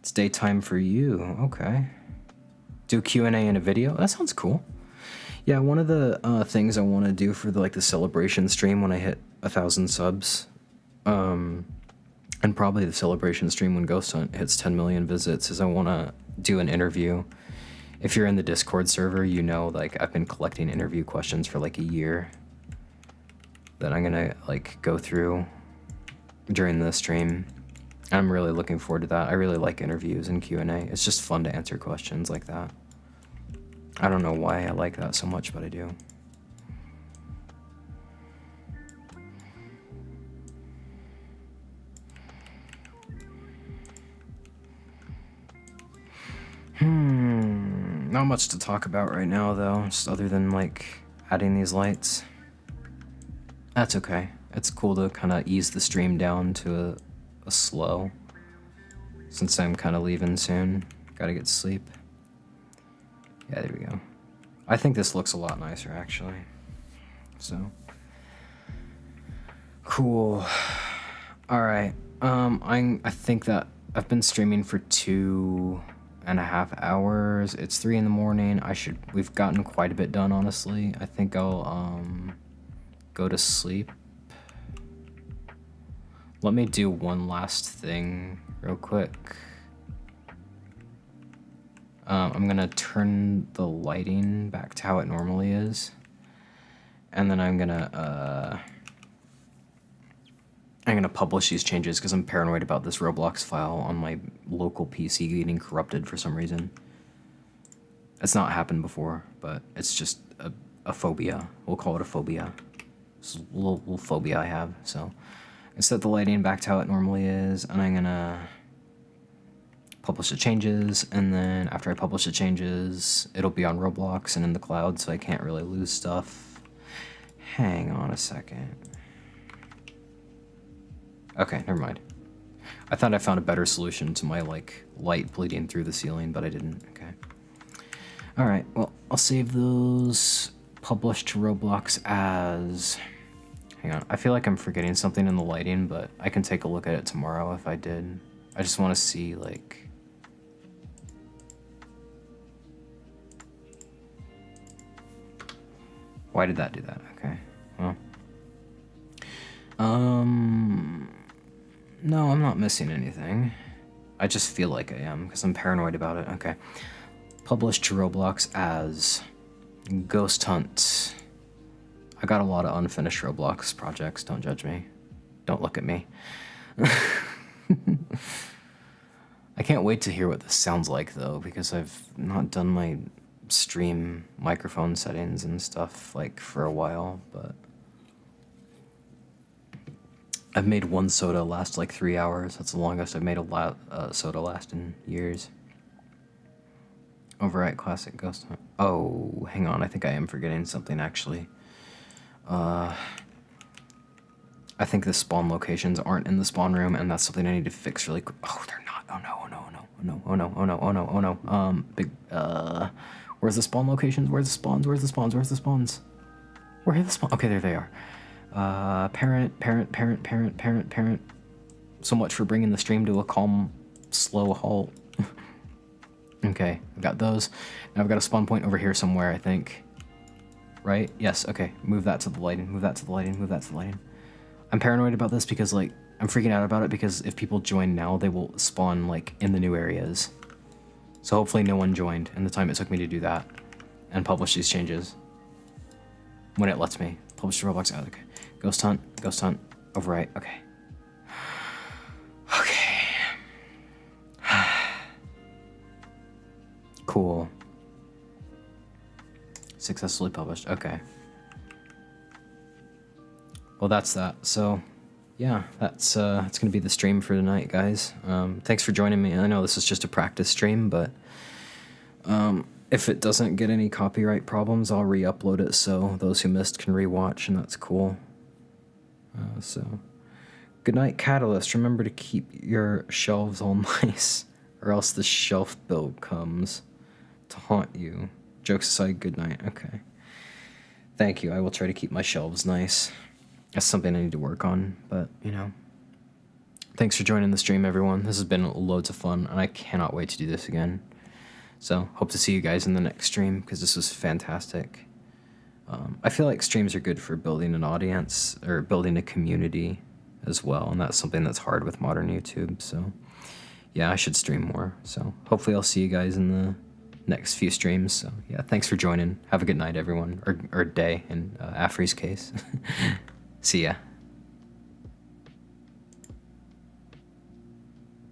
It's daytime for you, okay. Do Q&A in a video? That sounds cool. Yeah, one of the things I want to do for the celebration stream when I hit 1,000 subs, and probably the celebration stream when Ghost Hunt hits 10 million visits, is I want to do an interview. If you're in the Discord server, you know, like, I've been collecting interview questions for like a year that I'm gonna like go through during the stream. I'm really looking forward to that. I really like interviews and Q&A. It's just fun to answer questions like that. I don't know why I like that so much, but I do. Not much to talk about right now though, just other than like adding these lights. That's okay. It's cool to kind of ease the stream down to a slow, since I'm kind of leaving soon. Gotta get to sleep. Yeah, there we go. I think this looks a lot nicer actually. So cool. All right. I think that I've been streaming for 2.5 hours. It's 3 in the morning. We've gotten quite a bit done, honestly. I think I'll go to sleep. Let me do one last thing real quick. I'm gonna turn the lighting back to how it normally is. And then I'm gonna publish these changes because I'm paranoid about this Roblox file on my local PC getting corrupted for some reason. It's not happened before, but it's just a phobia. We'll call it a phobia. It's a little phobia I have, so. I set the lighting back to how it normally is, and I'm gonna publish the changes, and then after I publish the changes, it'll be on Roblox and in the cloud, so I can't really lose stuff. Hang on a second. Okay, never mind. I thought I found a better solution to my, like, light bleeding through the ceiling, but I didn't. Okay. Alright, well, I'll save those. Publish to Roblox as... Hang on, I feel like I'm forgetting something in the lighting, but I can take a look at it tomorrow if I did. I just want to see, like... Why did that do that? Okay, well... No, I'm not missing anything. I just feel like I am, because I'm paranoid about it. Okay. Publish to Roblox as Ghost Hunt. I got a lot of unfinished Roblox projects, don't judge me. Don't look at me. I can't wait to hear what this sounds like, though, because I've not done my stream microphone settings and stuff, like, for a while, but... I've made one soda last like 3 hours. That's the longest I've made a soda last in years. Overwrite classic Ghost Hunt. Oh, hang on. I think I am forgetting something actually. I think the spawn locations aren't in the spawn room, and that's something I need to fix really quick. Oh, they're not. Oh no, oh no, oh no, oh no, oh no, oh no, oh no, oh no. Big, where's the spawn locations? Where's the spawns? Where's the spawns? Where's the spawns? Where are the spawns? Okay, there they are. Parent, parent, parent, parent, parent, parent. So much for bringing the stream to a calm, slow halt. Okay, I've got those. Now I've got a spawn point over here somewhere, I think. Right? Yes, okay. Move that to the lighting, move that to the lighting, move that to the lighting. I'm paranoid about this because, like, I'm freaking out about it because if people join now, they will spawn, like, in the new areas. So hopefully no one joined in the time it took me to do that and publish these changes. When it lets me. Publish the Roblox out, okay. Ghost hunt, overwrite, okay. Okay. Cool. Successfully published, okay. Well, that's that. So, yeah, that's it's gonna be the stream for tonight, guys. Thanks for joining me. I know this is just a practice stream, but if it doesn't get any copyright problems, I'll re-upload it so those who missed can re-watch, and that's cool. So, good night, Catulus. Remember to keep your shelves all nice, or else the shelf bill comes to haunt you. Jokes aside, good night. Okay. Thank you. I will try to keep my shelves nice. That's something I need to work on, but, you know. Thanks for joining the stream, everyone. This has been loads of fun, and I cannot wait to do this again. So, hope to see you guys in the next stream, because this was fantastic. I feel like streams are good for building an audience, or building a community as well, and that's something that's hard with modern YouTube, so yeah, I should stream more. So, hopefully I'll see you guys in the next few streams. So, yeah, thanks for joining. Have a good night, everyone, or day in Afree's case. See ya.